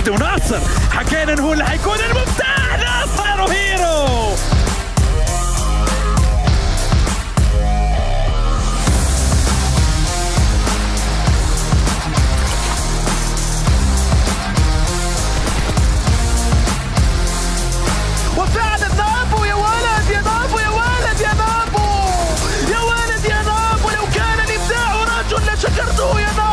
وناصر حكينا انه هو اللي حيكون المفتاح. ناصر وهيرو. وفعلا نابو يا ولد يا نابو يا ولد يا نابو يا ولد يا نابو. لو كان الابداع رجل لشكرته يا نابو.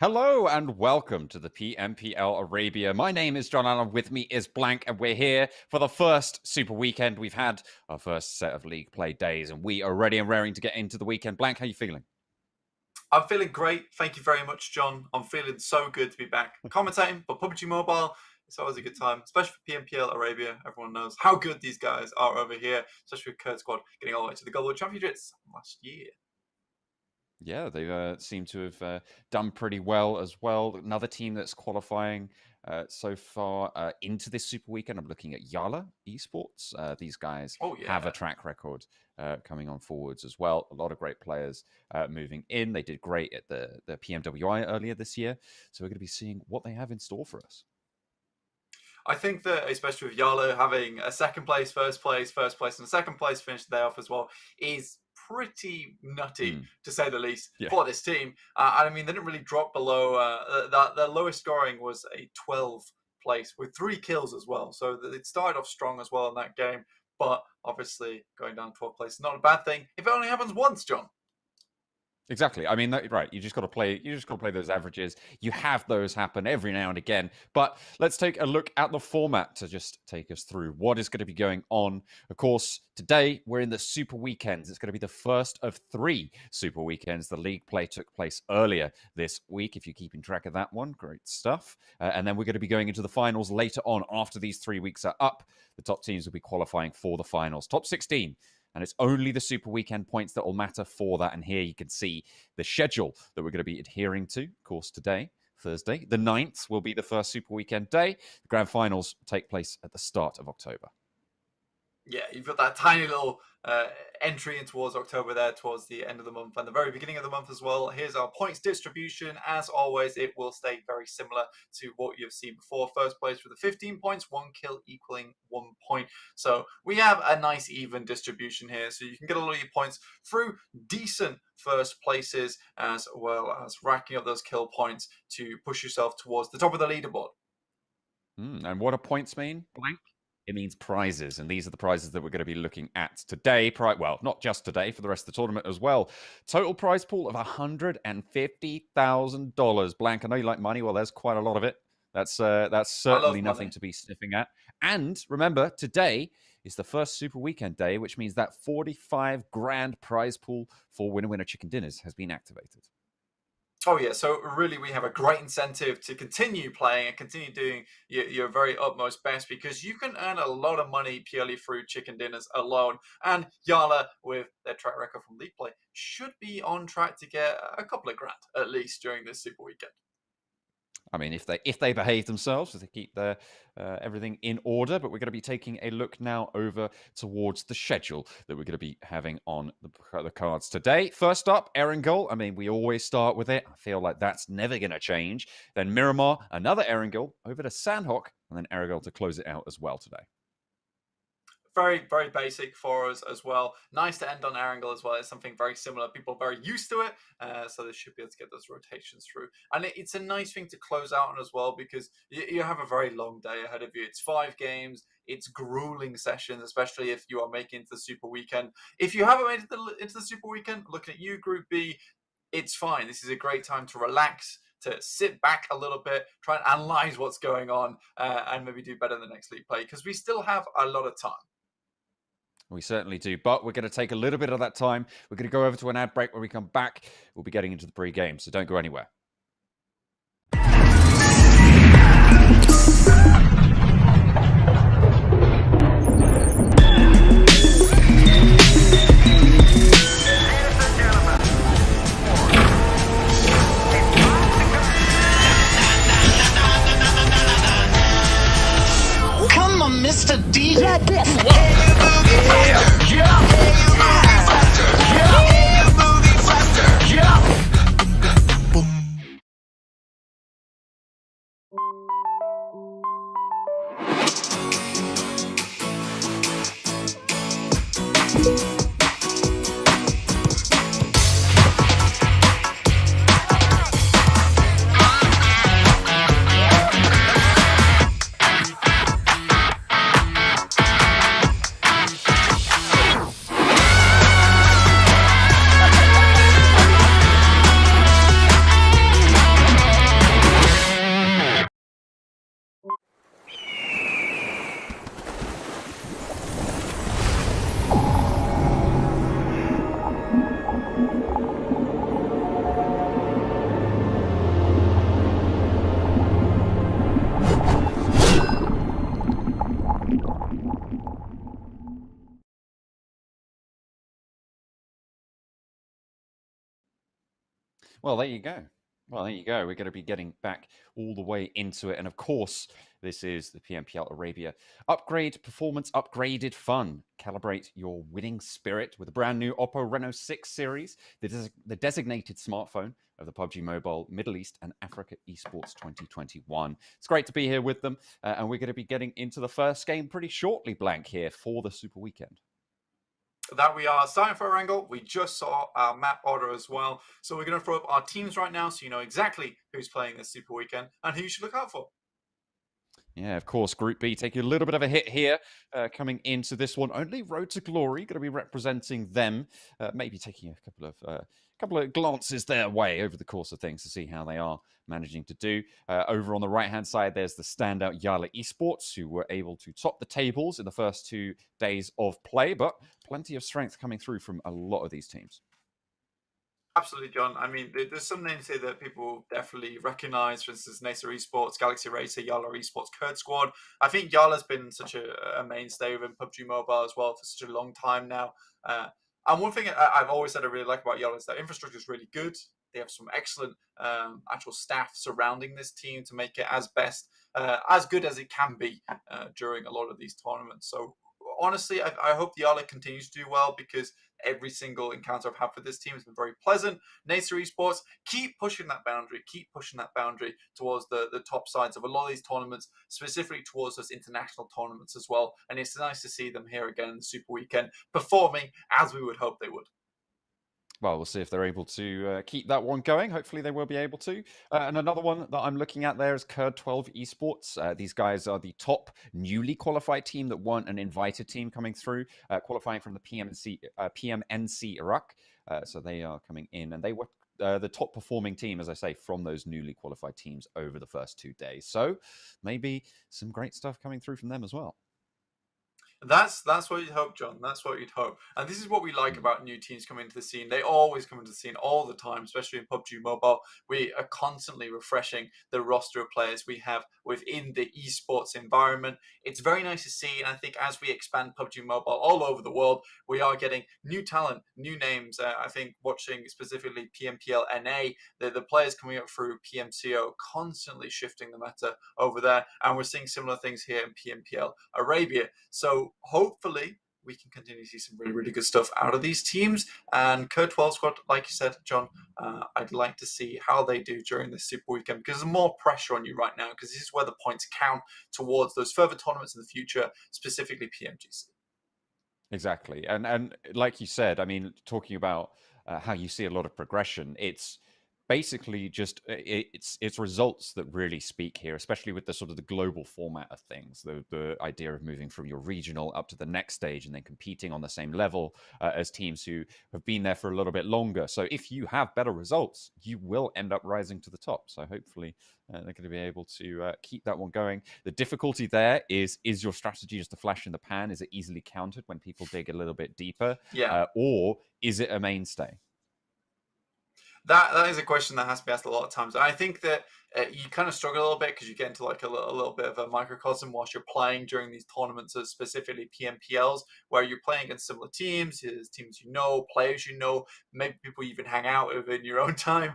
Hello and welcome to the PMPL Arabia. My name is John Allen, with me is Blank, and we're here for the first Super Weekend. We've had our first set of League Play days, and we are ready and raring to get into the weekend. Blank, how are you feeling? I'm feeling great. Thank you very much, John. I'm feeling so good to be back commentating for PUBG Mobile. It's always a good time, especially for PMPL Arabia. Everyone knows how good these guys are over here, especially with KURD Squad getting all the way to the Global Championships last year. Yeah, they seem to have done pretty well as well. Another team that's qualifying so far into this Super Weekend, I'm looking at YaLLa Esports. These guys have a track record coming on forwards as well. A lot of great players moving in. They did great at the PMWI earlier this year. So we're going to be seeing what they have in store for us. I think that, especially with YaLLa having a second place, first place, and a second place finish the day off as well, is pretty nutty, to say the least, for this team. I mean, they didn't really drop below. Their lowest scoring was a 12th place with 3 kills as well. So it started off strong as well in that game. But obviously, going down 12th place is not a bad thing if it only happens once, John. Exactly. I mean, right. You just got to play. You just got to play those averages. You have those happen every now and again. But let's take a look at the format to just take us through what is going to be going on. Of course, today we're in the Super Weekends. It's going to be the first of 3 Super Weekends. The league play took place earlier this week. If you're keeping track of that one, great stuff. And then we're going to be going into the finals later on. After these 3 weeks are up, the top teams will be qualifying for the finals. Top 16. And it's only the Super Weekend points that will matter for that. And here you can see the schedule that we're going to be adhering to. Of course, today, Thursday, the 9th, will be the first Super Weekend day. The grand finals take place at the start of October. Yeah, you've got that tiny little entry in towards October there, towards the end of the month and the very beginning of the month as well. Here's our points distribution. As always, it will stay very similar to what you've seen before. First place with the 15 points, 1 kill equaling 1 point. So we have a nice even distribution here. So you can get a lot of your points through decent first places, as well as racking up those kill points to push yourself towards the top of the leaderboard. And what do points mean, Blank? It means prizes, and these are the prizes that we're going to be looking at today. Well, not just today, for the rest of the tournament as well. Total prize pool of $150,000. Blank, I know you like money. Well, there's quite a lot of it. That's certainly nothing to be sniffing at. And remember, today is the first Super Weekend day, which means that 45 grand prize pool for Winner Winner Chicken Dinners has been activated. Oh, yeah. So really, we have a great incentive to continue playing and continue doing your very utmost best, because you can earn a lot of money purely through chicken dinners alone. And YaLLa, with their track record from League Play, should be on track to get a couple of grand at least during this Super Weekend. I mean, if they behave themselves, if they keep their everything in order. But we're going to be taking a look now over towards the schedule that we're going to be having on the cards today. First up, Erangel. I mean, we always start with it. I feel like that's never going to change. Then Miramar, another Erangel, over to Sanhok, and then Erangel to close it out as well today. Very, very basic for us as well. Nice to end on Erangel as well. It's something very similar. People are very used to it, so they should be able to get those rotations through. And it's a nice thing to close out on as well, because you have a very long day ahead of you. It's 5 games. It's grueling sessions, especially if you are making it to the Super Weekend. If you haven't made it into the Super Weekend, looking at you, Group B, it's fine. This is a great time to relax, to sit back a little bit, try and analyze what's going on, and maybe do better in the next league play, because we still have a lot of time. We certainly do, but we're going to take a little bit of that time. We're going to go over to an ad break. When we come back, we'll be getting into the pre-game, so don't go anywhere. Well, there you go. Well, there you go. We're going to be getting back all the way into it. And of course, this is the PMPL Arabia upgrade, performance, upgraded fun. Calibrate your winning spirit with a brand new Oppo Reno 6 series, the designated smartphone of the PUBG Mobile Middle East and Africa Esports 2021. It's great to be here with them. And we're going to be getting into the first game pretty shortly, Blank, here for the Super Weekend. That we are starting for Erangel. We just saw our map order as well. So we're going to throw up our teams right now so you know exactly who's playing this Super Weekend and who you should look out for. Yeah, of course, Group B taking a little bit of a hit here coming into this one. Only Road to Glory going to be representing them, maybe taking a couple of glances their way over the course of things to see how they are managing to do. Over on the right-hand side, there's the standout YaLLa Esports, who were able to top the tables in the first 2 days of play, but plenty of strength coming through from a lot of these teams. Absolutely, John. I mean, there's some names here that people definitely recognize. For instance, NASR Esports, Galaxy Racer, YaLLa Esports, KURD Squad. I think YaLLa's been such a mainstay within PUBG Mobile as well for such a long time now. And one thing I've always said I really like about YaLLa is that infrastructure is really good. They have some excellent actual staff surrounding this team to make it as good as it can be during a lot of these tournaments. So honestly, I hope YaLLa continues to do well because every single encounter I've had with this team has been very pleasant. NASR Esports, keep pushing that boundary towards the top sides of a lot of these tournaments, specifically towards those international tournaments as well. And it's nice to see them here again in the Super Weekend, performing as we would hope they would. Well, we'll see if they're able to keep that one going. Hopefully they will be able to. And another one that I'm looking at there is KURD 12 Esports. These guys are the top newly qualified team that weren't an invited team coming through, qualifying from the PMNC Iraq. So they are coming in, and they were the top performing team, as I say, from those newly qualified teams over the first 2 days. So maybe some great stuff coming through from them as well. That's what you'd hope, John. That's what you'd hope. And this is what we like about new teams coming into the scene. They always come into the scene all the time, especially in PUBG Mobile. We are constantly refreshing the roster of players we have within the esports environment. It's very nice to see, and I think as we expand PUBG Mobile all over the world, we are getting new talent, new names. I think watching specifically PMPL NA, the players coming up through PMCO, constantly shifting the meta over there, and we're seeing similar things here in PMPL Arabia. So hopefully we can continue to see some really, really good stuff out of these teams. And KURD 12 Squad, like you said, John, I'd like to see how they do during this Super Weekend, because there's more pressure on you right now, because this is where the points count towards those further tournaments in the future, specifically PMGC. Exactly. And like you said, I mean, talking about how you see a lot of progression, it's basically just it's results that really speak here, especially with the sort of the global format of things, the idea of moving from your regional up to the next stage and then competing on the same level as teams who have been there for a little bit longer. So if you have better results, you will end up rising to the top. So hopefully they're going to be able to keep that one going. The difficulty there is your strategy just a flash in the pan? Is it easily countered when people dig a little bit deeper? Yeah. Or is it a mainstay? That is a question that has to be asked a lot of times. I think that you kind of struggle a little bit because you get into like a little bit of a microcosm whilst you're playing during these tournaments, specifically PMPLs, where you're playing against similar teams, teams you know, players you know, maybe people you even hang out with in your own time.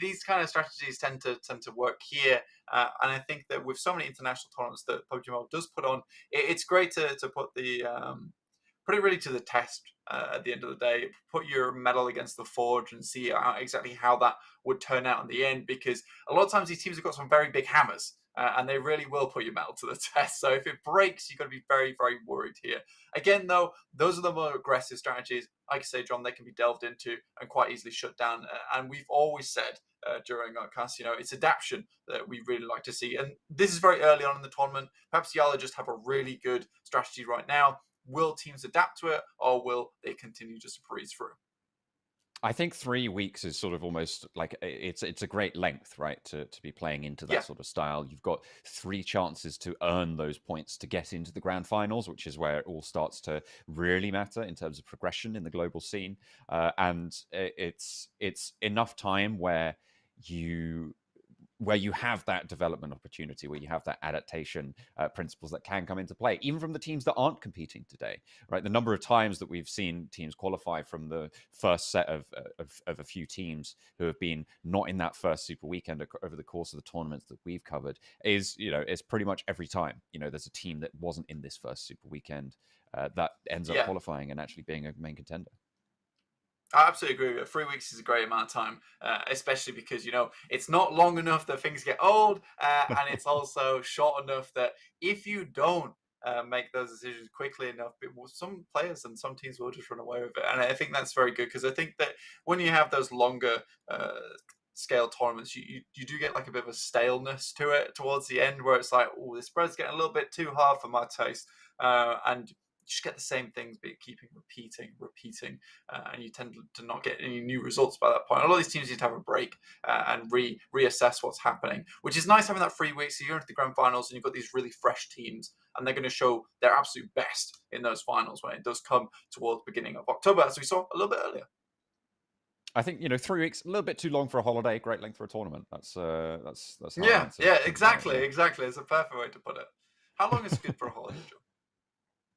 These kind of strategies tend to work here, and I think that with so many international tournaments that PUBG Mobile does put on, it's great to put it really to the test at the end of the day. Put your medal against the forge and see exactly how that would turn out in the end, because a lot of times these teams have got some very big hammers. and they really will put your metal to the test. So if it breaks, you've got to be very, very worried here. Again, though, those are the more aggressive strategies. Like I say, John, they can be delved into and quite easily shut down. And we've always said during our cast, it's adaptation that we really like to see. And this is very early on in the tournament. Perhaps YaLLa just have a really good strategy right now. Will teams adapt to it, or will they continue just to breeze through? I think 3 weeks is sort of almost like it's a great length, right? To be playing into that sort of style. You've got 3 chances to earn those points to get into the grand finals, which is where it all starts to really matter in terms of progression in the global scene. And it's enough time where you have that development opportunity, where you have that adaptation principles that can come into play, even from the teams that aren't competing today, right? The number of times that we've seen teams qualify from the first set of a few teams who have been not in that first super weekend over the course of the tournaments that we've covered is, it's pretty much every time, there's a team that wasn't in this first super weekend that ends up qualifying and actually being a main contender. I absolutely agree with you. 3 weeks is a great amount of time, especially because, it's not long enough that things get old, and it's also short enough that if you don't make those decisions quickly enough, some players and some teams will just run away with it. And I think that's very good, because I think that when you have those longer scale tournaments, you do get like a bit of a staleness to it towards the end, where it's like, oh, the spread's getting a little bit too hard for my taste. And you just get the same things, but keeping repeating, and you tend to not get any new results by that point. A lot of these teams need to have a break and reassess what's happening, which is nice having that 3 weeks. So you're into the grand finals and you've got these really fresh teams, and they're going to show their absolute best in those finals when it does come towards the beginning of October, as we saw a little bit earlier. I think 3 weeks, a little bit too long for a holiday, great length for a tournament. That's exactly. It's a perfect way to put it. How long is good for a holiday, Joe?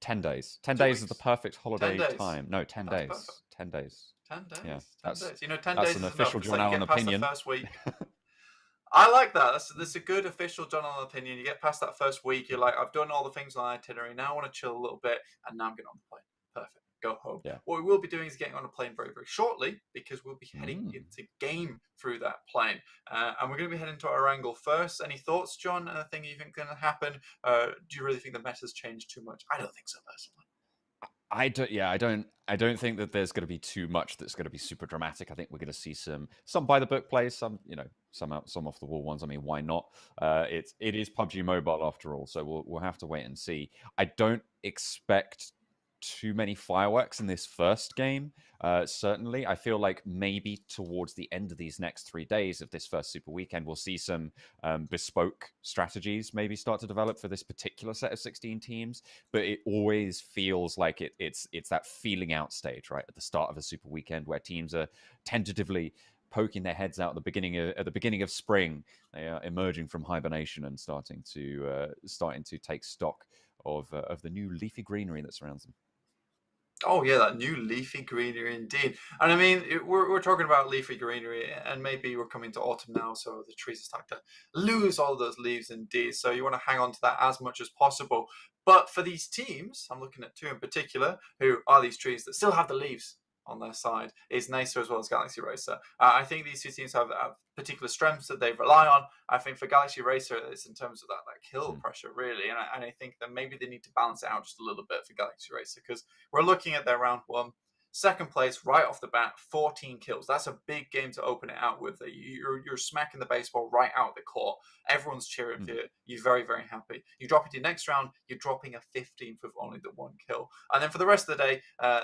10 days. 10 2 days weeks. is the perfect holiday 10 days. time. No, 10 That's days. perfect. 10 days. 10 days. Yeah, 10 days. 10 that's days an is official enough. John Allen opinion. The first week. I like that. That's a good official John Allen opinion. You get past that first week, you're like, I've done all the things on the itinerary. Now I want to chill a little bit, and now I'm getting on the plane. Perfect. Go home. Yeah. What we will be doing is getting on a plane very, very shortly, because we'll be heading into game through that plane. And we're going to be heading to Erangel first. Any thoughts, John? Anything you think is going to happen? Do you really think the meta's changed too much? I don't think so, personally. I don't think that there's going to be too much that's going to be super dramatic. I think we're going to see some by the book plays, some some off the wall ones. I mean, why not? It is PUBG Mobile after all, so we'll have to wait and see. I don't expect too many fireworks in this first game. Certainly, I feel like maybe towards the end of these next 3 days of this first super weekend, we'll see some bespoke strategies maybe start to develop for this particular set of 16 teams. But it always feels like it's that feeling out stage, right, at the start of a super weekend, where teams are tentatively poking their heads out at the beginning of spring. They are emerging from hibernation and starting to take stock of the new leafy greenery that surrounds them. Oh yeah, that new leafy greenery indeed. And I mean, we're talking about leafy greenery, and maybe we're coming to autumn now, so the trees are starting to lose all those leaves indeed. So you want to hang on to that as much as possible. But for these teams, I'm looking at 2 in particular, who are these trees that still have the leaves on their side, is NASR as well as Galaxy Racer. I think these 2 teams have particular strengths that they rely on. I think for Galaxy Racer, it's in terms of that kill pressure, really. And I think that maybe they need to balance it out just a little bit for Galaxy Racer, because we're looking at their round 1. Second place right off the bat, 14 kills. That's a big game to open it out with. You're smacking the baseball right out of the court. Everyone's cheering for you. You're very, very happy. You drop into your next round, you're dropping a 15th with only the 1 kill. And then for the rest of the day,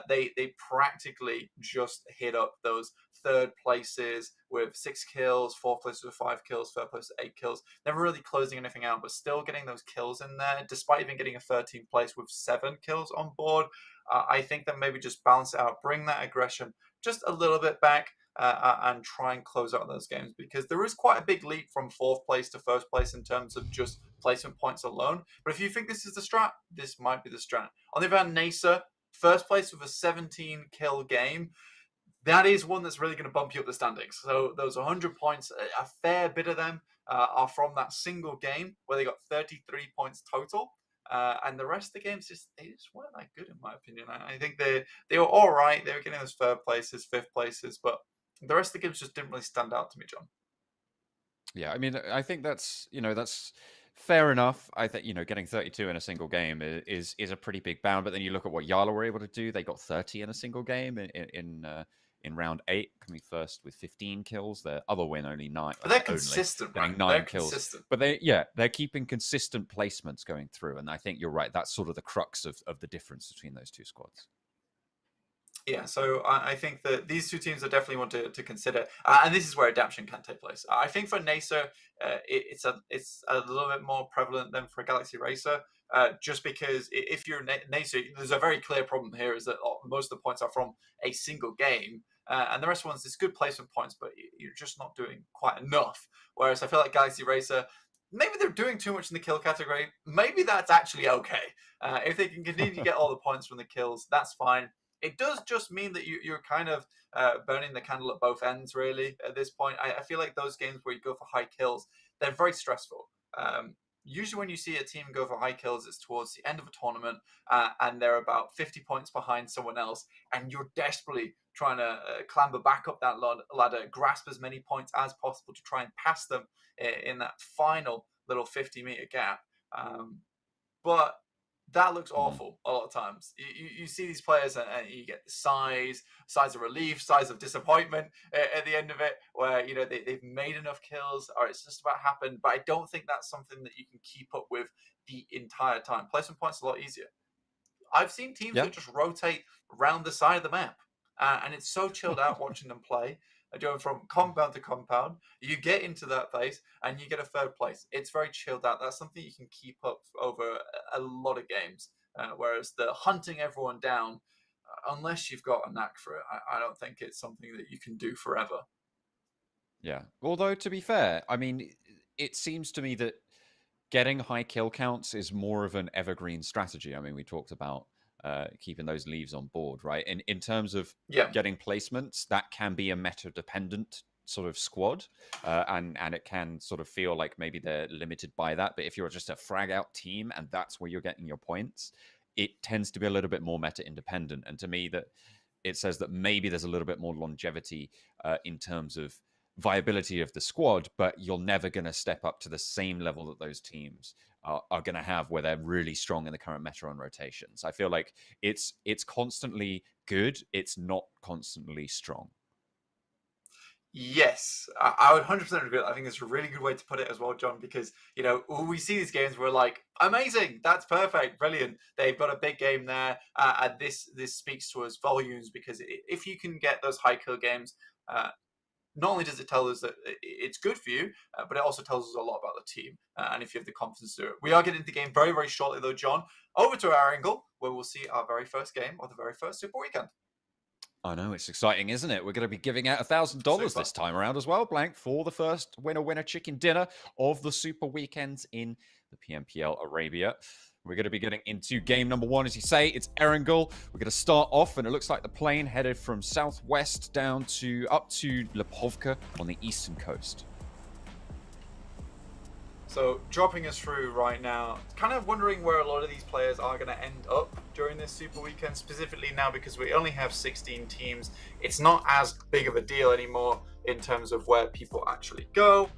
they practically just hit up those third places with 6 kills, fourth places with 5 kills, third place with 8 kills. Never really closing anything out, but still getting those kills in there, despite even getting a 13th place with 7 kills on board. I think that maybe just balance it out, bring that aggression just a little bit back, and try and close out those games, because there is quite a big leap from 4th place to 1st place in terms of just placement points alone. But if you think this is the strat, this might be the strat. On the other hand, NASR, 1st place with a 17 kill game. That is one that's really going to bump you up the standings. So those 100 points, a fair bit of them are from that single game where they got 33 points total. And the rest of the games they just weren't that good, in my opinion. I think they were all right. They were getting those 3rd places, 5th places, but the rest of the games just didn't really stand out to me, John. Yeah, I mean, I think that's fair enough. I think, getting 32 in a single game is a pretty big bound. But then you look at what YaLLa were able to do. They got 30 in a single game in round 8, coming first with 15 kills. Their other win only 9. But they're only consistent, getting right? 9 They're kills. consistent. But they're keeping consistent placements going through. And I think you're right. That's sort of the crux of the difference between those two squads. Yeah, so I think that these two teams are definitely one to consider, and this is where adaptation can take place. I think for NASR, it's a little bit more prevalent than for Galaxy Racer, just because if you're NASR, there's a very clear problem here is that most of the points are from a single game, and the rest of ones is good placement points, but you're just not doing quite enough. Whereas I feel like Galaxy Racer, maybe they're doing too much in the kill category. Maybe that's actually okay. If they can continue to get all the points from the kills, that's fine. It does just mean that you're kind of burning the candle at both ends, really, at this point. I feel like those games where you go for high kills, they're very stressful. Usually when you see a team go for high kills, it's towards the end of a tournament, and they're about 50 points behind someone else, and you're desperately trying to clamber back up that ladder, grasp as many points as possible to try and pass them in that final little 50-meter gap. But that looks awful a lot of times. You see these players and you get the sighs of relief, sighs of disappointment at the end of it, where they've made enough kills or it's just about happened. But I don't think that's something that you can keep up with the entire time. Placement points a lot easier. I've seen teams that just rotate around the side of the map, and it's so chilled out watching them play. Going from compound to compound, you get into that place and you get a third place. It's very chilled out. That's something you can keep up over a lot of games. Whereas the hunting everyone down, unless you've got a knack for it, I don't think it's something that you can do forever. Yeah. Although, to be fair, I mean, it seems to me that getting high kill counts is more of an evergreen strategy. I mean, we talked about keeping those leaves on board, right? In terms of getting placements, that can be a meta-dependent sort of squad, and it can sort of feel like maybe they're limited by that. But if you're just a frag out team and that's where you're getting your points, it tends to be a little bit more meta-independent. And to me, that it says that maybe there's a little bit more longevity in terms of viability of the squad, but you're never going to step up to the same level that those teams are going to have where they're really strong in the current meta on rotations. I feel like it's constantly good. It's not constantly strong. Yes, I would 100% agree. I think it's a really good way to put it as well, John, because, we see these games, we're like, amazing, that's perfect, brilliant. They've got a big game there. And this speaks to us volumes, because if you can get those high kill games, not only does it tell us that it's good for you, but it also tells us a lot about the team. And if you have the confidence to do it. We are getting into the game very, very shortly, though, John. Over to Erangel, where we'll see our very first game of the very first Super Weekend. I know, it's exciting, isn't it? We're going to be giving out $1,000 this time around as well, Blank, for the first winner chicken dinner of the Super Weekends in the PMPL Arabia. We're going to be getting into game number 1. As you say, it's Erangel. We're going to start off, and it looks like the plane headed from southwest down up to Lipovka on the eastern coast. So dropping us through right now, kind of wondering where a lot of these players are going to end up during this Super Weekend, specifically now because we only have 16 teams. It's not as big of a deal anymore in terms of where people actually go,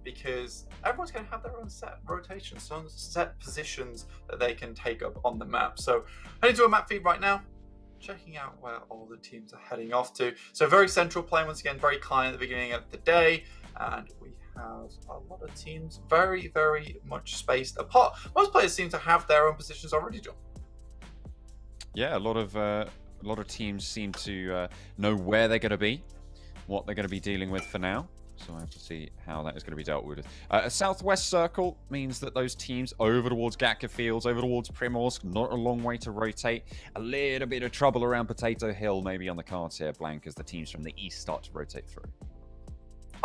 because everyone's going to have their own set rotations, own set positions that they can take up on the map. So heading to a map feed right now, checking out where all the teams are heading off to. So very central play once again, very client at the beginning of the day, and we have a lot of teams very, very much spaced apart. Most players seem to have their own positions already, John. Yeah, a lot of teams seem to know where they're going to be, what they're going to be dealing with for now. So I have to see how that is going to be dealt with. A southwest circle means that those teams over towards Gatka Fields, over towards Primorsk, not a long way to rotate. A little bit of trouble around Potato Hill maybe on the cards here, Blank, as the teams from the east start to rotate through.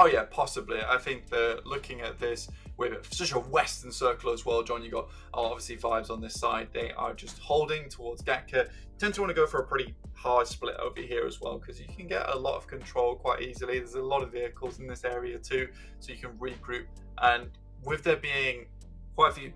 Oh yeah, possibly. I think that looking at this with such a western circle as well, John, you got obviously vibes on this side. They are just holding towards Gatka. Tend to want to go for a pretty hard split over here as well, because you can get a lot of control quite easily. There's a lot of vehicles in this area too, so you can regroup. And with there being quite a few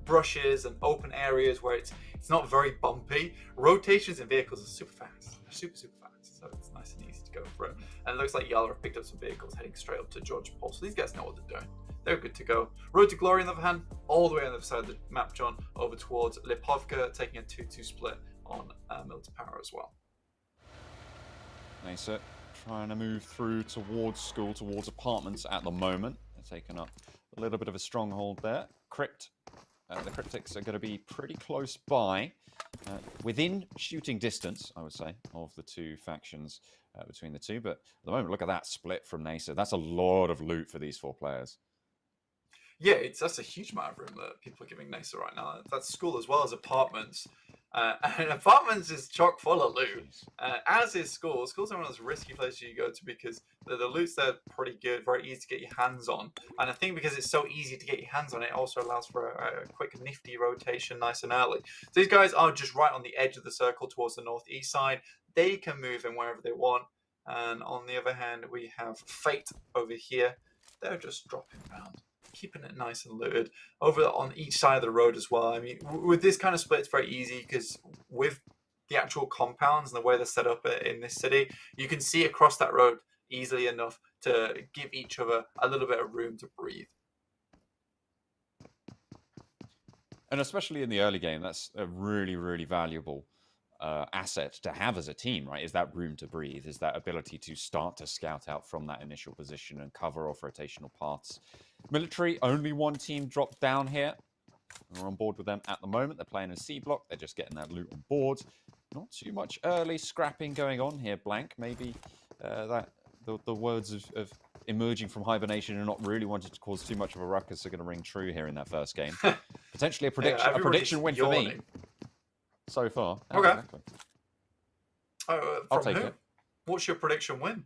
brushes and open areas where it's not very bumpy, rotations in vehicles are super fast. They're super, super fast. So it's nice and easy to go for it. And it looks like YaLLa have picked up some vehicles heading straight up to George Paul. So these guys know what they're doing. they're good to go. Road to Glory, on the other hand, all the way on the other side of the map, John, over towards Lipovka, taking a 2-2 split on Military Power as well. NASR trying to move through towards school, towards apartments at the moment. They're taking up a little bit of a stronghold there. The Cryptics are going to be pretty close by, within shooting distance, I would say, of the two factions between the two. But at the moment, look at that split from NASR. That's a lot of loot for these 4 players. Yeah, that's a huge amount of room that people are giving NASR right now. That's school as well as apartments. And apartments is chock full of loot, as is school. School's one of those risky places you go to because the loot's there pretty good, very easy to get your hands on. And I think because it's so easy to get your hands on, it also allows for a quick, nifty rotation nice and early. So these guys are just right on the edge of the circle towards the northeast side. They can move in wherever they want. And on the other hand, we have Fate over here. They're just dropping around, keeping it nice and looted over on each side of the road as well. I mean, with this kind of split, it's very easy because with the actual compounds and the way they're set up in this city, you can see across that road easily enough to give each other a little bit of room to breathe. And especially in the early game, that's a really, really valuable asset to have as a team, right? Is that room to breathe, is that ability to start to scout out from that initial position and cover off rotational paths. Military, only one team dropped down here. We're on board with them at the moment. They're playing a C block. They're just getting that loot on board. Not too much early scrapping going on here, Blank. Maybe the words of emerging from hibernation and not really wanting to cause too much of a ruckus are going to ring true here in that first game. Potentially a prediction win for me so far. Okay. Exactly. I'll take it. What's your prediction win?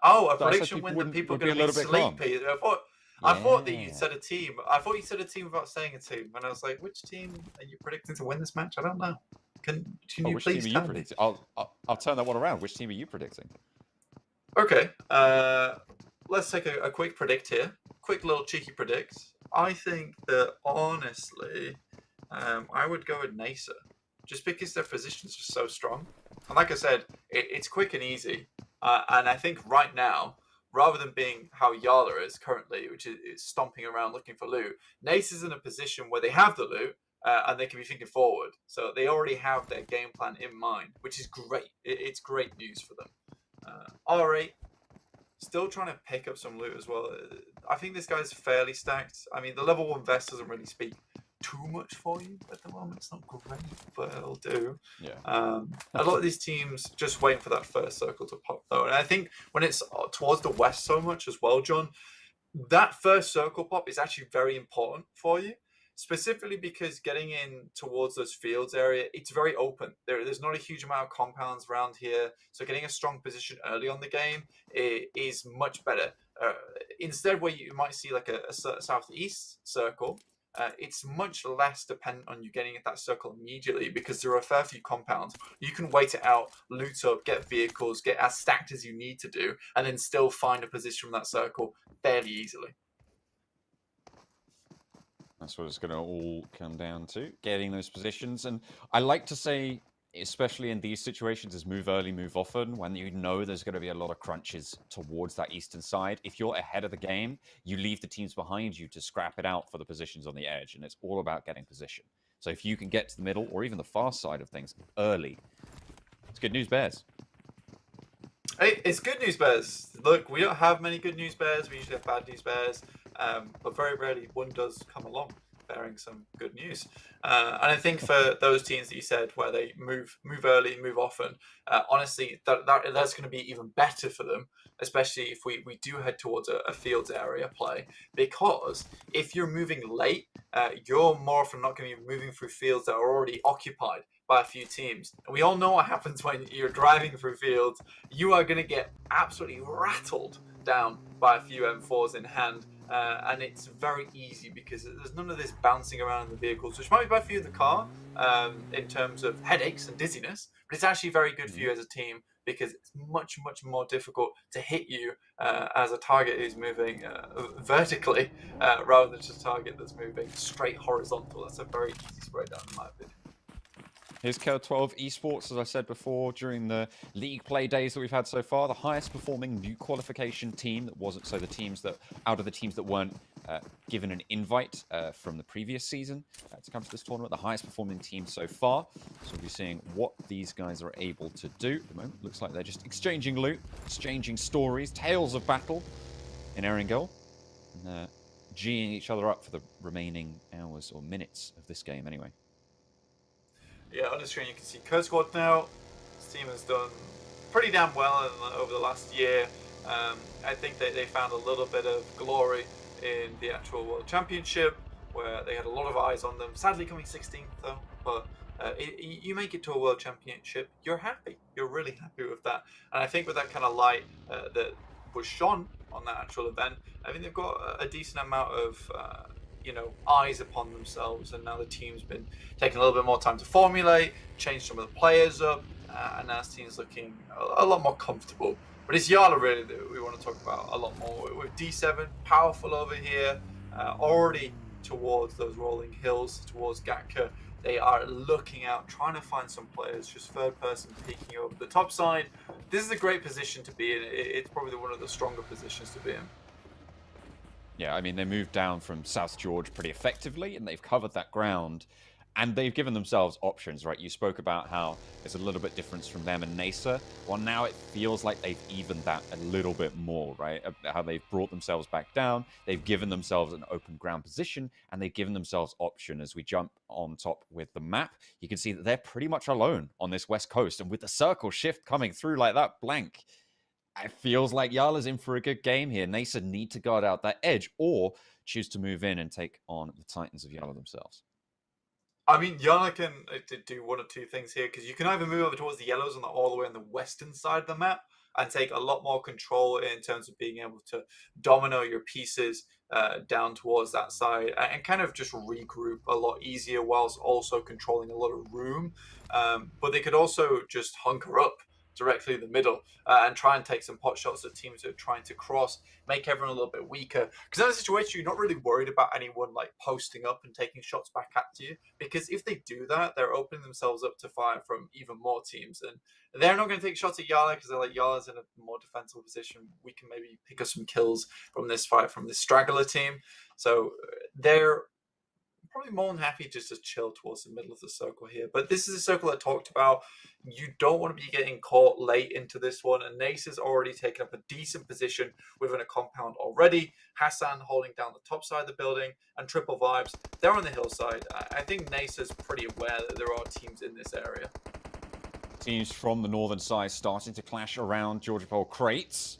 Oh, a prediction win that people are going to be sleepy. I thought that you said a team. I thought you said a team without saying a team. And I was like, which team are you predicting to win this match? I don't know. Can you please tell me? I'll turn that one around. Which team are you predicting? Okay. Let's take a quick predict here. Quick little cheeky predict. I think that, honestly, I would go with NASR. Just because their positions are so strong. And like I said, it's quick and easy. And I think right now, rather than being how YaLLa is currently, which is stomping around looking for loot, NASR's in a position where they have the loot and they can be thinking forward. So they already have their game plan in mind, which is great. It's great news for them. R8, still trying to pick up some loot as well. I think this guy's fairly stacked. I mean, the level 1 vest doesn't really speak too much for you at the moment. It's not great, but it'll do. Yeah. A lot of these teams just waiting for that first circle to pop though, and I think when it's towards the west so much as well, John, that first circle pop is actually very important for you, specifically because getting in towards those fields area, it's very open. There's not a huge amount of compounds around here, so getting a strong position early on the game is much better. Instead, where you might see like a southeast circle, it's much less dependent on you getting at that circle immediately because there are a fair few compounds. You can wait it out, loot up, get vehicles, get as stacked as you need to do, and then still find a position from that circle fairly easily. That's what it's going to all come down to, getting those positions. And I like to say, especially in these situations, is move early, move often. When you know there's going to be a lot of crunches towards that eastern side, if you're ahead of the game, you leave the teams behind you to scrap it out for the positions on the edge, and it's all about getting position. So if you can get to the middle or even the far side of things early, it's good news, Bears. Hey, it's good news, Bears. Look, we don't have many good news Bears. We usually have bad news Bears, but very rarely one does come along bearing some good news. And I think for those teams that you said where they move early, move often, honestly, that's going to be even better for them, especially if we do head towards a fields area play. Because if you're moving late, you're more often not going to be moving through fields that are already occupied by a few teams. And we all know what happens when you're driving through fields. You are going to get absolutely rattled down by a few M4s in hand. And it's very easy because there's none of this bouncing around in the vehicles, which might be bad for you in the car in terms of headaches and dizziness, but it's actually very good for you as a team because it's much, much more difficult to hit you as a target who's moving vertically rather than just a target that's moving straight horizontal. That's a very easy spray down in my opinion. Here's KURD Esports, as I said before, during the league play days that we've had so far, the highest performing new qualification team that wasn't, so the teams that, out of the teams that weren't given an invite from the previous season to come to this tournament, the highest performing team so far. So we'll be seeing what these guys are able to do. At the moment, looks like they're just exchanging loot, exchanging stories, tales of battle in Erangel, and G'ing each other up for the remaining hours or minutes of this game anyway. Yeah, on the screen you can see KURD squad now. This team has done pretty damn well over the last year. I think they found a little bit of glory in the actual World Championship, where they had a lot of eyes on them. Sadly coming 16th though, but you make it to a World Championship, you're happy. You're really happy with that. And I think with that kind of light that was shone on that actual event, I think they've got a decent amount of eyes upon themselves, and now the team's been taking a little bit more time to formulate, change some of the players up, and now this team's looking a lot more comfortable. But it's YaLLa really that we want to talk about a lot more. With D7 powerful over here, already towards those rolling hills, towards Gatka. They are looking out, trying to find some players, just third person peeking over the top side. This is a great position to be in. It's probably one of the stronger positions to be in. Yeah, I mean, they moved down from South George pretty effectively, and they've covered that ground, and they've given themselves options, right? You spoke about how it's a little bit different from them and NASR. Well, now it feels like they've evened that a little bit more, right? How they've brought themselves back down, they've given themselves an open ground position, and they've given themselves option. As we jump on top with the map, you can see that they're pretty much alone on this west coast, and with the circle shift coming through like that blank, it feels like YaLLa's in for a good game here. NASR need to guard out that edge or choose to move in and take on the Titans of YaLLa themselves. I mean, YaLLa can do one or two things here, because you can either move over towards the yellows on all the way on the western side of the map and take a lot more control in terms of being able to domino your pieces down towards that side and kind of just regroup a lot easier whilst also controlling a lot of room. But they could also just hunker up directly in the middle and try and take some pot shots at teams that are trying to cross, make everyone a little bit weaker. Because in a situation, you're not really worried about anyone like posting up and taking shots back at you, because if they do that, they're opening themselves up to fire from even more teams, and they're not going to take shots at YaLLa because they're like, YaLLa's in a more defensible position. We can maybe pick up some kills from this fight from this straggler team. So they're probably more than happy just to chill towards the middle of the circle here. But this is a circle I talked about. You don't want to be getting caught late into this one. And NASR's already taken up a decent position within a compound already. Hassan holding down the top side of the building, and Triple Vibes, they're on the hillside. I think NASR's pretty aware that there are teams in this area. Teams from the northern side starting to clash around Georgia Pole crates.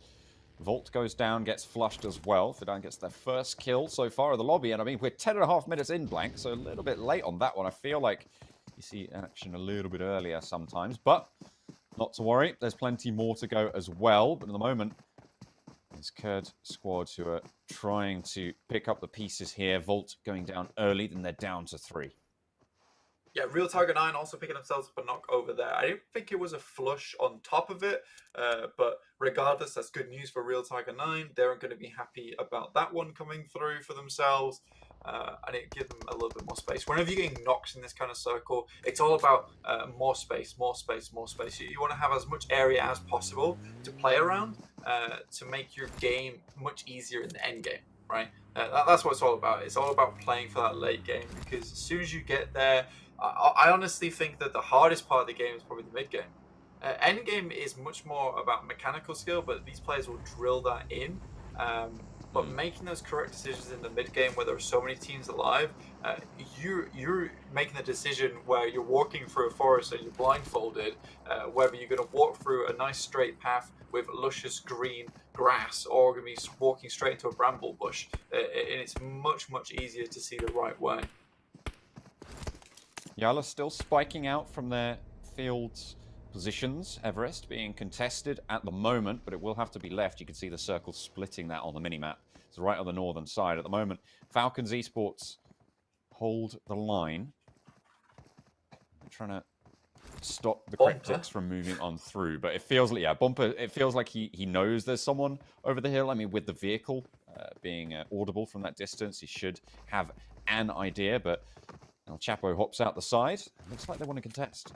Volt goes down, gets flushed as well. Fidan gets their first kill so far of the lobby. And I mean, we're 10.5 minutes in blank, so a little bit late on that one. I feel like you see action a little bit earlier sometimes, but not to worry. There's plenty more to go as well. But at the moment, it's KURD squad who are trying to pick up the pieces here. Volt going down early, then they're down to 3. Yeah, Real Tiger 9 also picking themselves up a knock over there. I didn't think it was a flush on top of it, but regardless, that's good news for Real Tiger 9. They're going to be happy about that one coming through for themselves, and it gives them a little bit more space. Whenever you're getting knocks in this kind of circle, it's all about more space, more space, more space. You want to have as much area as possible to play around to make your game much easier in the end game, right? That's what it's all about. It's all about playing for that late game, because as soon as you get there, I honestly think that the hardest part of the game is probably the mid game. End game is much more about mechanical skill, but these players will drill that in. But making those correct decisions in the mid game, where there are so many teams alive, you're making the decision where you're walking through a forest and you're blindfolded, whether you're going to walk through a nice straight path with luscious green grass, or going to be walking straight into a bramble bush. And it's much, much easier to see the right way. YaLLa still spiking out from their field's positions. Everest being contested at the moment, but it will have to be left. You can see the circle splitting that on the minimap. It's right on the northern side at the moment. FalconsEsport hold the line. They're trying to stop the Cryptics from moving on through, but it feels like, yeah, Bumper, it feels like he knows there's someone over the hill. I mean, with the vehicle being audible from that distance, he should have an idea, but El Chapo hops out the side. Looks like they want to contest.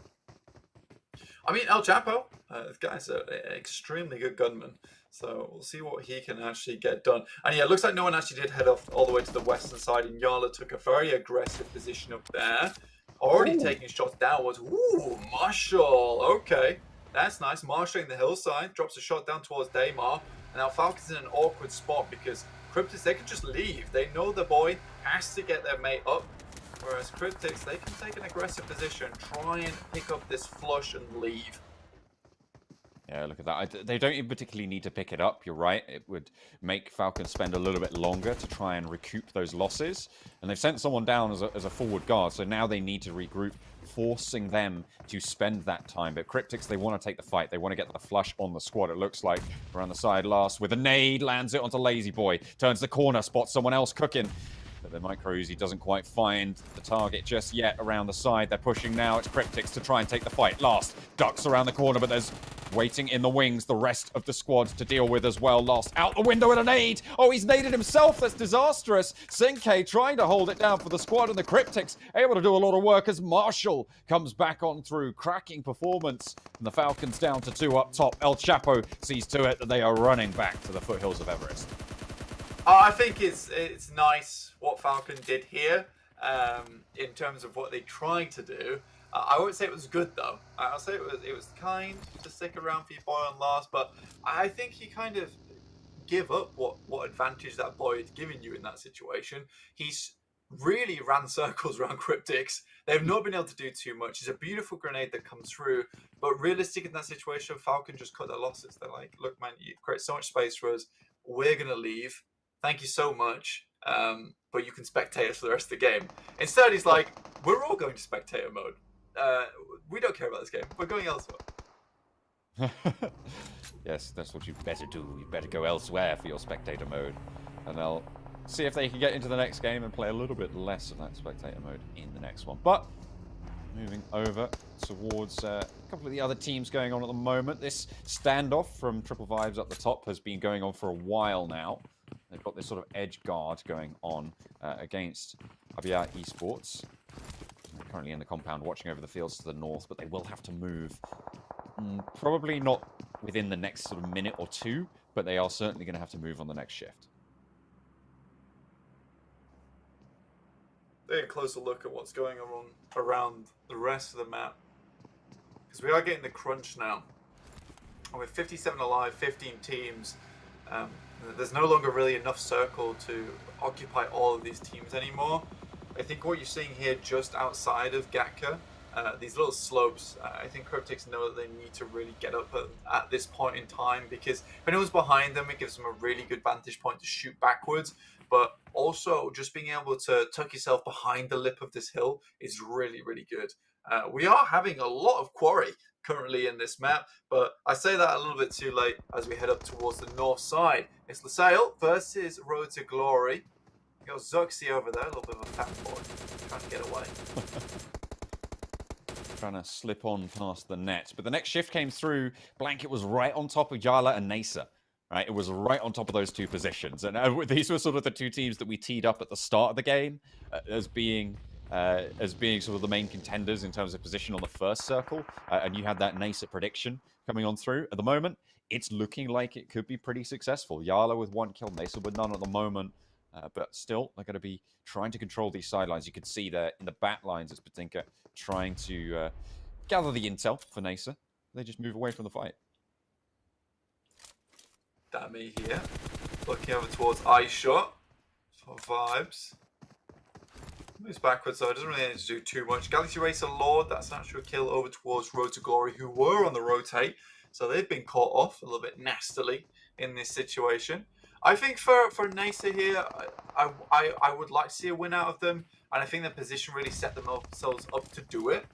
I mean, El Chapo, this guy's an extremely good gunman. So we'll see what he can actually get done. And yeah, it looks like no one actually did head off all the way to the western side. And YaLLa took a very aggressive position up there. Already taking shots downwards. Ooh, Marshall. Okay, that's nice. Marshalling the hillside. Drops a shot down towards Daymar. And now Falcons in an awkward spot because Cryptics, they can just leave. They know the boy has to get their mate up. Whereas Cryptics, they can take an aggressive position, try and pick up this flush and leave. Yeah, look at that. They don't even particularly need to pick it up. You're right. It would make Falcons spend a little bit longer to try and recoup those losses. And they've sent someone down as a forward guard, so now they need to regroup, forcing them to spend that time. But Cryptics, they want to take the fight. They want to get the flush on the squad, it looks like. Around the side last with a nade, lands it onto Lazy Boy. Turns the corner, spots someone else cooking. But the Micro Uzi doesn't quite find the target just yet around the side. They're pushing now. It's Cryptics to try and take the fight. Last ducks around the corner, but there's waiting in the wings the rest of the squad to deal with as well. Last out the window with a nade. Oh, he's naded himself. That's disastrous. Sinke trying to hold it down for the squad, and the Cryptics able to do a lot of work as Marshall comes back on through. Cracking performance. And the Falcons down to 2 up top. El Chapo sees to it that they are running back to the foothills of Everest. I think it's nice what Falcon did here in terms of what they tried to do. I won't say it was good though. I'll say it was kind to stick around for your boy on last, but I think he kind of give up what advantage that boy had given you in that situation. He's really ran circles around Cryptics. They've not been able to do too much. It's a beautiful grenade that comes through, but realistic in that situation, Falcon just cut their losses. They're like, look man, you've created so much space for us. We're gonna leave. Thank you so much, but you can spectate us for the rest of the game. Instead, he's like, we're all going to spectator mode. We don't care about this game. We're going elsewhere. Yes, that's what you better do. You better go elsewhere for your spectator mode. And they'll see if they can get into the next game and play a little bit less of that spectator mode in the next one. But moving over towards a couple of the other teams going on at the moment. This standoff from Triple Vibes up the top has been going on for a while now. They've got this sort of edge guard going on against ABIAH Esports. They're currently in the compound watching over the fields to the north, but they will have to move. Probably not within the next sort of minute or two, but they are certainly going to have to move on the next shift. Take a closer look at what's going on around the rest of the map. Because we are getting the crunch now. And with 57 alive, 15 teams, there's no longer really enough circle to occupy all of these teams anymore. I think what you're seeing here just outside of Gatka, these little slopes, I think Cryptics know that they need to really get up at this point in time, because if anyone's behind them, it gives them a really good vantage point to shoot backwards. But also just being able to tuck yourself behind the lip of this hill is really, really good. We are having a lot of quarry currently in this map, but I say that a little bit too late as we head up towards the north side. It's Lusail versus Road to Glory. You got Zuxi over there, a little bit of a fat boy, trying to get away. Trying to slip on past the net. But the next shift came through. Blanket was right on top of YaLLa and NASR. Right, it was right on top of those two positions. And these were sort of the two teams that we teed up at the start of the game as being sort of the main contenders in terms of position on the first circle. And you had that NASR prediction coming on through. At the moment, it's looking like it could be pretty successful. YaLLa with 1 kill, NASR with none at the moment. But still, they're going to be trying to control these sidelines. You could see there in the back lines, it's Patinka trying to gather the intel for NASR. They just move away from the fight. Dammy here, looking over towards iShot for Vibes. Moves backwards though, doesn't really need to do too much. Galaxy Racer Lord, that's an actual kill over towards Road to Glory, who were on the rotate. So they've been caught off a little bit nastily in this situation. I think for NASR here, I would like to see a win out of them. And I think the position really set themselves up to do it.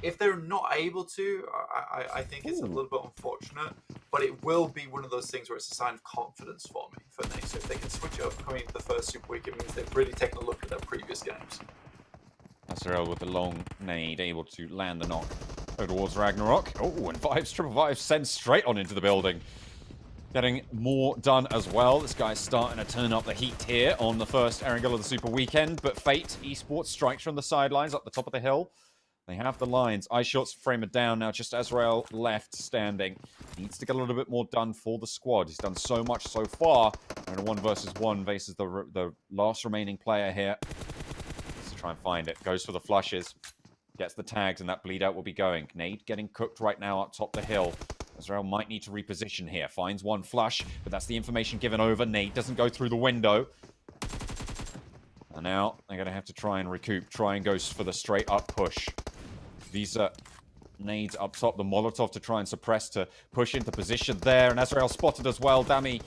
If they're not able to, I think it's a little bit unfortunate, but it will be one of those things where it's a sign of confidence for me for NASR. If they can switch it up coming into the first Super Week, it means they've really taken a look at their previous games. Azrael with the long nade, able to land the knock towards Ragnarok. Oh, and Vibes, Triple Vibes sends straight on into the building. getting more done as well. This guy's starting to turn up the heat here on the first Erangel of the Super Weekend, but Fate Esports strikes from the sidelines up the top of the hill. They have the lines. iShot's frame it down now. Just Azrael left standing. Needs to get a little bit more done for the squad. He's done so much so far. In a 1 versus 1 faces the last remaining player here. Needs to try and find it. Goes for the flushes. Gets the tags, and that bleed out will be going. Nade getting cooked right now up top the hill. Azrael might need to reposition here. Finds one flush, but that's the information given over. Nade doesn't go through the window. And now they're going to have to try and recoup. Try and go for the straight up push. Visa nades up top, the Molotov to try and suppress, to push into position there. And Azrael spotted as well. Dami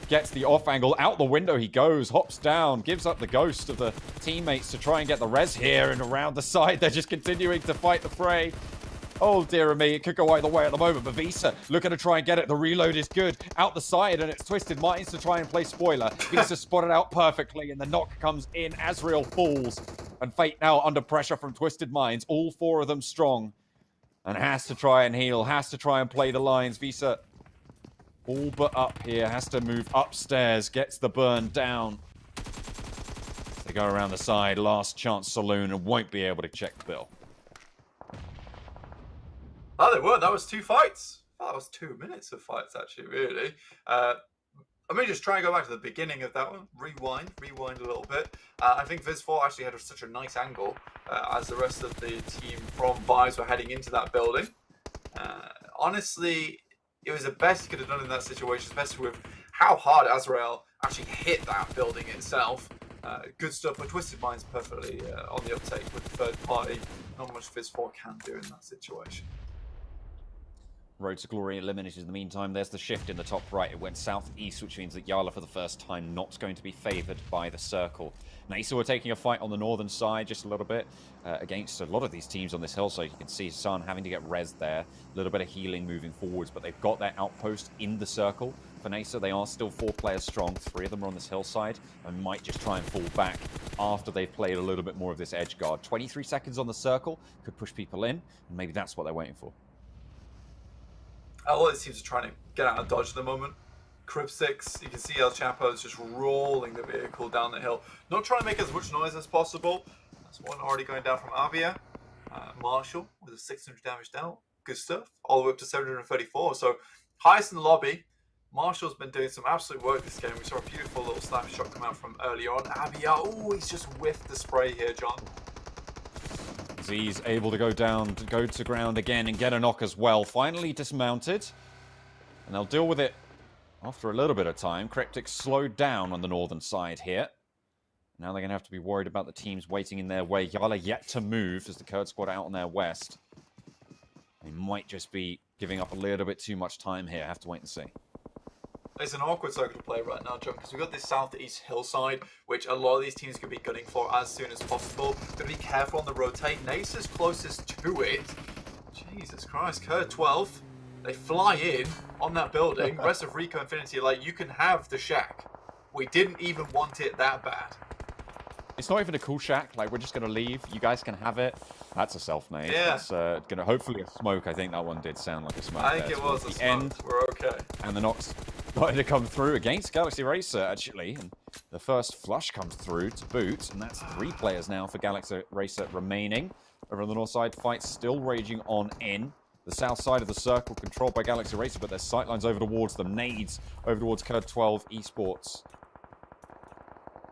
gets the off angle. Out the window he goes, hops down, gives up the ghost of the teammates to try and get the res here. And around the side, they're just continuing to fight the fray. Oh, dear me, it could go either way at the moment, but Visa looking to try and get it. The reload is good. Out the side, and it's Twisted Minds to try and play spoiler. Visa spotted out perfectly, and the knock comes in. Azrael falls, and Fate now under pressure from Twisted Minds. All 4 of them strong, and has to try and heal, has to try and play the lines. Visa all but up here, has to move upstairs, gets the burn down. They go around the side, last chance saloon, and won't be able to check the bill. Oh, they were. That was 2 fights. Oh, that was 2 minutes of fights, actually, really. Let me just try and go back to the beginning of that one. Rewind a little bit. I think Viz4 actually had such a nice angle as the rest of the team from Vibes were heading into that building. Honestly, it was the best he could have done in that situation, especially with how hard Azrael actually hit that building itself. Good stuff, but Twisted Minds perfectly on the uptake with the third party. Not much Viz4 can do in that situation. Road to Glory eliminated in the meantime. There's the shift in the top right. It went southeast, which means that YaLLa, for the first time, not going to be favored by the circle. NASR were taking a fight on the northern side just a little bit against a lot of these teams on this hill. So you can see Sun having to get res there. A little bit of healing moving forwards, but they've got their outpost in the circle. For NASR, they are still 4 players strong. 3 of them are on this hillside and might just try and fall back after they've played a little bit more of this edge guard. 23 seconds on the circle could push people in, and maybe that's what they're waiting for. A lot of these teams are trying to get out of dodge at the moment. Cryptics, you can see El Chapo is just rolling the vehicle down the hill. Not trying to make as much noise as possible. That's one already going down from ABIAH. Marshall with a 600 damage down. Good stuff. All the way up to 734. So highest in the lobby. Marshall's been doing some absolute work this game. We saw a beautiful little snapshot come out from earlier on. ABIAH, oh, he's just whiffed the spray here, John. He's able to go down, to go to ground again and get a knock as well. Finally dismounted. And they'll deal with it after a little bit of time. Cryptics slowed down on the northern side here. Now they're going to have to be worried about the teams waiting in their way. YaLLa yet to move as the KURD squad out on their west. They might just be giving up a little bit too much time here. Have to wait and see. It's an awkward circle to play right now, John, because we've got this southeast hillside, which a lot of these teams could be gunning for as soon as possible. Got to be careful on the rotate. NASR's closest to it. Jesus Christ, KURD 12. They fly in on that building. Rest of RICO Infinity, like, you can have the shack. We didn't even want it that bad. It's not even a cool shack. Like, we're just going to leave. You guys can have it. That's a self-nade. Yeah. That's going to hopefully a smoke. I think that one did sound like a smoke. I think it was a smoke. We're okay. And the knocks started to come through against Galaxy Racer, actually. And the first flush comes through to boot. And that's 3 players now for Galaxy Racer remaining. Over on the north side, fight still raging on in. The south side of the circle controlled by Galaxy Racer, but their sightlines over towards them. Nades over towards KURD 12 Esports.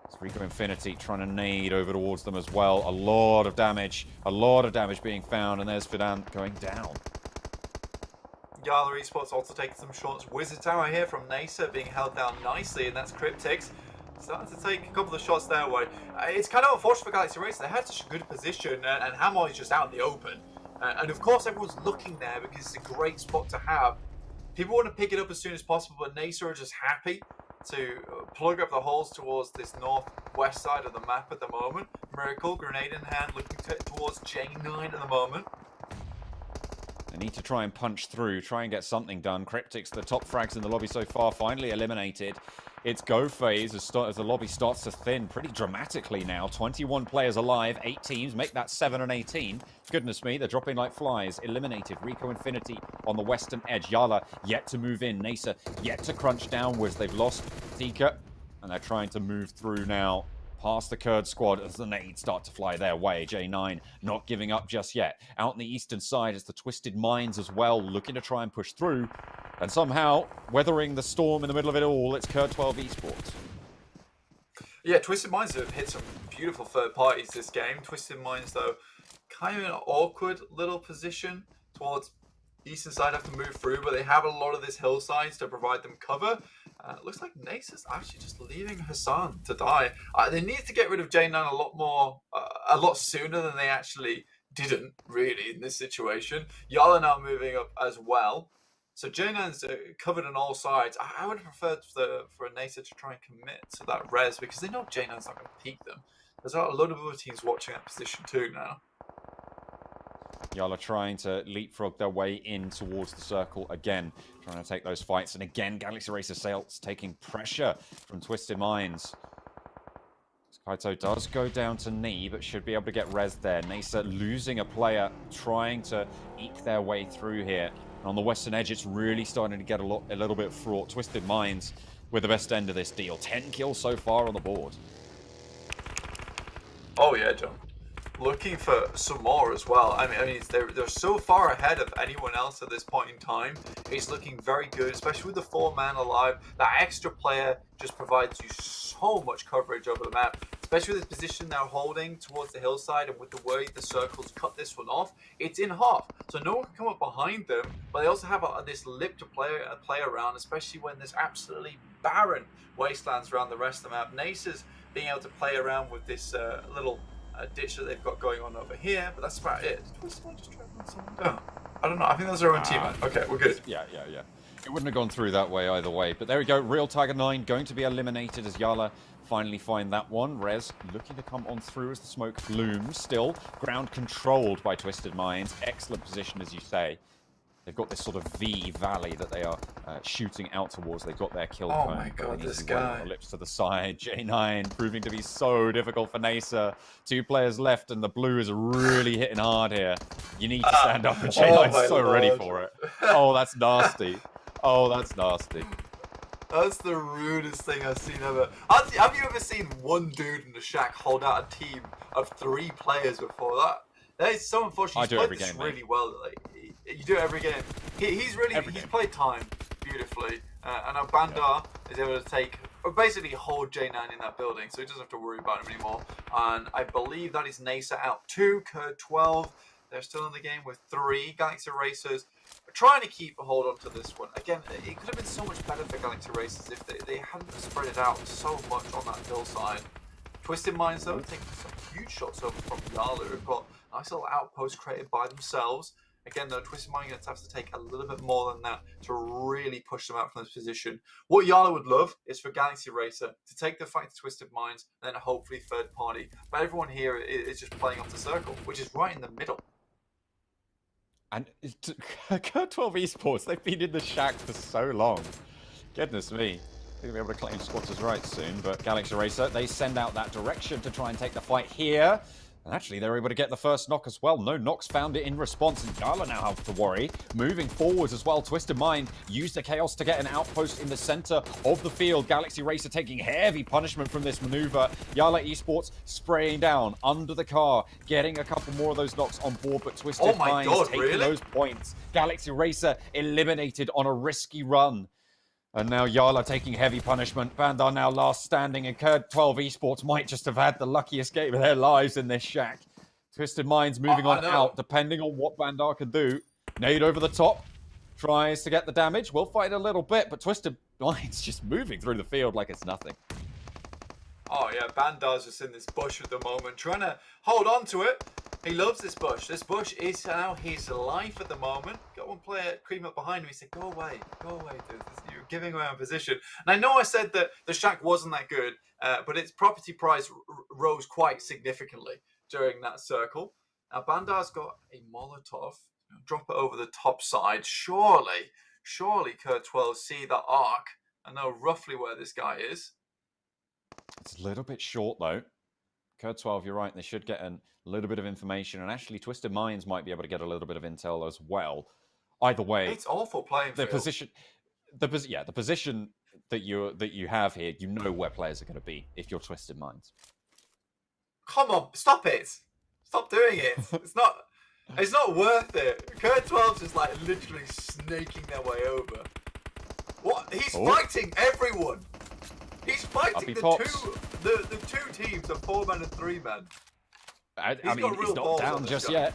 It's RICO Infinity trying to nade over towards them as well. A lot of damage being found, and there's Fidan going down. YaLLa Esports also taking some shots. Wizard Tower here from NASR being held down nicely, and that's Cryptics. Starting to take a couple of shots their way. It's kind of unfortunate for Galaxy Racer. They had such a good position, and Hammer is just out in the open. And of course, everyone's looking there because it's a great spot to have. People want to pick it up as soon as possible, but NASR are just happy to plug up the holes towards this northwest side of the map at the moment. Miracle, grenade in hand, looking towards J9 at the moment. They need to try and punch through, try and get something done. Cryptics, the top frags in the lobby so far, finally eliminated. It's go phase as the lobby starts to thin pretty dramatically now. 21 players alive, 8 teams, make that 7 and 18. Goodness me, they're dropping like flies. Eliminated. RICO Infinity on the western edge. YaLLa yet to move in. NASR yet to crunch downwards. They've lost Tika, and they're trying to move through now past the KURD squad as the nades start to fly their way. J9 not giving up just yet. Out on the eastern side is the Twisted Minds as well, looking to try and push through. And somehow, weathering the storm in the middle of it all, it's KURD 12 Esports. Yeah, Twisted Minds have hit some beautiful third parties this game. Twisted Minds, though, kind of in an awkward little position towards eastern side, have to move through, but they have a lot of this hillsides to provide them cover. Looks like NASR's actually just leaving Hassan to die. They need to get rid of J9 a lot sooner than they actually didn't, really, in this situation. YaLLa now moving up as well. So J9's covered on all sides. I would have preferred for a NASR to try and commit to that res because they know J9's not going to peek them. There's a lot of other teams watching that position too now. YaLLa trying to leapfrog their way in towards the circle again, trying to take those fights. And again, Galaxy Racer Sales taking pressure from Twisted Minds. Kaito does go down to knee, but should be able to get res there. NASR losing a player, trying to eke their way through here. And on the western edge, it's really starting to get a little bit fraught. Twisted Minds with the best end of this deal. 10 kills so far on the board. Oh yeah, John. Looking for some more as well. I mean, they're so far ahead of anyone else at this point in time. It's looking very good, especially with the 4-man alive. That extra player just provides you so much coverage over the map, especially with this position they're holding towards the hillside, and with the way the circles cut this one off, it's in half. So no one can come up behind them, but they also have this lip to play around, especially when there's absolutely barren wastelands around the rest of the map. NASR's being able to play around with this little ditch that they've got going on over here, but that's about it. Did someone just try to run someone down? I don't know. I think that's their own teammate. Okay, we're good. Yeah. It wouldn't have gone through that way either way. But there we go. Real Tiger 9 going to be eliminated as YaLLa finally find that one. Rez looking to come on through as the smoke looms. Still ground controlled by Twisted Minds. Excellent position, as you say. They've got this sort of V valley that they are shooting out towards. They've got their kill cone. Oh my god, this guy. Lips to the side. J9 proving to be so difficult for NASR. 2 players left, and the blue is really hitting hard here. You need to stand up, and J9's so Lord. Ready for it. Oh, that's nasty. Oh, that's nasty. That's the rudest thing I've seen ever. Have you ever seen one dude in the shack hold out a team of 3 players before that? That is so unfortunate. He's played this really well. Like, you do it every game. He's played time beautifully, and now Bandar is able to basically hold J9 in that building, so he doesn't have to worry about him anymore. And I believe that is NASR out 2, KURD 12. They're still in the game with 3. Galaxy Racers are trying to keep a hold on to this one. Again, it could have been so much better for Galaxy Racers if they hadn't spread it out so much on that hillside. Twisted Minds, though, taking some huge shots over from YaLLa, who've got a nice little outpost created by themselves. Again, though, Twisted Minds are going to have to take a little bit more than that to really push them out from this position. What YaLLa would love is for Galaxy Racer to take the fight to Twisted Minds, and then hopefully third party. But everyone here is just playing off the circle, which is right in the middle. And KURD 12 Esports, they've been in the shack for so long. Goodness me. They'll be able to claim squatters' rights soon, but Galaxy Racer, they send out that direction to try and take the fight here. And actually, they're able to get the first knock as well. No knocks found it in response, and YaLLa now have to worry. Moving forwards as well, Twisted Mind used the chaos to get an outpost in the center of the field. Galaxy Racer taking heavy punishment from this maneuver. YaLLa Esports spraying down under the car, getting a couple more of those knocks on board, but Twisted Minds taking those points. Galaxy Racer eliminated on a risky run. And now YaLLa taking heavy punishment. Bandar now last standing, and KURD 12 Esports might just have had the luckiest game of their lives in this shack. Twisted Minds moving on out, depending on what Bandar can do. Nade over the top, tries to get the damage. We'll fight a little bit, but Twisted Minds just moving through the field like it's nothing. Oh yeah, Bandar's just in this bush at the moment, trying to hold on to it. He loves this bush. This bush is now his life at the moment. Got one player creeping up behind him. He said, go away, dude. You're giving away our position. And I know I said that the shack wasn't that good, but its property price rose quite significantly during that circle. Now, Bandar's got a Molotov. Drop it over the top side. Surely KURD 12 see the arc I know roughly where this guy is. It's a little bit short, though. KURD 12, you're right. They should get a little bit of information. And actually, Twisted Minds might be able to get a little bit of intel as well. Either way, It's awful playing the field. position... the position that you have here, you know where players are going to be if you're Twisted Minds. Come on, stop it! Stop doing it! It's not worth it. KURD 12's just like literally snaking their way over. What? He's fighting everyone. He's fighting the two teams of 4 men and 3 men. I mean, he's not down just yet.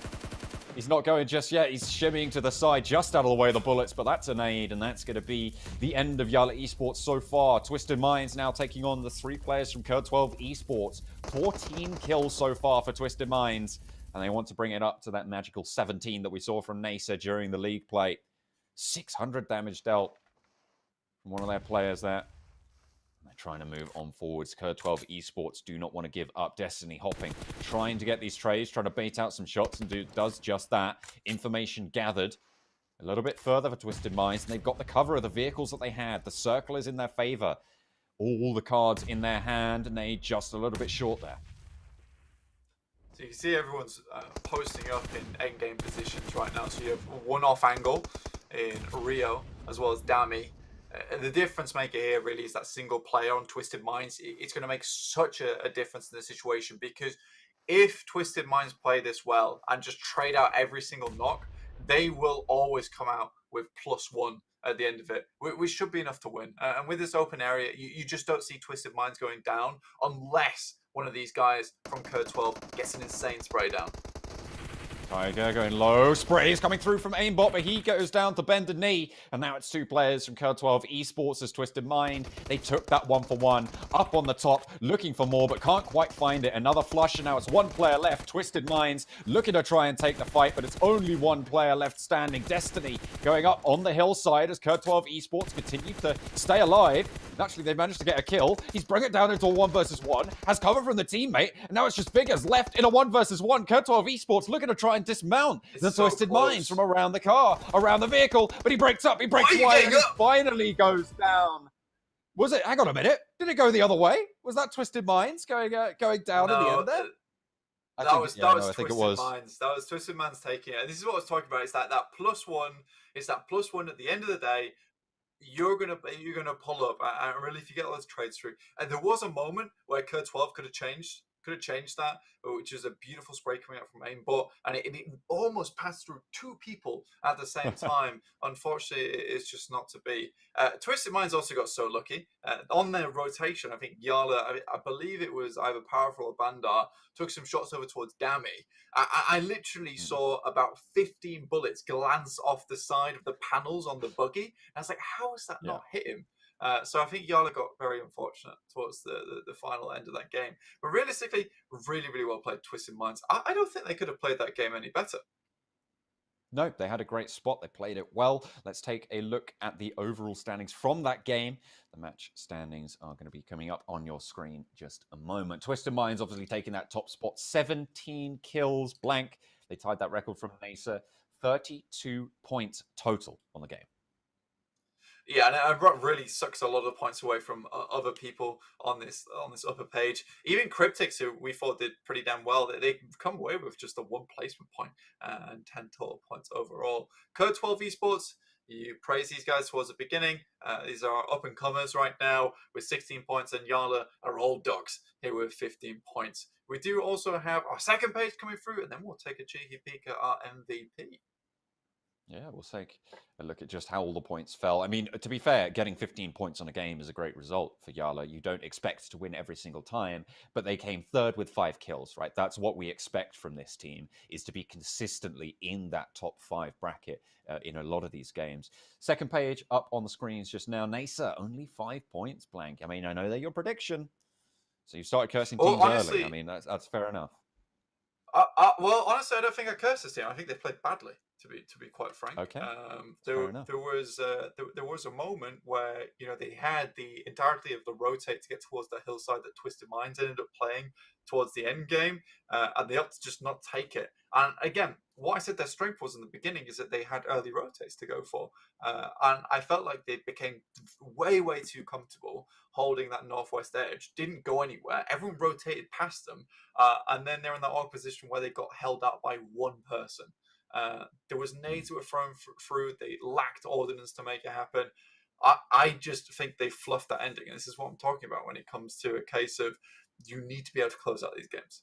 He's not going just yet. He's shimmying to the side, just out of the way of the bullets, but that's a nade, and that's going to be the end of YaLLa Esports so far. Twisted Minds now taking on the 3 players from KURD 12 Esports. 14 kills so far for Twisted Minds, and they want to bring it up to that magical 17 that we saw from NASR during the league play. 600 damage dealt from one of their players there. They're trying to move on forwards. KURD 12 Esports do not want to give up. Destiny hopping, trying to get these trades, trying to bait out some shots, and does just that. Information gathered a little bit further for Twisted Minds, and they've got the cover of the vehicles that they had. The circle is in their favor. All the cards in their hand, and they just a little bit short there. So you can see everyone's posting up in endgame positions right now. So you have one off angle in Rio, as well as Dami. The difference maker here really is that single player on Twisted Minds. It's going to make such a difference in the situation, because if Twisted Minds play this well and just trade out every single knock, they will always come out with +1 at the end of it, which should be enough to win. And with this open area, you just don't see Twisted Minds going down unless one of these guys from KURD 12 gets an insane spray down. Tiger going low. Sprays coming through from aimbot, but he goes down to bend a knee. And now it's 2 players from KURD 12 Esports as Twisted Mind. They took that 1-for-1 up on the top, looking for more, but can't quite find it. Another flush, and now it's 1 player left. Twisted Minds looking to try and take the fight, but it's only 1 player left standing. Destiny going up on the hillside as KURD 12 Esports continue to stay alive. And actually, they managed to get a kill. He's brought it down into a 1 versus 1, has cover from the teammate, and now it's just Figures left in a 1 versus 1. KURD 12 Esports looking to try and dismount the Twisted Minds from around the car, around the vehicle, but he breaks up, he breaks wide, and he finally goes down. Was it? Hang on a minute. Did it go the other way? Was that Twisted Minds going down at the end there? That was Twisted Minds. That was Twisted Minds taking it. And this is what I was talking about. It's that +1. It's that +1 at the end of the day. You're gonna pull up, and really, if you get all those trades through. And there was a moment where KURD 12 could have changed that, which is a beautiful spray coming out from aimbot, and it almost passed through 2 people at the same time. Unfortunately, it's just not to be. Twisted Minds also got so lucky on their rotation. I think YaLLa, I believe it was either Powerful or Bandar, took some shots over towards Dami. I literally saw about 15 bullets glance off the side of the panels on the buggy. And I was like, how has that not hit him? So I think YaLLa got very unfortunate towards the final end of that game. But realistically, really, really well played Twisted Minds. I don't think they could have played that game any better. No, they had a great spot. They played it well. Let's take a look at the overall standings from that game. The match standings are going to be coming up on your screen just a moment. Twisted Minds obviously taking that top spot. 17 kills blank. They tied that record from NASR. 32 points total on the game. Yeah, and it really sucks a lot of the points away from other people on this upper page. Even Cryptics, who we thought did pretty damn well, they come away with just a 1 placement point and 10 total points overall. KURD 12 Esports, you praise these guys towards the beginning. These are up and comers right now with 16 points, and YaLLa are all dogs here with 15 points. We do also have our second page coming through, and then we'll take a cheeky peek at our MVP. Yeah, we'll take a look at just how all the points fell. I mean, to be fair, getting 15 points on a game is a great result for YaLLa. You don't expect to win every single time, but they came 3rd with 5 kills, right? That's what we expect from this team, is to be consistently in that top 5 bracket in a lot of these games. Second page up on the screens just now. NASR, only 5 points blank. I mean, I know they're your prediction. So you started cursing teams early. I mean, that's fair enough. Well, honestly, I don't think I cursed this team. I think they played badly. To be quite frank. Okay. There was a moment where they had the entirety of the rotate to get towards the hillside that Twisted Minds ended up playing towards the end game, and they opted to just not take it. And again, what I said their strength was in the beginning is that they had early rotates to go for, and I felt like they became way too comfortable holding that northwest edge, didn't go anywhere. Everyone rotated past them, and then they're in that awkward position where they got held out by one person. There was nades that were thrown through. They lacked ordnance to make it happen. I just think they fluffed that ending. And this is what I'm talking about when it comes to a case of you need to be able to close out these games.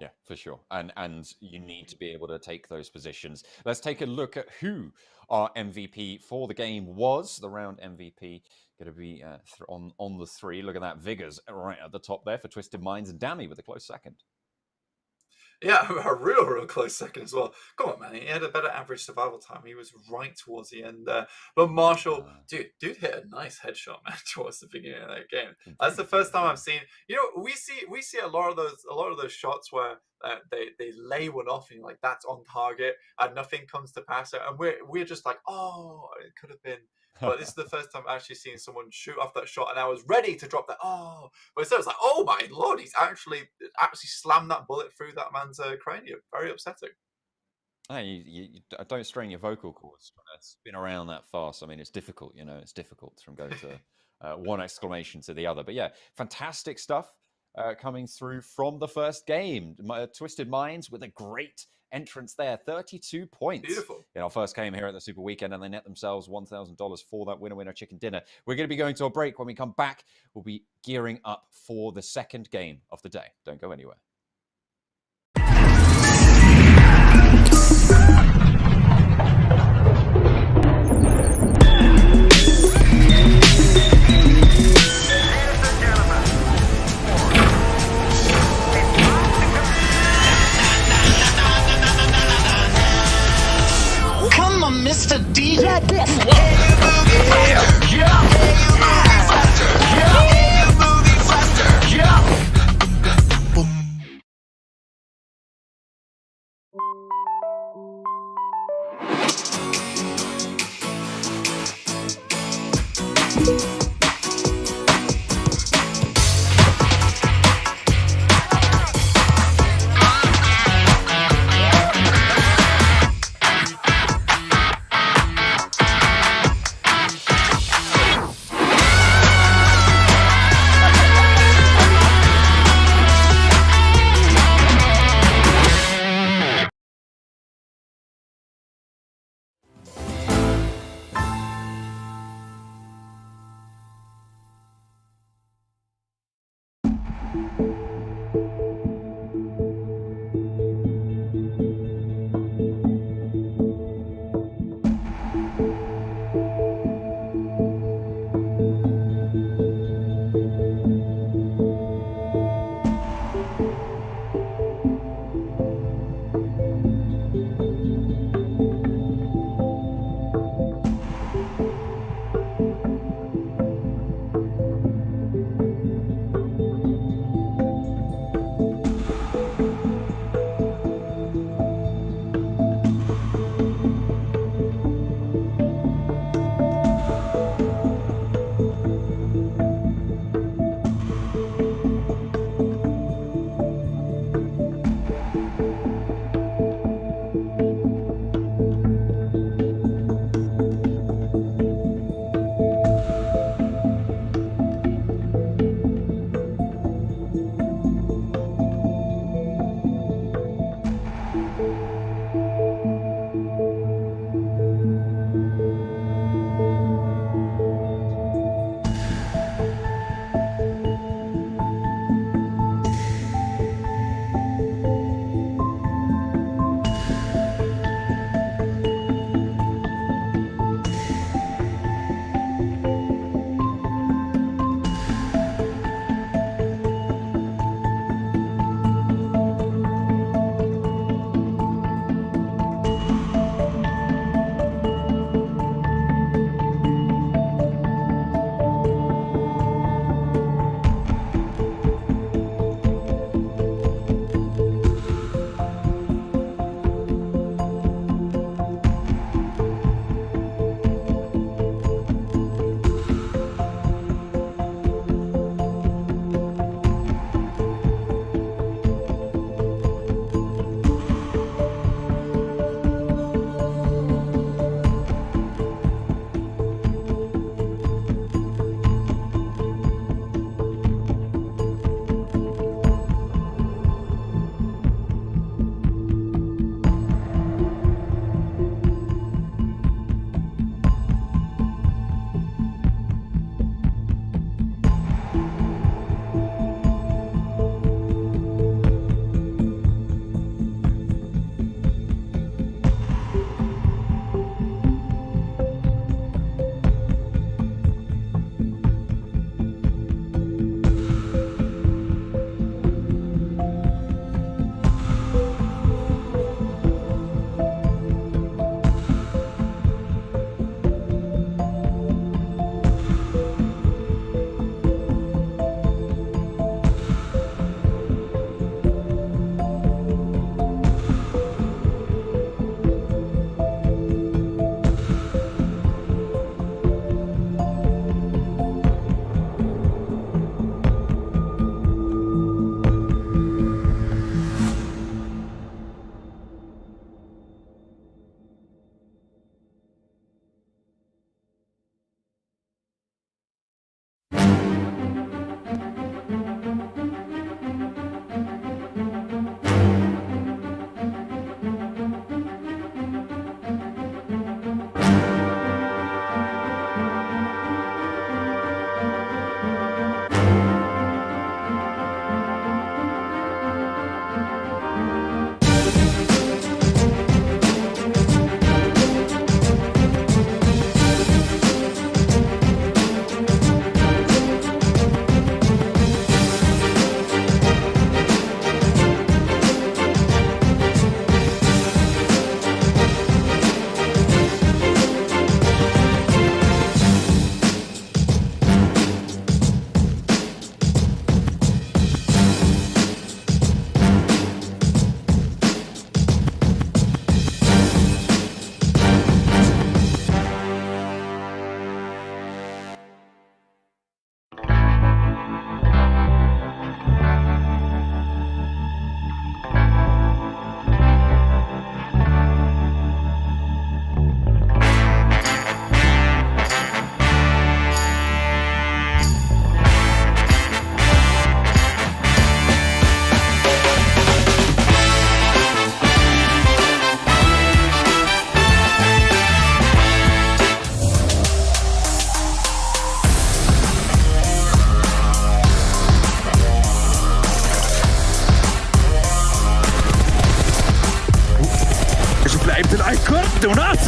Yeah, for sure. And you need to be able to take those positions. Let's take a look at who our MVP for the game was. The round MVP going to be on the 3. Look at that. Vigors right at the top there for Twisted Minds, and Dammy with a close second. Yeah, a real close second as well. Come on, man. He had a better average survival time. He was right towards the end there. But Marshall, dude hit a nice headshot, man, towards the beginning of that game. That's the first time I've seen. We see a lot of those shots where they lay one off and you're like, that's on target, and nothing comes to pass it, and we're just like, oh, it could have been. But this is the first time I've actually seen someone shoot off that shot, and I was ready to drop that. Oh, but instead it's like, oh my lord, he's actually slammed that bullet through that man's cranium. Very upsetting. Hey, you don't strain your vocal cords trying to spin around that fast. I mean, it's difficult. It's difficult from going to one exclamation to the other. But yeah, fantastic stuff coming through from the first game. Twisted Minds with a great entrance there, 32 points. Beautiful. In our first game here at the Super Weekend, and they net themselves $1,000 for that winner chicken dinner. We're going to be going to a break. When we come back, we'll be gearing up for the second game of the day. Don't go anywhere. Mr. DJ.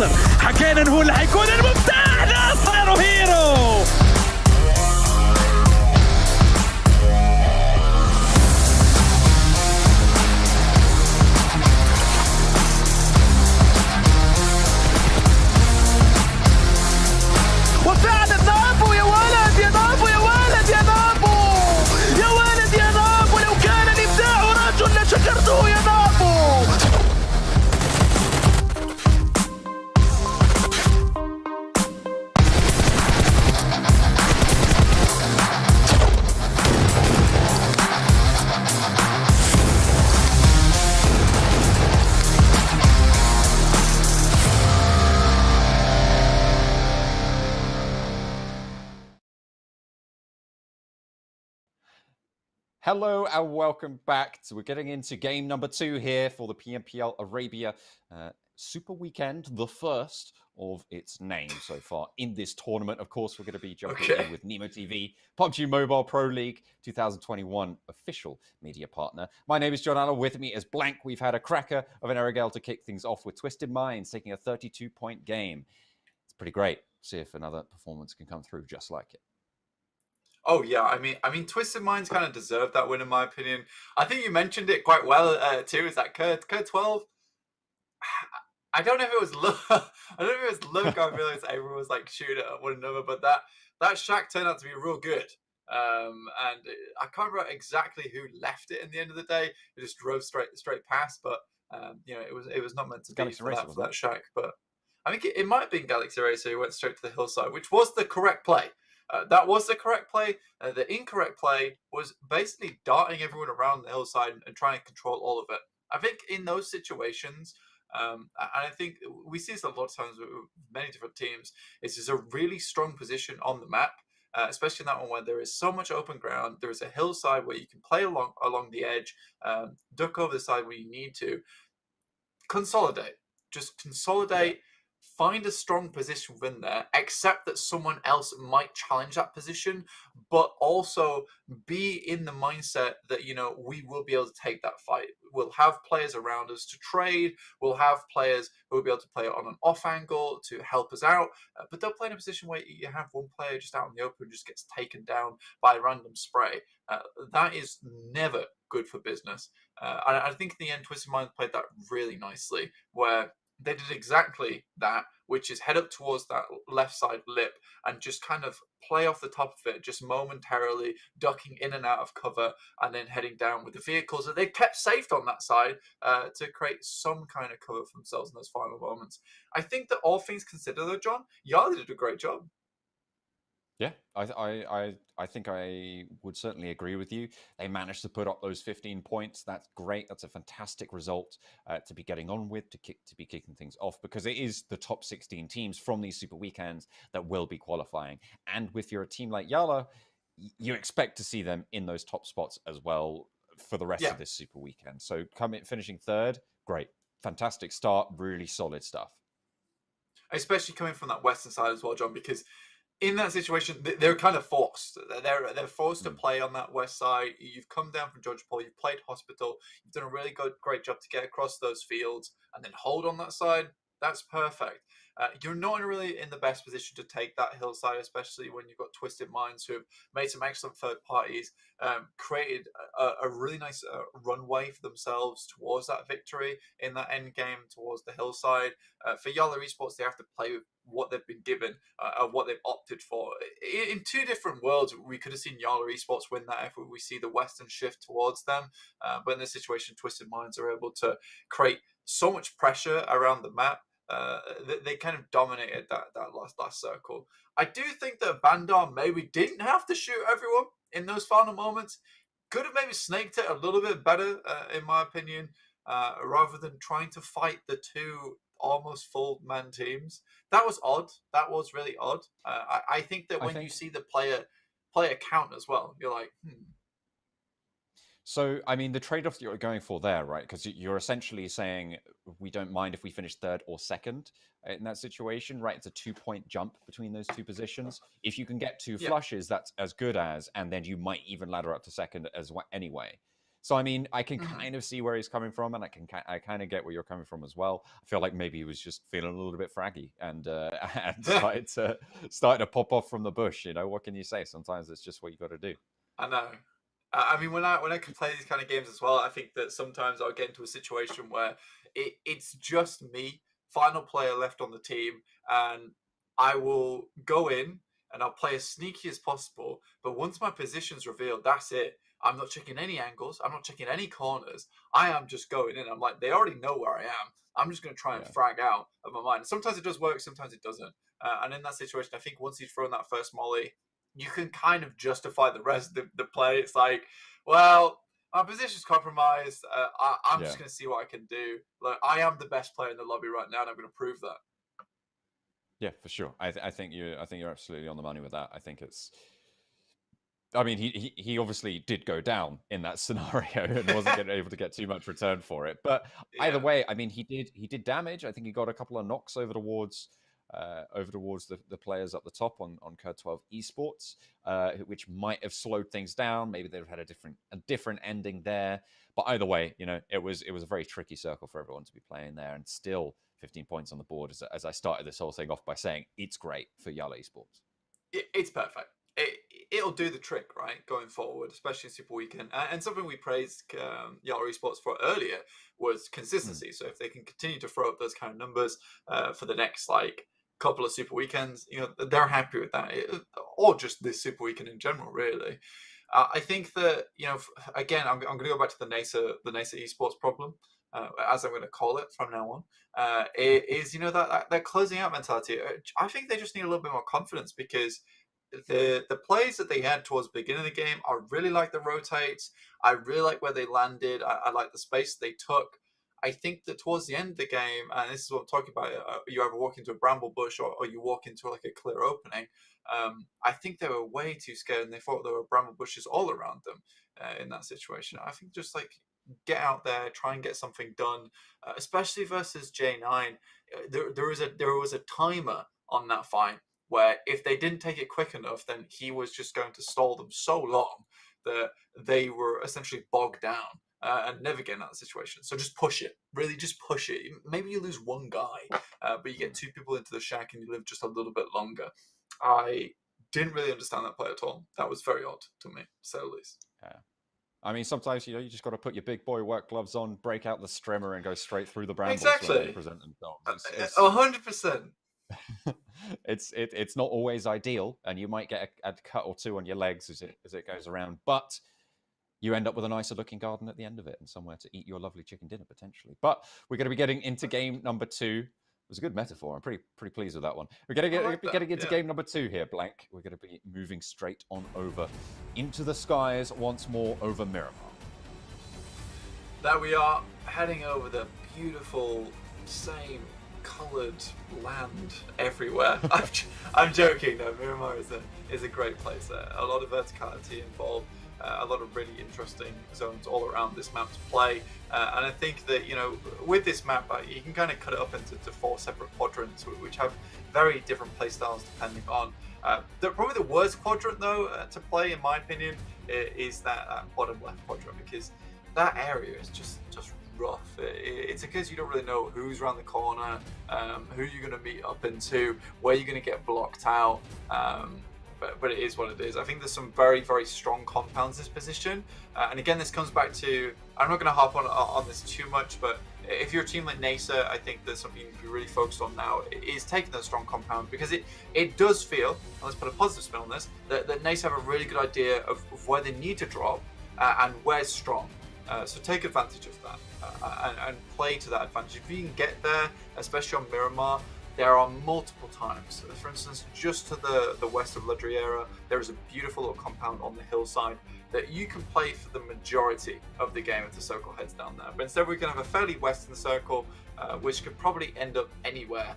ناصر. حكينا هو اللي حيكون المفتاح. ناصر وهيرو. وفعلا نابو يا ولد يا نابو يا ولد يا نابو يا ولد يا نابو. لو كان الإبداع رجل لشكرته يا نابو. Hello and welcome back. So we're getting into game number 2 here for the PMPL Arabia Super Weekend, the first of its name so far in this tournament. Of course, we're going to be jumping in with Nemo TV, PUBG Mobile Pro League 2021 official media partner. My name is YaLLa. With me is Blank. We've had a cracker of an Erangel to kick things off with Twisted Minds taking a 32-point game. It's pretty great. See if another performance can come through just like it. Oh yeah, I mean, Twisted Minds kind of deserved that win in my opinion. I think you mentioned it quite well too. Is that KURD 12? I don't know if it was luck. I don't know if it was luck. I realized everyone was like shooting at one another, but that shack turned out to be real good. And I can't remember exactly who left it in the end of the day. It just drove straight past, but you know, it was not meant to be for that shack. But I think it might have been Galaxy Racer who went straight to the hillside, which was the correct play. That was the correct play. The incorrect play was basically darting everyone around the hillside and trying to control all of it. I think in those situations, and I think we see this a lot of times with many different teams, is there's a really strong position on the map, especially in that one where there is so much open ground. There is a hillside where you can play along the edge, duck over the side where you need to. Consolidate. Just consolidate. Yeah. Find a strong position within there, accept that someone else might challenge that position, but also be in the mindset that, you know, we will be able to take that fight. We'll have players around us to trade. We'll have players who will be able to play on an off angle to help us out. But don't play in a position where you have one player just out in the open who just gets taken down by a random spray. That is never good for business. I think in the end, Twisted Minds played that really nicely, where they did exactly that, which is head up towards that left side lip and just kind of play off the top of it, just momentarily ducking in and out of cover and then heading down with the vehicles that they kept safe on that side to create some kind of cover for themselves in those final moments. I think that all things considered, though, John, YaLLa did a great job. Yeah, I think I would certainly agree with you. They managed to put up those 15 points. That's great. That's a fantastic result to be getting on with, to be kicking things off, because it is the top 16 teams from these super weekends that will be qualifying. And with your team like YaLLa, you expect to see them in those top spots as well for the rest of this super weekend. So finishing third, great. Fantastic start, really solid stuff. Especially coming from that western side as well, John, because in that situation, they're kind of forced. They're forced to play on that west side. You've come down from Judge Paul. You've played Hospital. You've done a really great job to get across those fields and then hold on that side. That's perfect. You're not really in the best position to take that hillside, especially when you've got Twisted Minds who have made some excellent third parties, created a really nice runway for themselves towards that victory in that end game towards the hillside. For YaLLa Esports, they have to play with what they've been given, what they've opted for. In two different worlds, we could have seen YaLLa Esports win that if we see the western shift towards them. But in this situation, Twisted Minds are able to create so much pressure around the map. They kind of dominated that last circle. I do think that Bandar maybe didn't have to shoot everyone in those final moments. Could have maybe snaked it a little bit better, in my opinion, rather than trying to fight the two almost full man teams. That was odd. That was really odd. I think that when you see the player count as well, you're like, So, I mean, the trade-off that you're going for there, right? Because you're essentially saying we don't mind if we finish third or second in that situation, right? It's a 2-point jump between those two positions. If you can get two flushes, that's as good as, and then you might even ladder up to second as well anyway. So I mean, I can kind of see where he's coming from, and I kind of get where you're coming from as well. I feel like maybe he was just feeling a little bit fraggy and and started to pop off from the bush. You know, what can you say? Sometimes it's just what you got to do. I know. I mean, when I can play these kind of games as well, I think that sometimes I'll get into a situation where it's just me, final player left on the team, and I will go in and I'll play as sneaky as possible. But once my position's revealed, that's it. I'm not checking any angles. I'm not checking any corners. I am just going in. I'm like, they already know where I am. I'm just going to try and frag out of my mind. Sometimes it does work. Sometimes it doesn't. And in that situation, I think once he's thrown that first molly, you can kind of justify the rest of the play. It's like, well, my position's compromised. I'm just going to see what I can do. Like, I am the best player in the lobby right now, and I'm going to prove that. Yeah, for sure. I think you're absolutely on the money with that. I think it's. I mean, he obviously did go down in that scenario and wasn't able to get too much return for it. But either way, I mean, he did damage. I think he got a couple of knocks over towards the players up the top on KURD 12 Esports, which might have slowed things down. Maybe they'd have had a different ending there. But either way, you know, it was a very tricky circle for everyone to be playing there, and still 15 points on the board. As I started this whole thing off by saying, it's great for YaLLa Esports. It's perfect. It'll do the trick, right, going forward, especially in Super Weekend. And something we praised YaLLa Esports for earlier was consistency. So if they can continue to throw up those kind of numbers for the next couple of Super Weekends, you know, they're happy with that, or just this Super Weekend in general, really. I think that, you know, again, I'm going to go back to the NASR Esports problem, as I'm going to call it from now on. Is you know, that closing out mentality. I think they just need a little bit more confidence, because the plays that they had towards the beginning of the game, I really like the rotates. I really like where they landed. I like the space they took. I think that towards the end of the game, and this is what I'm talking about, you either walk into a bramble bush or you walk into like a clear opening. I think they were way too scared, and they thought there were bramble bushes all around them in that situation. I think just get out there, try and get something done, especially versus J9. There was a timer on that fight, where if they didn't take it quick enough, then he was just going to stall them so long that they were essentially bogged down and never get in that situation. So just push it. Really, just push it. Maybe you lose one guy, but you get two people into the shack and you live just a little bit longer. I didn't really understand that play at all. That was very odd to me, to say the least. Yeah. I mean, sometimes, you know, you just got to put your big boy work gloves on, break out the strimmer, and go straight through the brambles. Exactly. When they present themselves. 100%. It's not always ideal, and you might get a cut or two on your legs as it goes around, but you end up with a nicer looking garden at the end of it and somewhere to eat your lovely chicken dinner potentially. But we're going to be getting into game number 2. It was a good metaphor. I'm pretty pleased with that one. We're going to be getting into game number 2 here, Blank. We're going to be moving straight on over into the skies once more over Miramar. There we are, heading over the beautiful, same coloured land everywhere. I'm joking though. Miramar is a great place there. A lot of verticality involved. A lot of really interesting zones all around this map to play, and I think that, you know, with this map, you can kind of cut it up into 4 separate quadrants, which have very different play styles depending on. Probably the worst quadrant though to play, in my opinion, is that bottom left quadrant, because that area is just rough. It's because you don't really know who's around the corner, who you're going to meet up into, where you're going to get blocked out. But it is what it is. I think there's some very, very strong compounds this position. And again, this comes back to, I'm not going to hop on this too much, but if you're a team like NASR, I think there's something you can be really focused on now, is taking those strong compounds, because it does feel, and let's put a positive spin on this, that NASR have a really good idea of where they need to drop and where's strong. So take advantage of that and play to that advantage. If you can get there, especially on Miramar, there are multiple times. For instance, just to the west of La Driera, there is a beautiful little compound on the hillside that you can play for the majority of the game if the circle heads down there. But instead, we're going to have a fairly western circle, which could probably end up anywhere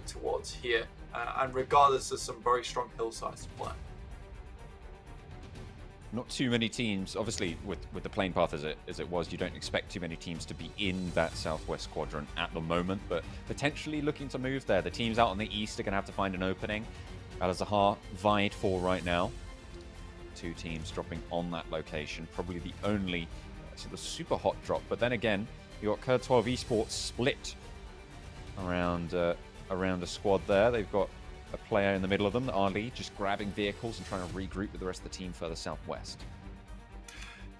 towards here. And regardless, there's some very strong hillsides to play. Not too many teams, obviously, with the plane path as it was, you don't expect too many teams to be in that southwest quadrant at the moment, but potentially looking to move there. The teams out on the east are going to have to find an opening. Al-Azhar vied for right now. 2 teams dropping on that location. Probably the only to the super hot drop. But then again, you got KURD 12 Esports split around a squad there. They've got a player in the middle of them, Ali, just grabbing vehicles and trying to regroup with the rest of the team further southwest.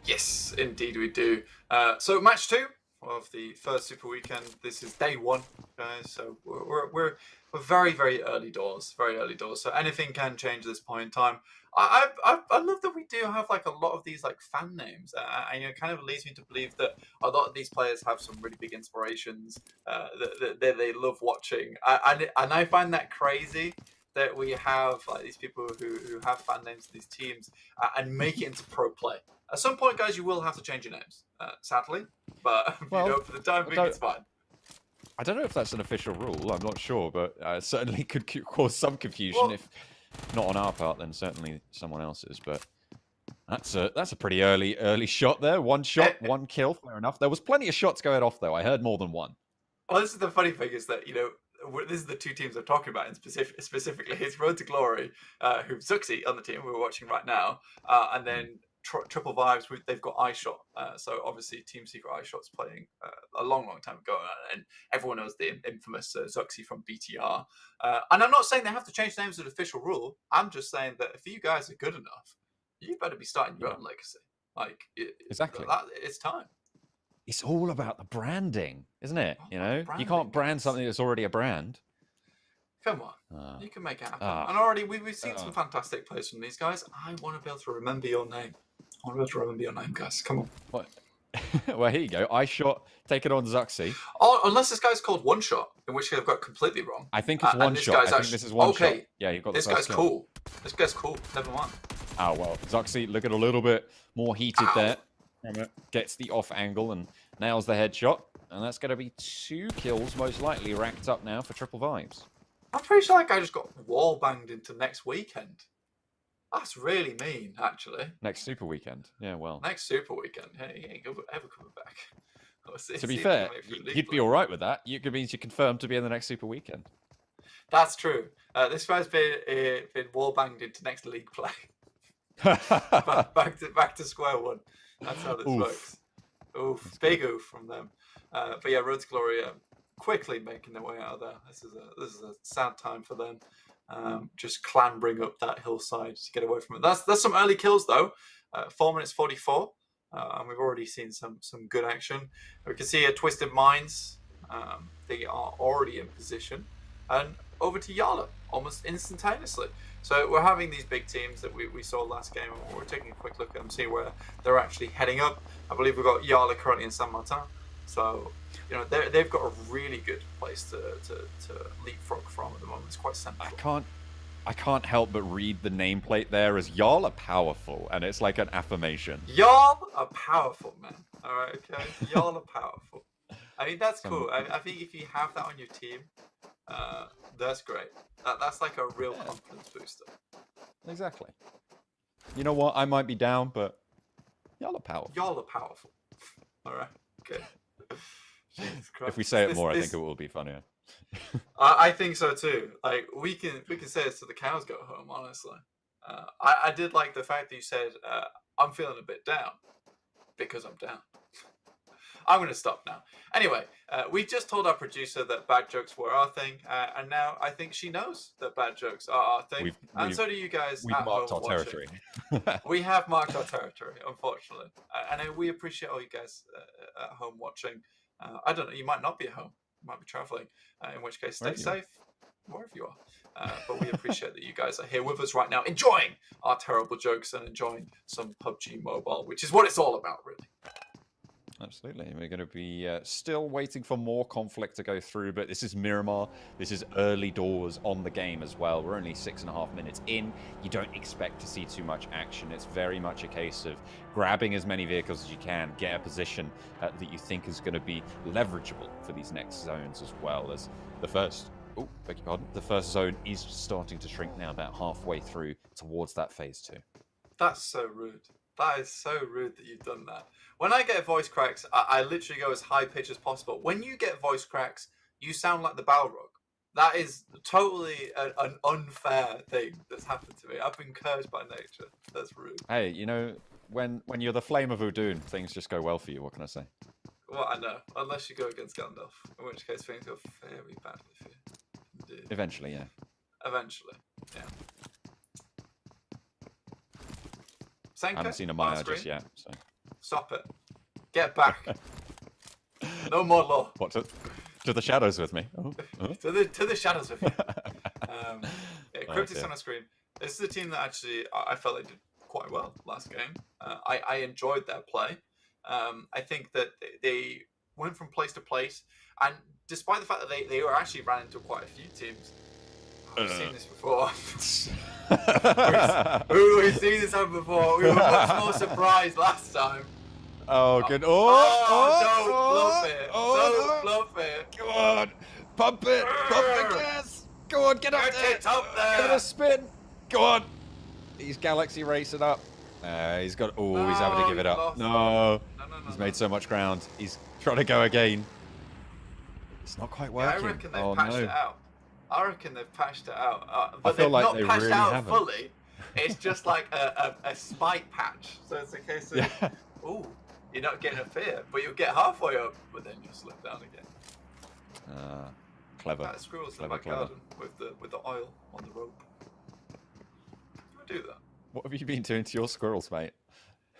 Yes, indeed we do. So match 2 of the first Super Weekend. This is day 1, guys. So we're very, very early doors. Very early doors. So anything can change at this point in time. I love that we do have like a lot of these like fan names, and it kind of leads me to believe that a lot of these players have some really big inspirations that they love watching, and I find that crazy that we have like these people who have fan names of these teams and make it into pro play. At some point, guys, you will have to change your names, sadly, but Well, for the time being, it's fine. I don't know if that's an official rule. I'm not sure, but certainly could cause some confusion. If not on our part, then certainly someone else's. But that's a pretty early shot there. One shot, one kill. Fair enough. There was plenty of shots going off though. I heard more than one. Well, this is the funny thing is that this is the 2 teams I'm talking about, and specifically it's Road to Glory, who's Zuxi on the team we're watching right now, and then Triple Vibes. They've got iShot, so obviously Team Secret iShot's playing a long time ago, and everyone knows the infamous Zuxi from BTR. And I'm not saying they have to change names as an official rule. I'm just saying that if you guys are good enough, you better be starting your own legacy. Like exactly, it's time. It's all about the branding, isn't it? You can't brand something that's already a brand. Come on, you can make it happen. And already we've seen some fantastic plays from these guys. I want to be able to remember your name. I want to be able to remember your name, guys. Come on. What? Well, here you go. iShot, take it on Zuxi. Oh, unless this guy's called One Shot, in which case I've got it completely wrong. I think it's one shot. I think this is one shot. Yeah, you got the this guy's cool. This guy's cool. Never mind. Oh, well, Zuxi looking a little bit more heated there. Gets the off angle and nails the headshot. And that's going to be 2 kills, most likely, racked up now for Triple Vibes. I'm pretty sure that guy just got wall banged into next weekend. That's really mean, actually. Next Super Weekend. Yeah, well. Next Super Weekend. Hey, he ain't ever coming back. To be fair, you'd be all right with that. It means you're confirmed to be in the next Super Weekend. That's true. This guy's been wall banged into next league play. back to square one. That's how this works. Oof, big oof from them. But yeah, Road to Glory quickly making their way out of there. This is a sad time for them. Just clambering up that hillside to get away from it. That's some early kills though. 4 minutes 44, and we've already seen some good action. We can see Twisted Minds. They are already in position, and over to YaLLa almost instantaneously. So we're having these big teams that we saw last game, and we're taking a quick look at them, see where they're actually heading up. I believe we've got YaLLa currently in San Martin, so they've got a really good place to leapfrog from at the moment. It's quite central. I can't help but read the nameplate there as YaLLa powerful, and it's like an affirmation. YaLLa are powerful, man. All right, okay. YaLLa powerful. I mean, that's cool. I think if you have that on your team, that's great. That's like a real confidence booster. Exactly. You know what? I might be down, but YaLLa powerful. YaLLa powerful. All right. Okay. Jesus Christ. If we say it more, I think it will be funnier. I think so too. Like we can say this till the cows go home. Honestly, I did like the fact that you said I'm feeling a bit down because I'm down. I'm going to stop now. Anyway, we just told our producer that bad jokes were our thing, and now I think she knows that bad jokes are our thing, and so do you guys. We've marked our territory. We have marked our territory, unfortunately, and we appreciate all you guys at home watching. I don't know, you might not be at home, you might be traveling, in which case stay safe wherever you are. But we appreciate that you guys are here with us right now, enjoying our terrible jokes and enjoying some PUBG Mobile, which is what it's all about, really. Absolutely. We're going to be still waiting for more conflict to go through, but this is Miramar. This is early doors on the game as well. We're only 6.5 minutes in. You don't expect to see too much action. It's very much a case of grabbing as many vehicles as you can, get a position that you think is going to be leverageable for these next zones as well. As the first, beg your pardon, the first zone is starting to shrink now, about halfway through towards that phase 2. That's so rude. That is so rude that you've done that. When I get voice cracks, I literally go as high pitch as possible. When you get voice cracks, you sound like the Balrog. That is totally an unfair thing that's happened to me. I've been cursed by nature. That's rude. Hey, you know, when you're the Flame of Udun, things just go well for you. What can I say? Well, I know, unless you go against Gandalf, in which case things go very badly for you. Indeed. Eventually, yeah. Eventually, yeah. I haven't seen a Maya just yet. So. Stop it. Get back. No more law. What to the shadows with me? Oh, oh. to the shadows with you. Yeah, Cryptics on the screen. This is a team that actually I felt they did quite well last game. I enjoyed their play. I think that they went from place to place, and despite the fact that they were actually ran into quite a few teams. We've seen this before. We've seen this happen before. We were much more surprised last time. Oh, good. Don't bluff it. Don't bluff it. Come on. Pump it. Pump the gas. Go on, get up there. Get up there. Give it a spin. Go on. He's Galaxy racing up. He's got. Oh, he's having to give it up. No. He's made so much ground. He's trying to go again. It's not quite working. Yeah, I reckon they've patched it out. I reckon they've patched it out. But I feel they've like not they patched really out haven't. fully. It's just like a spike patch. So it's a case of, Yeah. ooh, you're not getting a fear, but you'll get halfway up, but then you'll slip down again. Clever. That squirrels in Clever, my garden with the oil on the rope. Do I do that? What have you been doing to your squirrels, mate?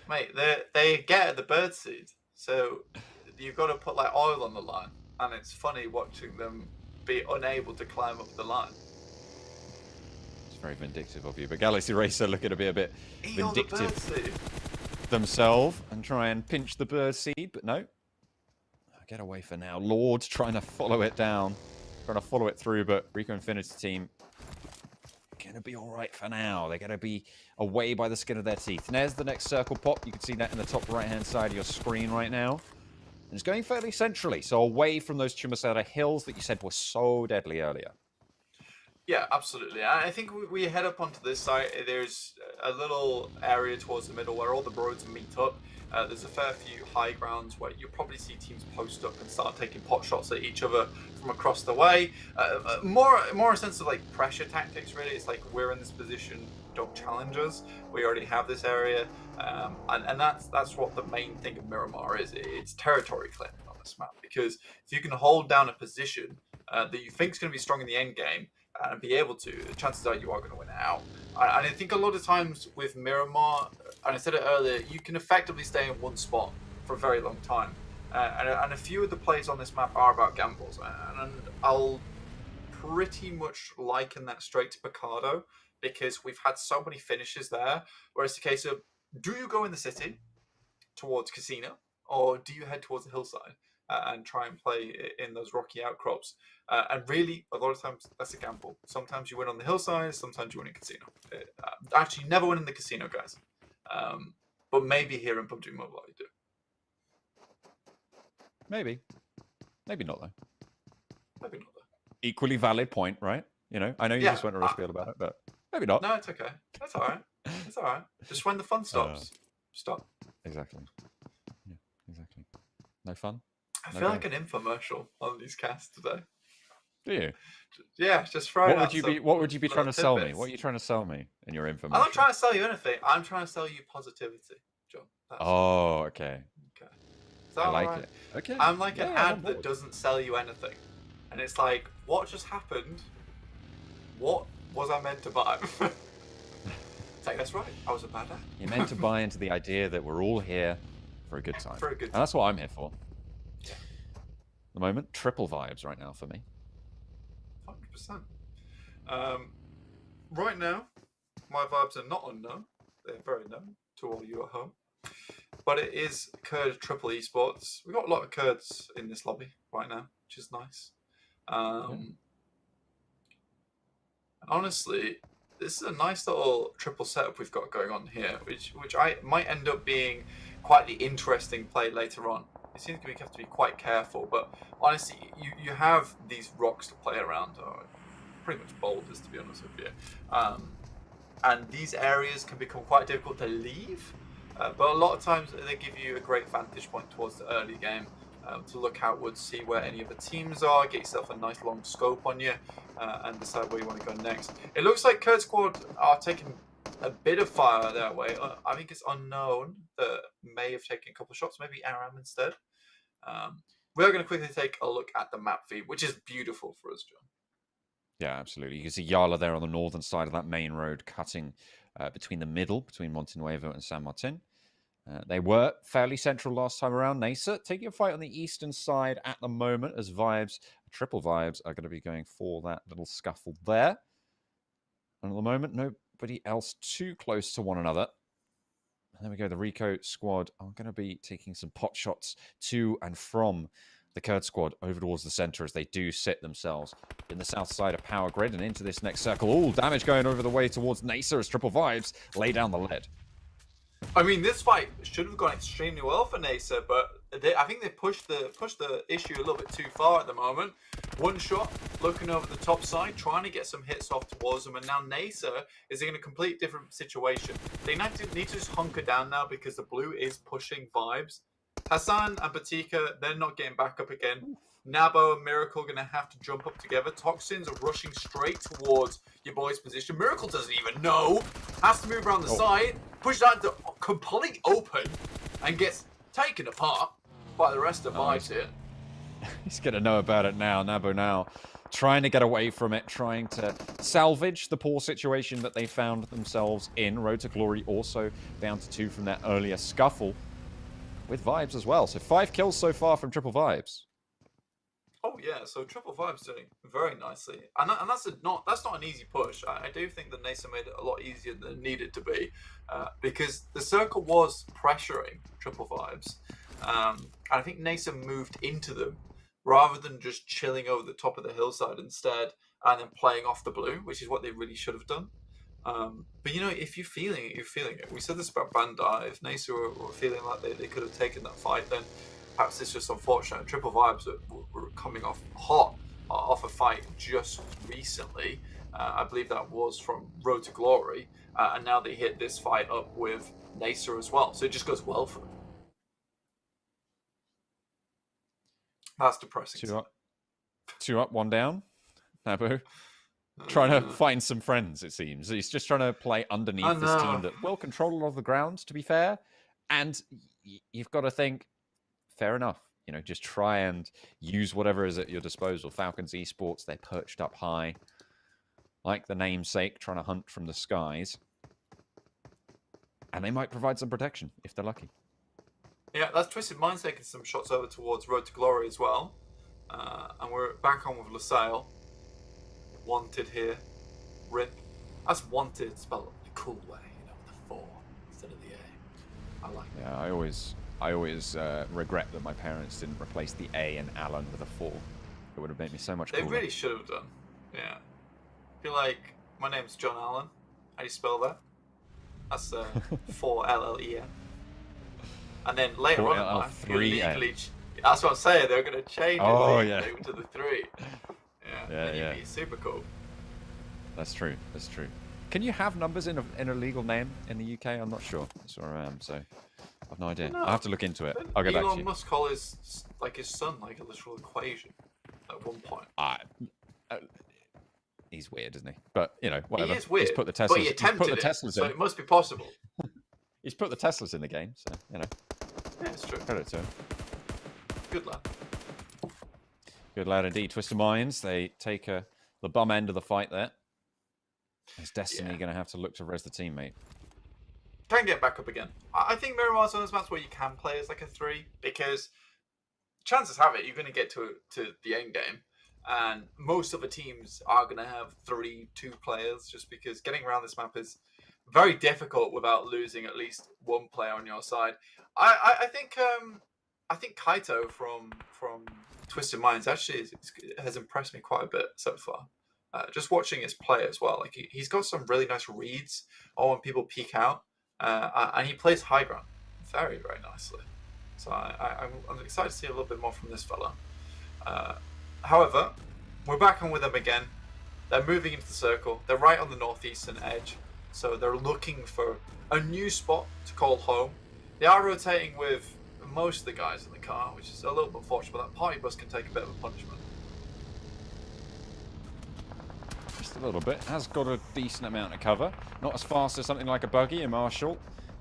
Mate, they get at the bird seed, so you've got to put like oil on the line, and it's funny watching them be unable to climb up the line. It's very vindictive of you, but Galaxy Racer looking to be a bit Eat all the bird vindictive seed. themselves and try and pinch the bird seed, but no. Get away for now. Lord trying to follow it down, trying to follow it through, but RICO Infinity team gonna be all right for now. They're gonna be away by the skin of their teeth. And there's the next circle pop. You can see that in the top right-hand side of your screen right now. And it's going fairly centrally, so away from those Chumasada hills that you said were so deadly earlier. Yeah, absolutely. I think we head up onto this side. There's a little area towards the middle where all the roads meet up. There's a fair few high grounds where you'll probably see teams post up and start taking pot shots at each other from across the way. More a sense of like pressure tactics, really. It's like we're in this position, don't challenge us. We already have this area, and that's what the main thing of Miramar is. It's territory claiming on this map, because if you can hold down a position that you think is going to be strong in the end game, and be able to, chances are you are going to win it out. And I think a lot of times with Miramar, and I said it earlier, you can effectively stay in one spot for a very long time. And a few of the plays on this map are about gambles. And I'll pretty much liken that straight to Picardo, because we've had so many finishes there, where it's a case of, do you go in the city towards Casino, or do you head towards the hillside and try and play in those rocky outcrops? And really, a lot of times, that's a gamble. Sometimes you win on the hillside, sometimes you win in Casino. Actually, you never win in the Casino, guys. But maybe here in PUBG Mobile you do. Maybe. Maybe not, though. Maybe not, though. Equally valid point, right? You know, I know you just went a real spiel about it, but maybe not. No, it's okay. That's all right. It's all right. Just when the fun stops, stop. Exactly. Yeah, exactly. No fun? I feel like an infomercial on these casts today. Do you? Yeah, just throwing out What would you be trying to sell me? tidbits. What are you trying to sell me in your infomercial? I'm not trying to sell you anything. I'm trying to sell you positivity, John. That's Oh, okay. okay. Is that I like all right? it. Okay. I'm like an I'm ad on that board. doesn't sell you anything. And it's like, what just happened? What was I meant to buy? It's like, that's right. I was a bad ad. You're meant to buy into the idea that we're all here for a good time. For a good And time. that's what I'm here for. Yeah. At the moment, triple vibes right now for me. 100%. Right now, my vibes are not unknown. They're very known to all you at home. But it is KURD Triple Esports. We've got a lot of KURDs in this lobby right now, which is nice. Honestly, this is a nice little triple setup we've got going on here, which I might end up being quite the interesting play later on. It seems we have to be quite careful, but honestly, you have these rocks to play around, or pretty much boulders, to be honest with you. And these areas can become quite difficult to leave, but a lot of times they give you a great vantage point towards the early game to look outwards, see where any of the teams are, get yourself a nice long scope on you, and decide where you want to go next. It looks like KURD Squad are taking a bit of fire that way. I think it's unknown that may have taken a couple of shots, maybe Aram instead. We're going to quickly take a look at the map feed, which is beautiful for us, John. Yeah, absolutely. You can see YaLLa there on the northern side of that main road, cutting between the middle, between Montenuevo and San Martin. They were fairly central last time around. NASR taking a fight on the eastern side at the moment, as Vibes, triple Vibes, are going to be going for that little scuffle there. And at the moment, nobody else too close to one another. And there we go. The RICO squad are going to be taking some pot shots to and from the KURD squad over towards the center as they do sit themselves in the south side of Power Grid and into this next circle. All damage going over the way towards NASR as triple Vibes lay down the lead. I mean, this fight should have gone extremely well for NASR, but I think they pushed the issue a little bit too far at the moment. One shot, looking over the top side, trying to get some hits off towards them, and now NASR is in a complete different situation. They need to just hunker down now because the blue is pushing Vibes. Hassan and Batika, they're not getting back up again. Nabo and Miracle are going to have to jump up together. Toxins are rushing straight towards your boy's position. Miracle doesn't even know. Has to move around the side. Pushes out to complete open and gets taken apart by the rest of Vibes here. He's going to know about it now. Nabo now trying to get away from it, trying to salvage the poor situation that they found themselves in. Road to Glory also down to 2 from that earlier scuffle with Vibes as well. So 5 kills so far from triple Vibes. Oh yeah, so triple Vibes doing very nicely, and that's not an easy push. I do think that NASR made it a lot easier than it needed to be, because the circle was pressuring triple Vibes, and I think NASR moved into them rather than just chilling over the top of the hillside instead, and then playing off the blue, which is what they really should have done. But you know, if you're feeling it, you're feeling it. We said this about Bandai. If NASR were feeling like they could have taken that fight, then perhaps it's just unfortunate. Triple Vibes were coming off hot off a fight just recently. I believe that was from Road to Glory. And now they hit this fight up with NASR as well. So it just goes well for them. That's depressing. 2 up, 1 down. Nabo trying to find some friends, it seems. He's just trying to play underneath this team that will control a lot of the ground, to be fair. And you've got to think, fair enough. You know, just try and use whatever is at your disposal. Falcons Esports, they're perched up high. Like the namesake, trying to hunt from the skies. And they might provide some protection, if they're lucky. Yeah, that's Twisted Mind's taking some shots over towards Road to Glory as well. And we're back on with Lusail. Wanted here. Rip. That's wanted spelled the cool way, you know, with the 4 instead of the A. I like it. Yeah, I always regret that my parents didn't replace the A in Alan with a 4. It would have made me so much cooler. They really should have done. Yeah. I feel like my name's John Allen. How do you spell that? That's 4LLEN. And then later on in life, legally, that's what I'm saying. They're going to change it to the 3. Yeah, you'd be super cool. That's true. That's true. Can you have numbers in a legal name in the UK? I'm not sure. That's where I am. So I've no idea. I'll have to look into it. I'll get back to you. Elon Musk call his son like a literal equation at one point. He's weird, isn't he? But you know, whatever. He is weird. He's put the Teslas. But he attempted it, so it must be possible. He's put the Teslas in the game, so you know. Yeah, it's true. Credit to him. Good lad. Good lad indeed. Twisted Minds, they take the bum end of the fight there. Is Destiny going to have to look to res the teammate? Can get back up again. I think Miramar's one of those maps where you can play as like a 3, because chances have it you're going to get to the end game, and most of the teams are going to have 3-2 players, just because getting around this map is very difficult without losing at least one player on your side. I think Kaito from Twisted Minds actually has impressed me quite a bit so far. Just watching his play as well, like he's got some really nice reads on when people peek out, and he plays high ground very, very nicely. So I'm excited to see a little bit more from this fella. However, we're back on with them again. They're moving into the circle. They're right on the northeastern edge, so they're looking for a new spot to call home. They are rotating with most of the guys in the car, which is a little bit unfortunate, but that party bus can take a bit of a punishment. a little bit. Has got a decent amount of cover. Not as fast as something like a Buggy, and Marshall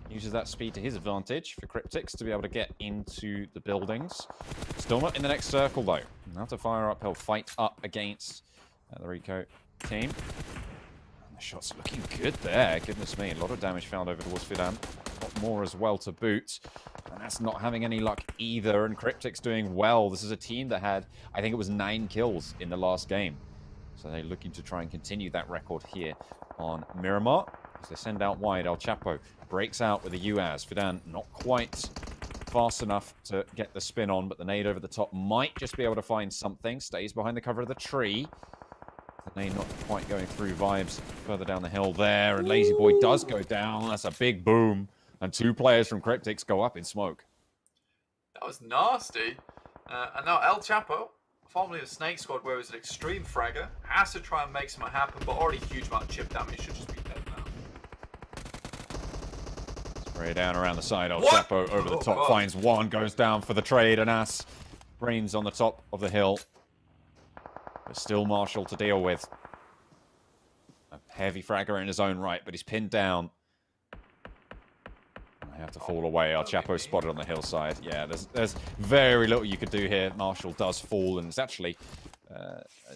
uses that speed to his advantage for Cryptics to be able to get into the buildings. Still not in the next circle, though. Have to fire up. He'll fight up against the RICO team. And the shot's looking good there. Goodness me. A lot of damage found over towards Fidan. A lot more as well to boot. And that's not having any luck either. And Cryptics doing well. This is a team that had, I think it was 9 kills in the last game. So they're looking to try and continue that record here on Miramar. As they send out wide, El Chapo breaks out with a UAZ. Fidan not quite fast enough to get the spin on, but the nade over the top might just be able to find something. Stays behind the cover of the tree. The nade not quite going through. Vibes further down the hill there, and Lazy Boy does go down. That's a big boom. And 2 players from Cryptics go up in smoke. That was nasty. And now El Chapo, formerly of Snake Squad, where he was an extreme fragger, has to try and make something happen, but already huge amount of chip damage. Should just be dead now. Spray down around the side. El Chapo over the top finds one, goes down for the trade, and As brains on the top of the hill. But still Marshall to deal with. A heavy fragger in his own right, but he's pinned down. They have to fall away. El Chapo spotted on the hillside. Yeah, there's very little you could do here. Marshall does fall, and it's actually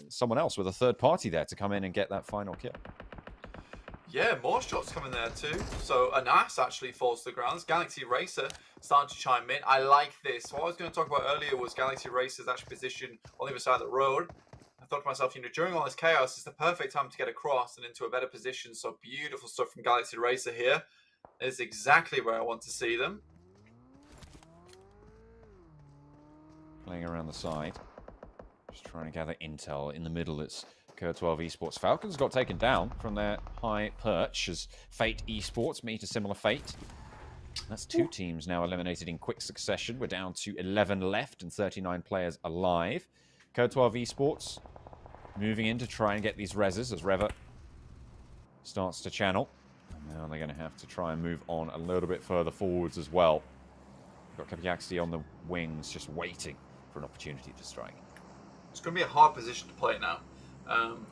someone else with a third party there to come in and get that final kill. Yeah, more shots coming there too. So Anas actually falls to the ground. Galaxy Racer starting to chime in. I like this. What I was going to talk about earlier was Galaxy Racer's actually positioned on the other side of the road. I thought to myself, you know, during all this chaos, it's the perfect time to get across and into a better position. So beautiful stuff from Galaxy Racer here. Is exactly where I want to see them. Playing around the side. Just trying to gather intel. In the middle, it's KURD 12 Esports. Falcons got taken down from their high perch as Fate Esports meet a similar fate. That's 2 teams now eliminated in quick succession. We're down to 11 left and 39 players alive. KURD 12 Esports moving in to try and get these reses as Reva starts to channel. Now they're going to have to try and move on a little bit further forwards as well. Got Kapiaxi on the wings, just waiting for an opportunity to strike. It's going to be a hard position to play now.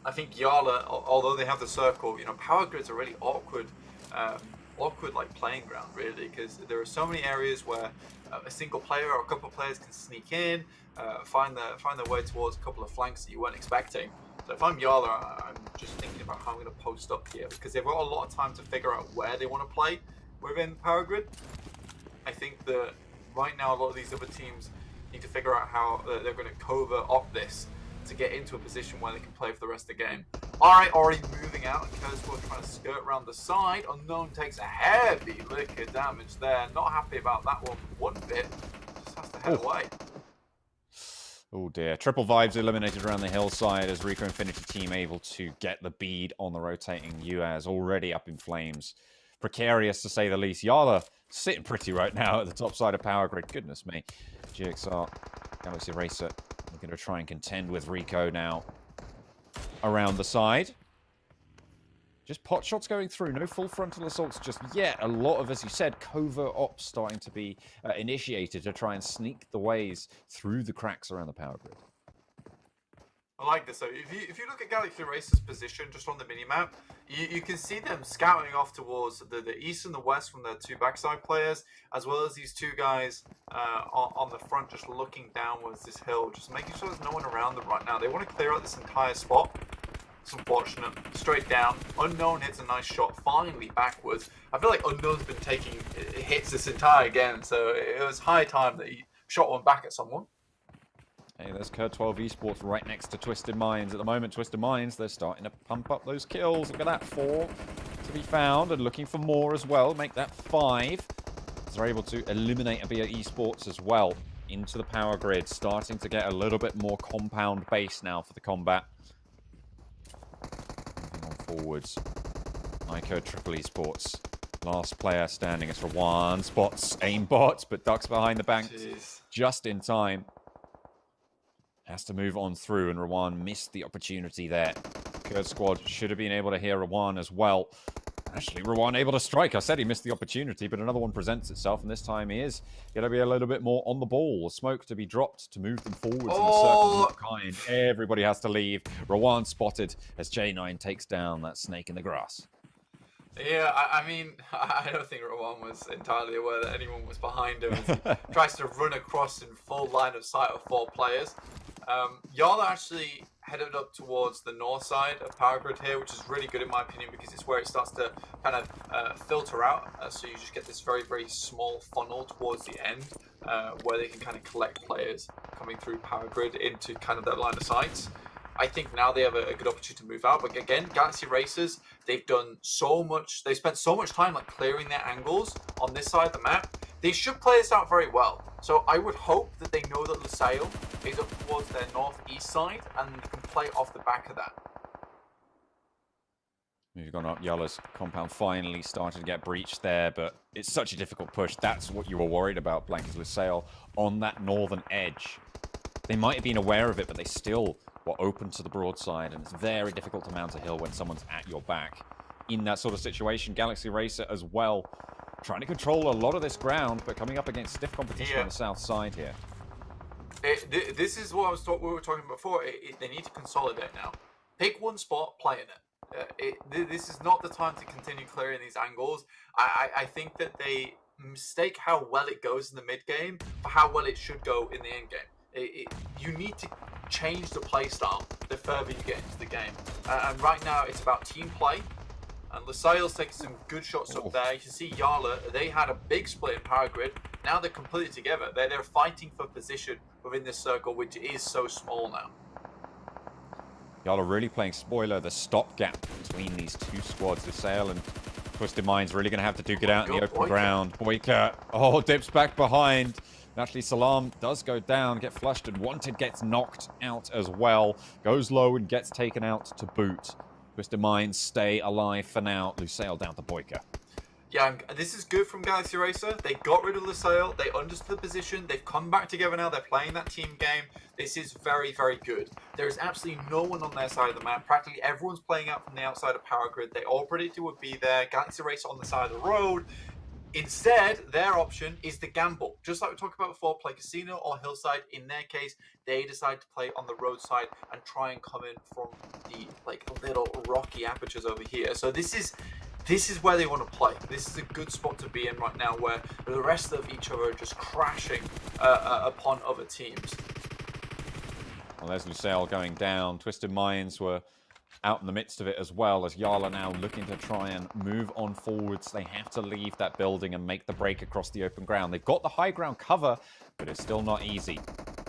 I think YaLLa, although they have the circle, you know, Power Grid's a really awkward like playing ground, really, because there are so many areas where a single player or a couple of players can sneak in, find their way towards a couple of flanks that you weren't expecting. So if I'm YaLLa, I'm just thinking about how I'm going to post up here, because they've got a lot of time to figure out where they want to play within Power Grid. I think that right now a lot of these other teams need to figure out how they're going to cover up this to get into a position where they can play for the rest of the game. Alright, already moving out, and KURD trying to skirt around the side. Unknown takes a heavy lick of damage there. Not happy about that one bit. Just has to head away. Oh dear. Triple Vibes eliminated around the hillside as RICO Infinity team able to get the bead on the rotating UAZ, already up in flames. Precarious to say the least. YaLLa sitting pretty right now at the top side of Power Grid. Goodness me. GXR, Galaxy Racer, looking to try and contend with RICO now around the side. Just pot shots going through, no full frontal assaults just yet. A lot of, as you said, covert ops starting to be initiated to try and sneak the ways through the cracks around the Power Grid. I like this. So if you look at Galaxy Racer's position just on the minimap, you can see them scouting off towards the east and the west from their 2 backside players, as well as these 2 guys on the front just looking downwards this hill, just making sure there's no one around them right now. They want to clear out this entire spot. It's unfortunate. Straight down. Unknown hits a nice shot, finally backwards. I feel like Unknown's been taking hits this entire game, so it was high time that he shot one back at someone. Hey, there's KURD 12 Esports right next to Twisted Minds. At the moment, Twisted Minds, they're starting to pump up those kills. Look at that, 4 to be found, and looking for more as well. Make that 5. As they're able to eliminate ABIAH Esports as well into the Power Grid. Starting to get a little bit more compound base now for the combat. Moving on forwards. iKURD Triple Esports. Last player standing is Rawan. Spots aimbot, but ducks behind the banks just in time. Has to move on through, and Rawan missed the opportunity there. KURD squad should have been able to hear Rawan as well. Actually, Rowan able to strike. I said he missed the opportunity, but another one presents itself, and this time he is going to be a little bit more on the ball. Smoke to be dropped to move them forwards, and the circle's not kind. Everybody has to leave. Rowan spotted as J9 takes down that snake in the grass. Yeah, I mean, I don't think Rowan was entirely aware that anyone was behind him as he tries to run across in full line of sight of 4 players. YaLLa actually headed up towards the north side of Power Grid here, which is really good in my opinion because it's where it starts to kind of filter out. So you just get this very, very small funnel towards the end where they can kind of collect players coming through Power Grid into kind of their line of sights. I think now they have a good opportunity to move out. But again, Galaxy Racers, they've done so much. They spent so much time like clearing their angles on this side of the map. They should play this out very well. So I would hope that they know that Lusail is up towards their northeast side and can play off the back of that. We've gone up. YaLLa's compound finally started to get breached there, but it's such a difficult push. That's what you were worried about, Blankers Lusail, on that northern edge. They might have been aware of it, but they still were open to the broadside, and it's very difficult to mount a hill when someone's at your back. In that sort of situation, Galaxy Racer as well, trying to control a lot of this ground, but coming up against stiff competition on the south side here. This is what we were talking about before. They need to consolidate now. Pick one spot, play in it. This is not the time to continue clearing these angles. I think that they mistake how well it goes in the mid game for how well it should go in the end game. You need to change the play style the further you get into the game. And right now it's about team play. And Lusail's taking some good shots up there. You can see YaLLa, they had a big split in Power Grid. Now they're completely together. They're fighting for position within this circle, which is so small now. YaLLa really playing spoiler, the stopgap between these two squads. Lusail and Twisted Mind's really going to have to duke it out in the open ground. Boyka, dips back behind. Naturally, Salam does go down, get flushed, and Wanted gets knocked out as well. Goes low and gets taken out to boot. Twisted Minds stay alive for now. Lusail down to Boyka. Yeah, this is good from Galaxy Racer. They got rid of Lusail. They understood the position. They've come back together now. They're playing that team game. This is very, very good. There is absolutely no one on their side of the map. Practically everyone's playing out from the outside of Power Grid. They all predicted would be there. Galaxy Racer on the side of the road. Instead, their option is the gamble. Just like we talked about before, play Casino or Hillside. In their case, they decide to play on the roadside and try and come in from the little rocky apertures over here. So this is where they want to play. This is a good spot to be in right now, where the rest of each other are just crashing upon other teams. Well, there's Lusail going down. Twisted Minds were out in the midst of it as well, as YaLLa now looking to try and move on forwards. They have to leave that building and make the break across the open ground. They've got the high ground cover, but it's still not easy.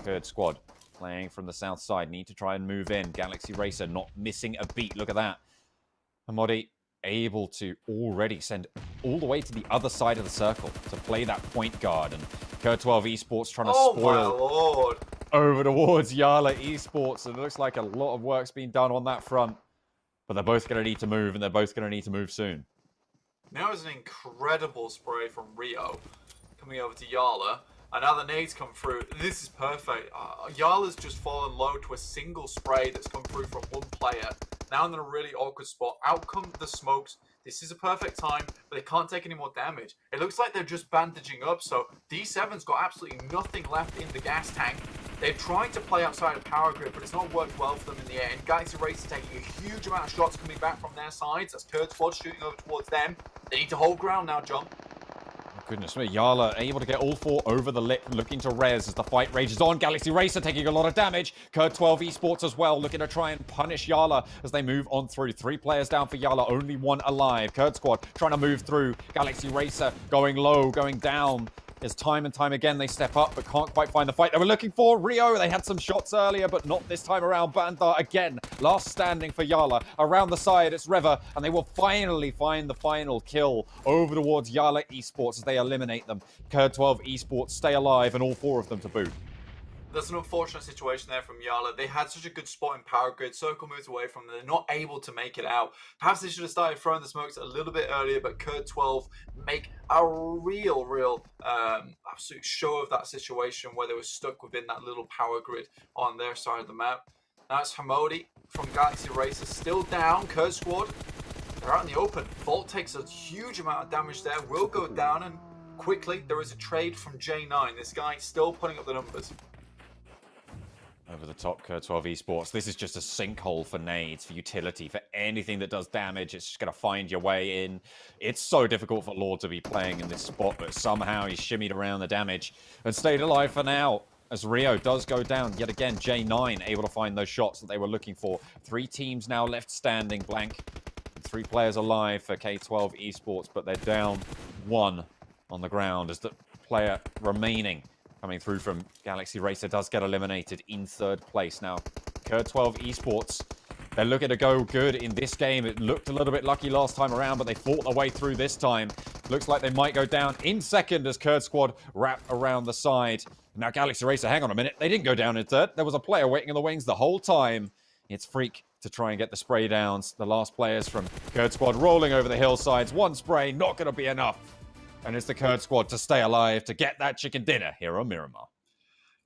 KURD squad playing from the south side, need to try and move in. Galaxy Racer not missing a beat. Look at that. Amodi able to already send all the way to the other side of the circle to play that point guard, and KURD 12 Esports trying to spoil over towards YaLLa Esports. And it looks like a lot of work's been done on that front, but they're both going to need to move, and they're both going to need to move soon. Now is an incredible spray from Rio coming over to YaLLa, and now the nades come through. This is perfect. YaLLa's just fallen low to a single spray that's come through from one player. Now in a really awkward spot. Out come the smokes. This is a perfect time, but they can't take any more damage. It looks like they're just bandaging up, so D7's got absolutely nothing left in the gas tank. They've tried to play outside of Power Grid, but it's not worked well for them in the end. Galaxy Racer taking a huge amount of shots coming back from their sides. That's KURD squad shooting over towards them. They need to hold ground now, John. Goodness me, YaLLa able to get all 4 over the lip, looking to res as the fight rages on. Galaxy Racer taking a lot of damage. KURD 12 Esports as well, looking to try and punish YaLLa as they move on through. 3 players down for YaLLa, only 1 alive. KURD squad trying to move through. Galaxy Racer going low, going down. As time and time again they step up, but can't quite find the fight they were looking for. Rio, they had some shots earlier, but not this time around. Bandar again, last standing for YaLLa. Around the side, it's River, and they will finally find the final kill over towards YaLLa Esports as they eliminate them. KURD 12 Esports stay alive, and all 4 of them to boot. There's an unfortunate situation there from YaLLa. They had such a good spot in Power Grid. Circle moves away from them. They're not able to make it out. Perhaps they should have started throwing the smokes a little bit earlier, but KURD 12 make a real absolute show of that situation where they were stuck within that little Power Grid on their side of the map. Now it's Hamodi from Galaxy Racer still down. KURD squad they're out in the open. Vault takes a huge amount of damage there, will go down, and quickly there is a trade from J9. This guy still putting up the numbers. Over the top, KURD 12 Esports. This is just a sinkhole for nades, for utility, for anything that does damage. It's just going to find your way in. It's so difficult for Lord to be playing in this spot, but somehow he's shimmied around the damage and stayed alive for now. As Rio does go down, yet again, J9 able to find those shots that they were looking for. 3 teams now left standing, blank. 3 players alive for K12 Esports, but they're down 1 on the ground as the player remaining coming through from Galaxy Racer does get eliminated in 3rd place. Now, KURD 12 Esports, they're looking to go good in this game. It looked a little bit lucky last time around, but they fought their way through this time. Looks like they might go down in 2nd as KURD Squad wrap around the side. Now, Galaxy Racer, hang on a minute. They didn't go down in 3rd. There was a player waiting in the wings the whole time. It's Freak to try and get the spray downs. The last players from KURD Squad rolling over the hillsides. 1 spray, not going to be enough. And it's the KURD Squad to stay alive, to get that chicken dinner here on Miramar.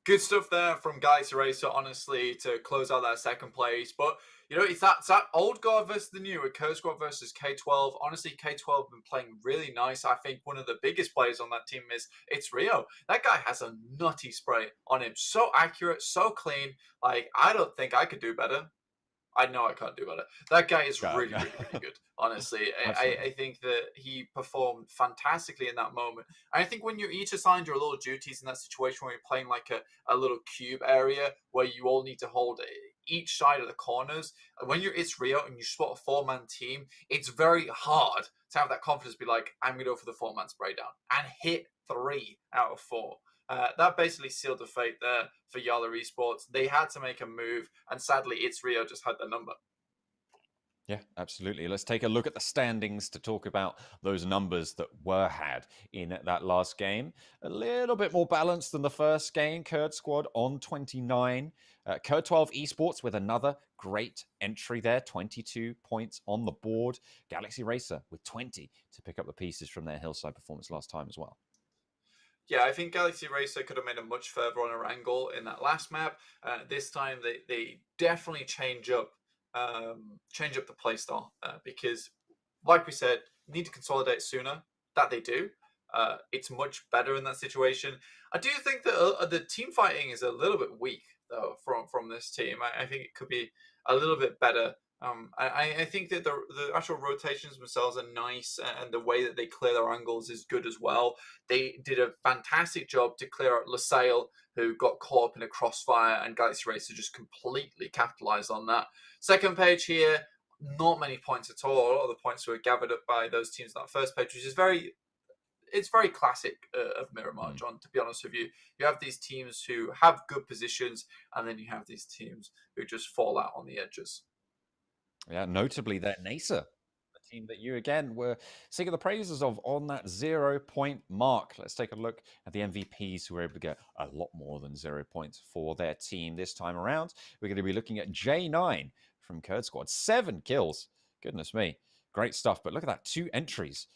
Good stuff there from Galaxy Racer, honestly, to close out that 2nd place. But, you know, it's that old guard versus the new, with KURD Squad versus K12. Honestly, K12 have been playing really nice. I think one of the biggest players on that team it's Rio. That guy has a nutty spray on him. So accurate, so clean. Like, I don't think I could do better. I know I can't do better. That guy is really good, honestly. I think that he performed fantastically in that moment. And I think when you're each assigned your little duties in that situation where you're playing like a little cube area where you all need to hold each side of the corners, when it's Rio and you spot a 4-man team, it's very hard to have that confidence be like, I'm going to go for the 4-man spray down and hit 3 out of 4. That basically sealed the fate there for YaLLa Esports. They had to make a move, and sadly, it's Rio just had the number. Yeah, absolutely. Let's take a look at the standings to talk about those numbers that were had in that last game. A little bit more balanced than the first game. KURD Squad on 29. KURD 12 Esports with another great entry there. 22 points on the board. Galaxy Racer with 20 to pick up the pieces from their hillside performance last time as well. Yeah, I think Galaxy Racer could have made a much further on Erangel in that last map. This time, they definitely change up the playstyle because, like we said, need to consolidate sooner. That they do. It's much better in that situation. I do think that the team fighting is a little bit weak though from this team. I think it could be a little bit better. I think that the actual rotations themselves are nice, and the way that they clear their angles is good as well. They did a fantastic job to clear out Lusail, who got caught up in a crossfire, and Galaxy Racer just completely capitalized on that. 2nd page here, not many points at all. A lot of the points were gathered up by those teams on that 1st page, which is very classic of Miramar, John, to be honest with you. You have these teams who have good positions, and then you have these teams who just fall out on the edges. Yeah, notably that NASR, the team that you again were singing the praises of on that 0-point mark. Let's take a look at the MVPs who were able to get a lot more than 0 points for their team this time around. We're going to be looking at J9 from KURD Squad. 7 kills. Goodness me. Great stuff. But look at that. 2 entries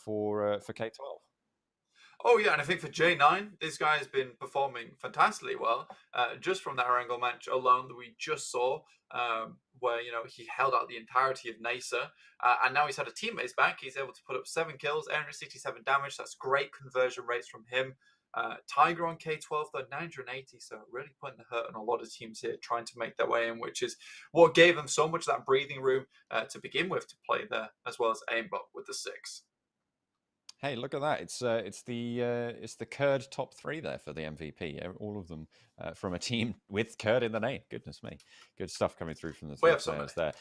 for K12. Oh, yeah, and I think for J9, this guy has been performing fantastically well. Just from that Erangel match alone that we just saw, where, you know, he held out the entirety of NASR, and now he's had a teammates back. He's able to put up 7 kills, 867 damage. That's great conversion rates from him. Tiger on K12, though, 980, so really putting the hurt on a lot of teams here, trying to make their way in, which is what gave them so much of that breathing room to begin with to play there, as well as aimbot with the 6. Hey, look at that! It's the KURD top 3 there for the MVP. All of them from a team with KURD in the name. Goodness me, good stuff coming through from the top players there.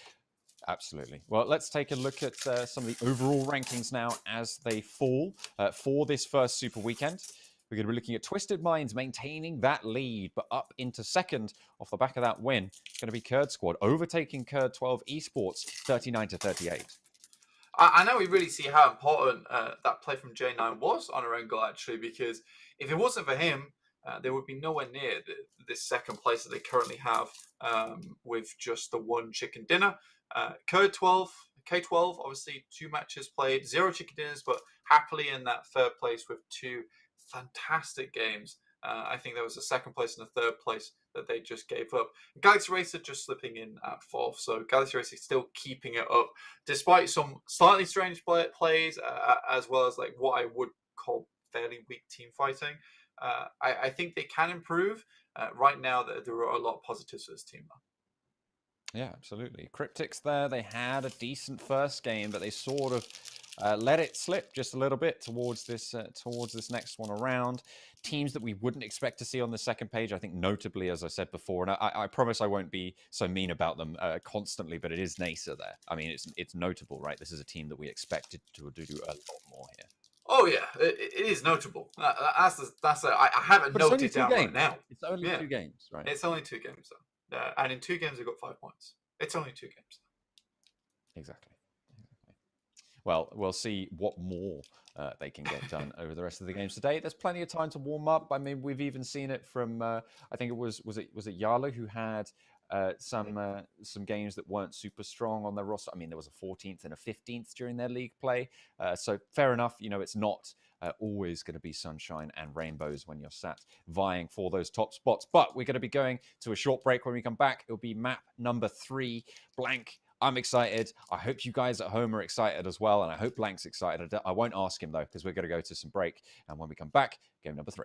Absolutely. Well, let's take a look at some of the overall rankings now as they fall for this first Super Weekend. We're going to be looking at Twisted Minds maintaining that lead, but up into 2nd off the back of that win. It's going to be KURD Squad overtaking KURD 12 Esports 39-38. I know we really see how important that play from J9 was on Erangel, actually, because if it wasn't for him, there would be nowhere near this 2nd place that they currently have with just the 1 chicken dinner. KURD 12, K12, obviously 2 matches played, 0 chicken dinners, but happily in that 3rd place with 2 fantastic games. I think there was a 2nd place and a 3rd place that they just gave up. Galaxy Racer just slipping in at 4th, so Galaxy Racer still keeping it up despite some slightly strange plays, as well as like what I would call fairly weak team fighting. I think they can improve. Right now, there are a lot of positives for this team, though. Yeah, absolutely. Cryptics there, they had a decent first game, but they sort of let it slip just a little bit towards this next one around. Teams that we wouldn't expect to see on the second page, I think notably, as I said before, and I promise I won't be so mean about them constantly, but it is NASR there. I mean, it's notable, right? This is a team that we expected to do a lot more here. Oh yeah, it is notable. I haven't noted it down right now. It's only 2 games, right? It's only 2 games though, and in 2 games they got 5 points. It's only 2 games. Exactly. Well, we'll see what more they can get done over the rest of the games today. There's plenty of time to warm up. I mean, we've even seen it from I think it was it YaLLa who had some games that weren't super strong on their roster. I mean, there was a 14th and a 15th during their league play. So fair enough. You know, it's not always going to be sunshine and rainbows when you're sat vying for those top spots. But we're going to be going to a short break. When we come back, it'll be map number 3, Blank. I'm excited. I hope you guys at home are excited as well. And I hope Blank's excited. I won't ask him, though, because we're going to go to some break. And when we come back, game number 3.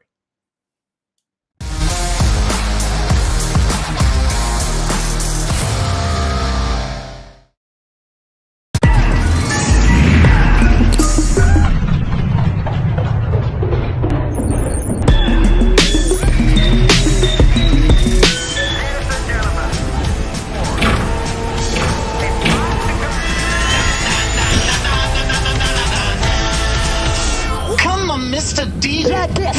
Mr. D. Like this.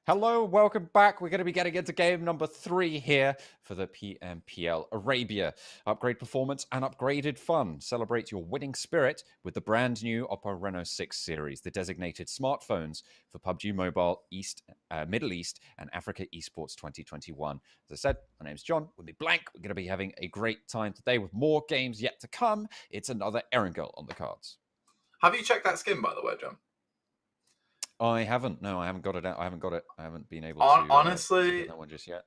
Hello, welcome back. We're going to be getting into game number 3 here for the PMPL Arabia. Upgrade performance and upgraded fun. Celebrate your winning spirit with the brand new Oppo Reno 6 series, the designated smartphones for PUBG Mobile, Middle East, and Africa Esports 2021. As I said, my name's John. With me, Blank. We're going to be having a great time today with more games yet to come. It's another Erangel on the cards. Have you checked that skin, by the way, John? I haven't. No, I haven't got it out. I haven't got it. I haven't been able to honestly get that one just yet.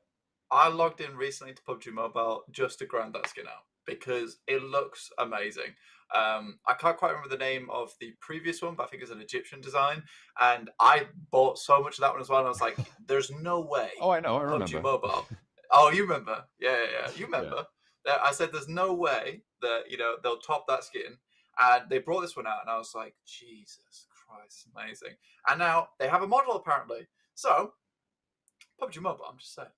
I logged in recently to PUBG Mobile just to grind that skin out because it looks amazing. I can't quite remember the name of the previous one, but I think it's an Egyptian design. And I bought so much of that one as well. And I was like, there's no way. Oh, I know. I PUBG remember. Mobile. Oh, you remember? Yeah. You remember. Yeah. I said there's no way that, they'll top that skin. And they brought this one out. And I was like, Jesus Christ, amazing. And now they have a model, apparently. So, PUBG Mobile, I'm just saying,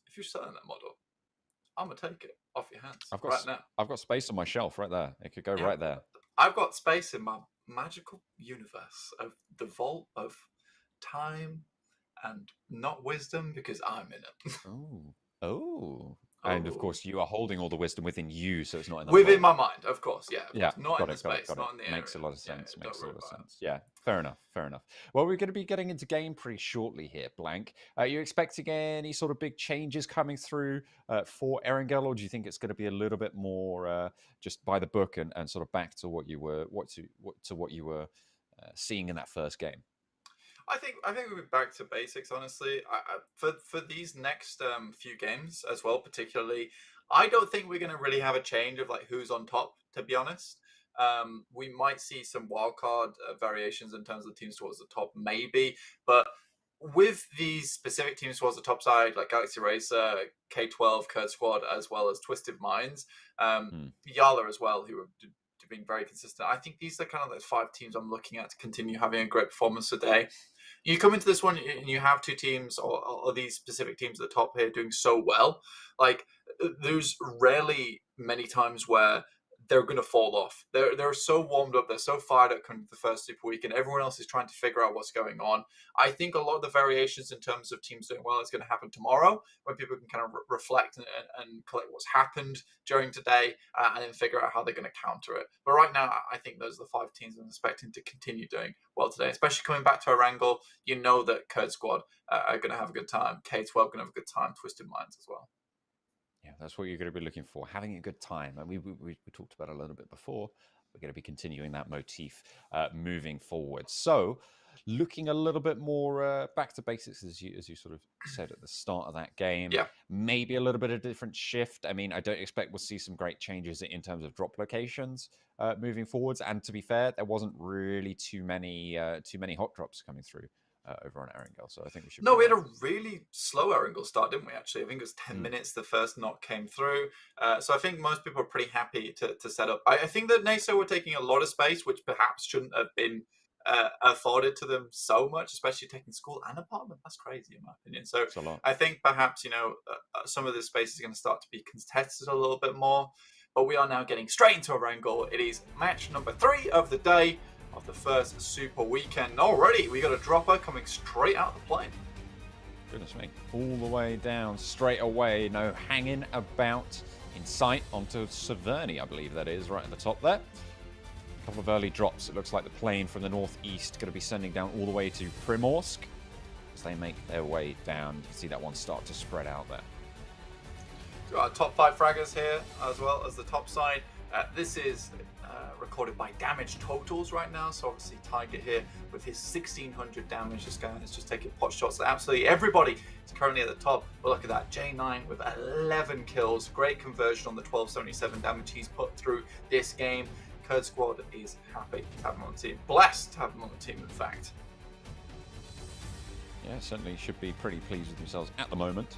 if you're selling that model, I'm going to take it off your hands now. I've got space on my shelf right there. It could go right there. I've got space in my magical universe of the vault of time and not wisdom because I'm in it. Oh. And of course, you are holding all the wisdom within you, so it's not in the within my mind, of course. Yeah. Not in the space, got not in the area. Makes a lot of sense. Makes a lot of sense. Yeah, fair enough. Well, we're going to be getting into game pretty shortly here, Blank. Are you expecting any sort of big changes coming through for Erangel, or do you think it's going to be a little bit more just by the book and sort of back to what you were seeing in that first game? I think we'll be back to basics, honestly. For these next few games as well, particularly, I don't think we're going to really have a change of like who's on top, to be honest. We might see some wildcard variations in terms of the teams towards the top, maybe. But with these specific teams towards the top side, like Galaxy Racer, K12, KURD Squad, as well as Twisted Minds, YaLLa as well, who are being very consistent. I think these are kind of those 5 teams I'm looking at to continue having a great performance today. You come into this one and you have 2 teams or these specific teams at the top here doing so well. Like, there's rarely many times where they're going to fall off. They're so warmed up. They're so fired up coming to the first Super Week, and everyone else is trying to figure out what's going on. I think a lot of the variations in terms of teams doing well is going to happen tomorrow, when people can kind of reflect and collect what's happened during today and then figure out how they're going to counter it. But right now, I think those are the 5 teams I'm expecting to continue doing well today, especially coming back to Erangel. You know that KURD Squad are going to have a good time. K12 going to have a good time. Twisted Minds as well. Yeah, that's what you're going to be looking for, having a good time. And we talked about it a little bit before. We're going to be continuing that motif moving forward. So, looking a little bit more back to basics, as you sort of said at the start of that game. Yeah. Maybe a little bit of different shift. I mean, I don't expect we'll see some great changes in terms of drop locations moving forwards. And to be fair, there wasn't really too many hot drops coming through over on Erangel, so I think we should. No, we had a really slow Erangel start, didn't we? Actually, I think it was 10 minutes the first knock came through. So I think most people are pretty happy to set up. I think that NASR were taking a lot of space, which perhaps shouldn't have been afforded to them so much, especially taking school and apartment. That's crazy in my opinion. So I think perhaps some of this space is going to start to be contested a little bit more. But we are now getting straight into Erangel. It is match number 3 of the day, of the first Super Weekend. Already we got a dropper coming straight out of the plane. Goodness me, all the way down straight away, no hanging about in sight onto Severny, I believe that is, right at the top there. A couple of early drops. It looks like the plane from the northeast going to be sending down all the way to Primorsk as they make their way down. You can see that one start to spread out there. So our top 5 fraggers here, as well as the top side. This is recorded by damage totals right now. So obviously Tiger here with his 1600 damage. This guy is just taking pot shots. Absolutely everybody is currently at the top. But look at that, J9 with 11 kills. Great conversion on the 1277 damage he's put through this game. KURD Squad is happy to have him on the team. Blessed to have him on the team, in fact. Yeah, certainly should be pretty pleased with themselves at the moment.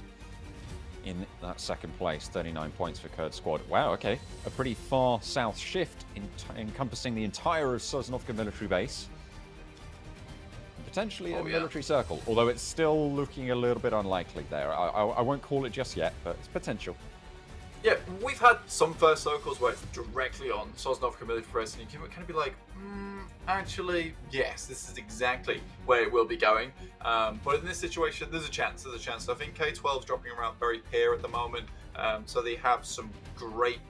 In that second place, 39 points for KURD Squad. Wow, okay. A pretty far south shift encompassing the entire of Sosnovka military base. And potentially a military circle, although it's still looking a little bit unlikely there. I won't call it just yet, but it's potential. Yeah, we've had some first circles where it's directly on Sosnovka military base, and you can kind of be like, actually, yes, this is exactly where it will be going. But in this situation, there's a chance. So I think K12 is dropping around very here at the moment. So they have some great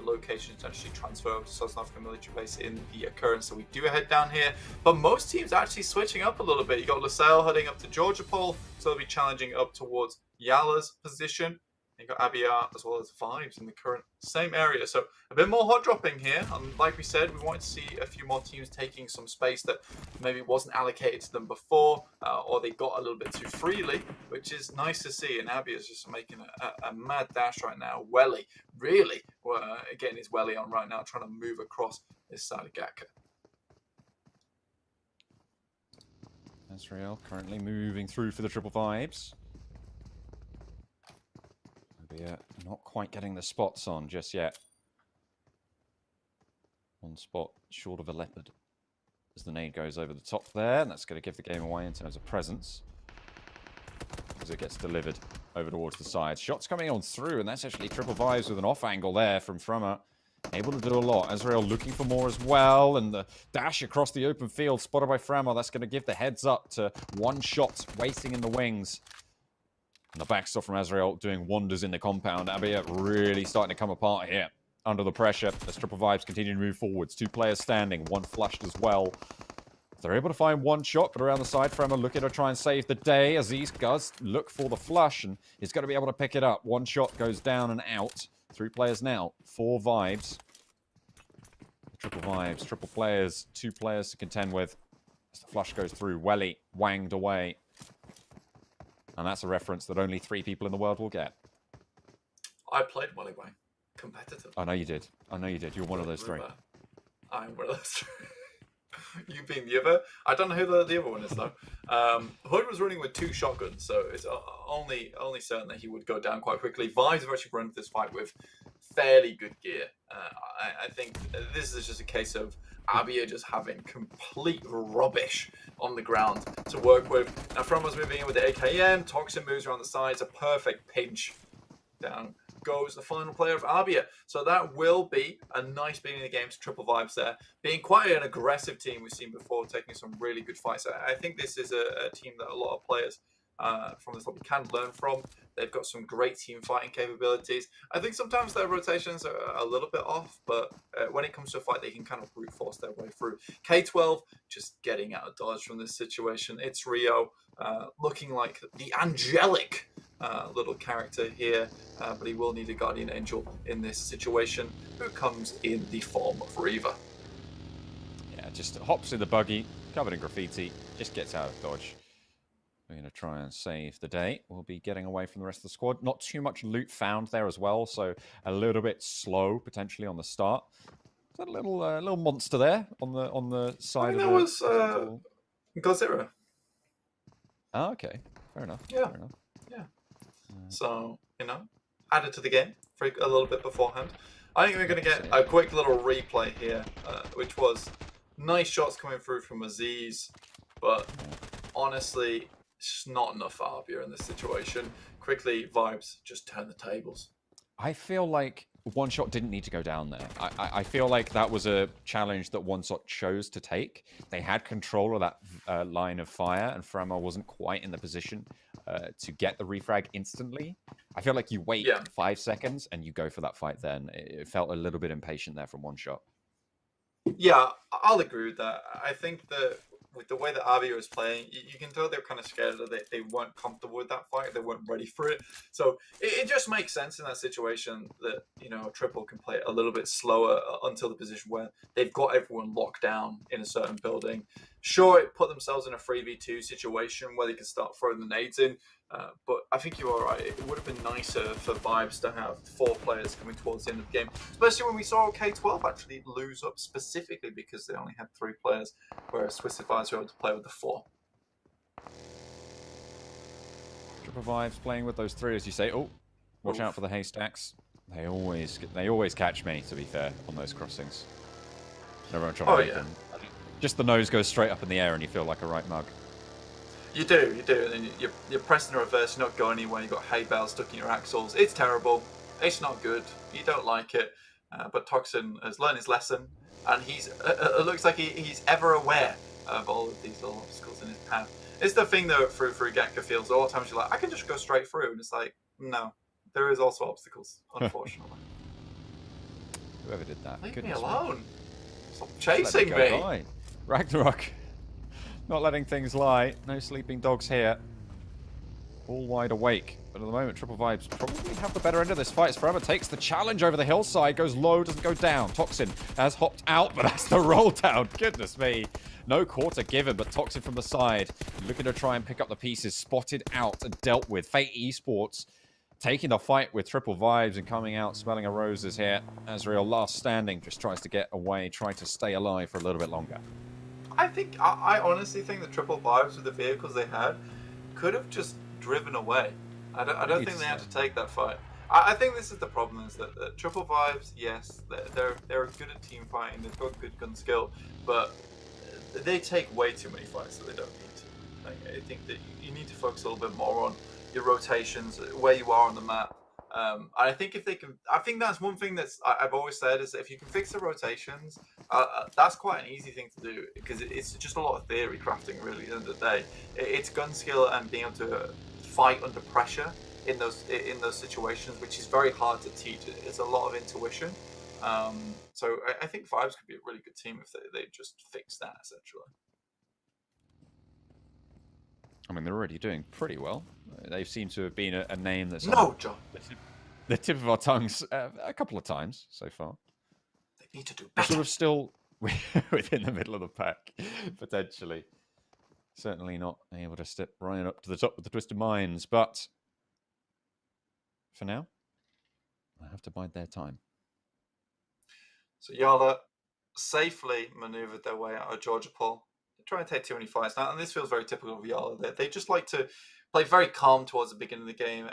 locations to actually transfer over to South African military base in the occurrence. So we do head down here. But most teams are actually switching up a little bit. You got Lusail heading up to Georgia Pole, so they'll be challenging up towards YaLLa's position. You've got ABIAH as well as Vibes in the current same area. So a bit more hot dropping here. And like we said, we wanted to see a few more teams taking some space that maybe wasn't allocated to them before, or they got a little bit too freely, which is nice to see. And ABIAH is just making a mad dash right now. YaLLa, really, getting his welly on right now, trying to move across this side of Gaka. Azrael currently moving through for the triple vibes. Not quite getting the spots on just yet. One spot short of a leopard as the nade goes over the top there, and that's going to give the game away in terms of presence as it gets delivered over towards the side. Shots coming on through, and that's actually triple vibes with an off angle there from Frema. Able to do a lot. Azrael looking for more as well, and the dash across the open field spotted by Frema. That's going to give the heads up to one shot waiting in the wings. And the backstop from Azrael doing wonders in the compound. ABIAH really starting to come apart here under the pressure as triple vibes continue to move forwards. Two players standing, one flushed as well. They're able to find one shot, but around the side, Frema looking to try and save the day. Aziz does look for the flush and is going to be able to pick it up. One shot goes down and out. Three players now, four vibes. Triple vibes, triple players, two players to contend with. As the flush goes through, YaLLa wanged away. And that's a reference that only 3 people in the world will get. I played YaLLa Wang competitive. I know you did. I know you did. You're one of those 3. I'm one of those 3. You being the other. I don't know who the other one is though. Hood was running with 2 shotguns, so it's only certain that he would go down quite quickly. Vibes have actually run this fight with fairly good gear. I think this is just a case of ABIAH just having complete rubbish on the ground to work with. Now Frema's moving in with the AKM. Toxin moves around the sides. A perfect pinch. Down goes the final player of ABIAH. So that will be a nice beginning of the game to triple vibes there. Being quite an aggressive team we've seen before, taking some really good fights. I think this is a team that a lot of players from this lobby can learn from. They've got some great team fighting capabilities. I think sometimes their rotations are a little bit off, but when it comes to a fight, they can kind of brute force their way through. K12 just getting out of dodge from this situation. It's Rio looking like the angelic little character here, but he will need a guardian angel in this situation, who comes in the form of Reaver. Yeah, just hops in the buggy, covered in graffiti, just gets out of dodge. We're going to try and save the day. We'll be getting away from the rest of the squad. Not too much loot found there as well, so a little bit slow potentially on the start. Is that a little monster there on the side of the... that was Godzilla. Oh, okay. Fair enough. Yeah. Fair enough. Yeah. So, added to the game for a little bit beforehand. I think we're going to get a quick little replay here, which was nice shots coming through from Aziz, but honestly, it's not enough for ABIAH in this situation. Quickly, Vibes just turn the tables. I feel like One Shot didn't need to go down there. I feel like that was a challenge that One Shot chose to take. They had control of that line of fire, and Frema wasn't quite in the position to get the refrag instantly. I feel like you wait 5 seconds and you go for that fight then. It felt a little bit impatient there from One Shot. Yeah, I'll agree with that. I think that with the way that ABIAH was playing, you can tell they're kind of scared that they weren't comfortable with that fight. They weren't ready for it. So it just makes sense in that situation that, a triple can play a little bit slower until the position where they've got everyone locked down in a certain building. Sure, it put themselves in a 3v2 situation where they can start throwing the nades in. But I think you are right. It would have been nicer for Vibes to have 4 players coming towards the end of the game, especially when we saw K12 actually lose up specifically because they only had 3 players, whereas Twisted Vibes were able to play with the 4. Triple Vibes playing with those 3, as you say. Oh, watch out for the haystacks. They always catch me, to be fair, on those crossings. Everyone trying to make them. Just the nose goes straight up in the air and you feel like a right mug. You do, and you're pressing the reverse, you're not going anywhere, you've got hay bales stuck in your axles. It's terrible, it's not good, you don't like it, but Toxin has learned his lesson, and he's it looks like he's ever aware of all of these little obstacles in his path. It's the thing though for Gekka feels a lot of times you're like, I can just go straight through, and it's like, no, there is also obstacles, unfortunately. Whoever did that. Leave Goodness me alone. Stop Let chasing it me. go by. Ragnarok. Not letting things lie. No sleeping dogs here. All wide awake. But at the moment, Triple Vibes probably have the better end of this fight. As Forever takes the challenge over the hillside. Goes low, doesn't go down. Toxin has hopped out, but that's the roll down. Goodness me. No quarter given, but Toxin from the side. Looking to try and pick up the pieces. Spotted out and dealt with. Fate Esports taking the fight with Triple Vibes and coming out smelling of roses here. Azrael last standing. Just tries to get away. Trying to stay alive for a little bit longer. I honestly think the Triple Vibes with the vehicles they had could have just driven away. I don't think they had to take that fight. I think this is the problem: is that Triple Vibes, yes, they're good at team fighting. They've got good gun skill, but they take way too many fights that they don't need to. Like, I think that you need to focus a little bit more on your rotations, where you are on the map. I think if they can, I think that's one thing I've always said is that if you can fix the rotations, that's quite an easy thing to do because it's just a lot of theory crafting. Really, at the end of the day, it's gun skill and being able to fight under pressure in those situations, which is very hard to teach. It's a lot of intuition. So I think Vibes could be a really good team if they just fix that essentially. I mean, they're already doing pretty well. They seem to have been a name that's no, John. The tip of our tongues a couple of times so far. They need to do They're better. sort of still within the middle of the pack, potentially. Certainly not able to step right up to the top with the Twisted Minds, but for now, I have to bide their time. So YaLLa safely maneuvered their way out of Georgia Paul. They try and take too many fights now, and this feels very typical of YaLLa. They just like to play very calm towards the beginning of the game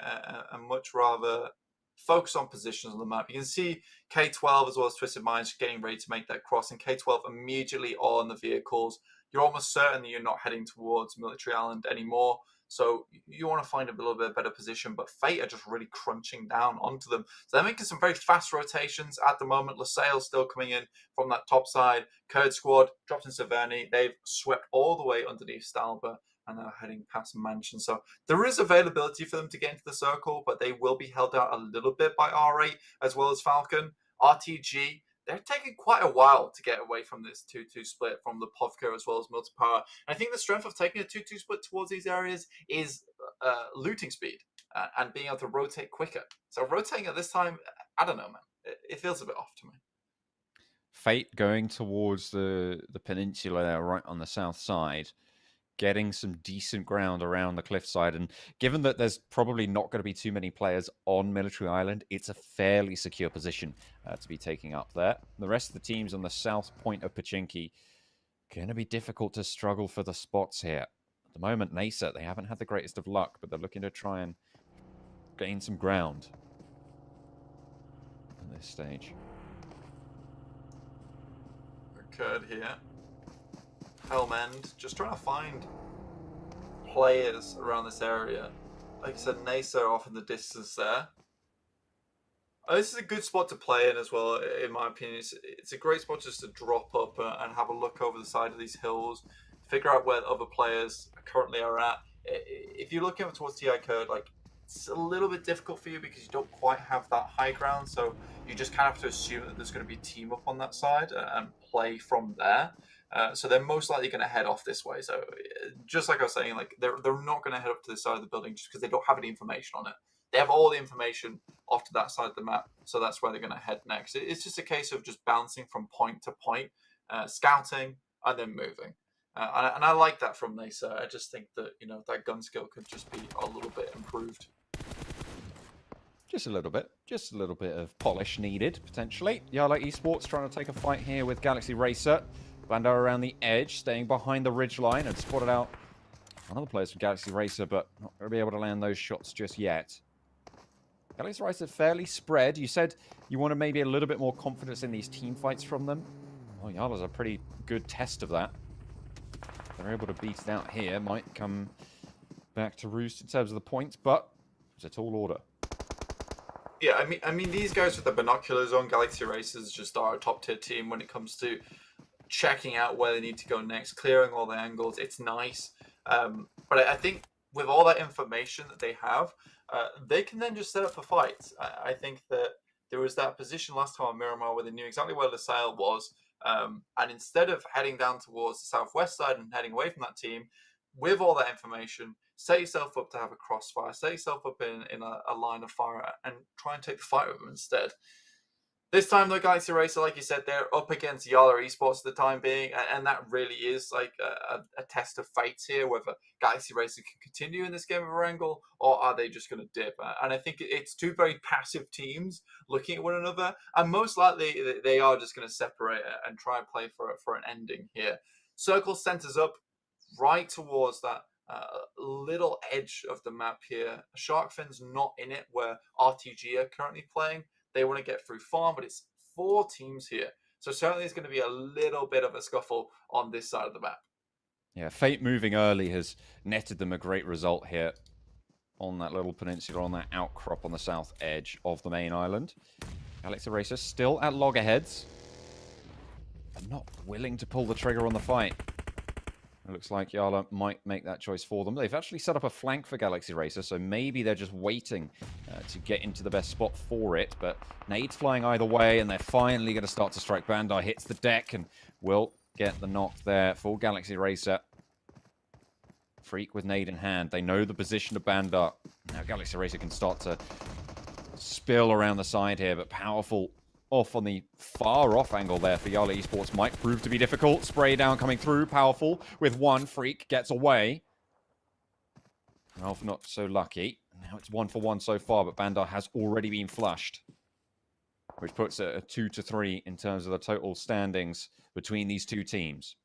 and much rather focus on positions on the map. You can see K12 as well as Twisted Minds getting ready to make that cross, and K12 immediately on the vehicles. You're almost certain that you're not heading towards Military Island anymore. So you want to find a little bit better position, but Fate are just really crunching down onto them. So they're making some very fast rotations at the moment. Lusail still coming in from that top side. KURD squad dropped in Severny. They've swept all the way underneath Stalber and are heading past Mansion. So there is availability for them to get into the circle, but they will be held out a little bit by R8 as well as Falcon. RTG, they're taking quite a while to get away from this 2-2 split from the Povka as well as Multipower. And I think the strength of taking a 2-2 split towards these areas is looting speed and being able to rotate quicker. So rotating at this time, I don't know, man. It feels a bit off to me. Fate going towards the peninsula there, right on the south side, getting some decent ground around the cliffside. And given that there's probably not going to be too many players on Military Island, it's a fairly secure position to be taking up there. The rest of the teams on the south point of Pachinki, going to be difficult to struggle for the spots here. At the moment, NASR, they haven't had the greatest of luck, but they're looking to try and gain some ground at this stage. KURD here. Helmend, just trying to find players around this area. Like I said, NASR off in the distance there. This is a good spot to play in as well, in my opinion. It's a great spot just to drop up and have a look over the side of these hills, figure out where the other players currently are at. If you're looking up towards TI KURD, like, it's a little bit difficult for you because you don't quite have that high ground, so you just kind of have to assume that there's going to be a team up on that side and play from there. So they're most likely going to head off this way. So just like I was saying, like they're not going to head up to this side of the building just because they don't have any information on it. They have all the information off to that side of the map, so that's where they're going to head next. It's just a case of just bouncing from point to point, scouting, and then moving. And I like that from NASR. I just think that, you know, that gun skill could just be a little bit improved. Just a little bit of polish needed, potentially. YaLLa Esports trying to take a fight here with Galaxy Racer. Bando around the edge, staying behind the ridgeline, and spotted out another player from Galaxy Racer, but not going to be able to land those shots just yet. Galaxy Racer fairly spread. You said you wanted maybe a little bit more confidence in these team fights from them. Well, YaLLa's a pretty good test of that. They're able to beat it out here. Might come back to roost in terms of the points, but it's a tall order. Yeah, I mean, these guys with the binoculars on, Galaxy Racers, just are a top tier team when it comes to checking out where they need to go next, clearing all the angles. It's nice, but I think with all that information that they have, they can then just set up for fights. I think that there was that position last time on Miramar where they knew exactly where Lusail was, and instead of heading down towards the southwest side and heading away from that team, with all that information, set yourself up to have a crossfire, set yourself up in a line of fire, and try and take the fight with them instead. This time, though, Galaxy Racer, like you said, they're up against YaLLa Esports for the time being, and that really is like a test of fate here, whether Galaxy Racer can continue in this game of Erangel, or are they just going to dip? And I think it's two very passive teams looking at one another, and most likely they are just going to separate and try and play for an ending here. Circle centers up right towards that little edge of the map here. Sharkfin's not in it where RTG are currently playing. They want to get through farm, but it's 4 teams here. So certainly there's going to be a little bit of a scuffle on this side of the map. Yeah, Fate moving early has netted them a great result here on that little peninsula, on that outcrop on the south edge of the main island. Galaxy Racers still at loggerheads, but not willing to pull the trigger on the fight. It looks like YaLLa might make that choice for them. They've actually set up a flank for Galaxy Racer, so maybe they're just waiting to get into the best spot for it. But nades flying either way, and they're finally going to start to strike. Bandai hits the deck and will get the knock there for Galaxy Racer. Freak with nade in hand. They know the position of Bandai. Now Galaxy Racer can start to spill around the side here, but powerful off on the far off angle there for YaLLa Esports might prove to be difficult. Spray down coming through, powerful with one. Freak gets away. Ralph not so lucky. Now it's 1-for-1 so far, but Bandai has already been flushed, which puts it at 2-3 in terms of the total standings between these two teams.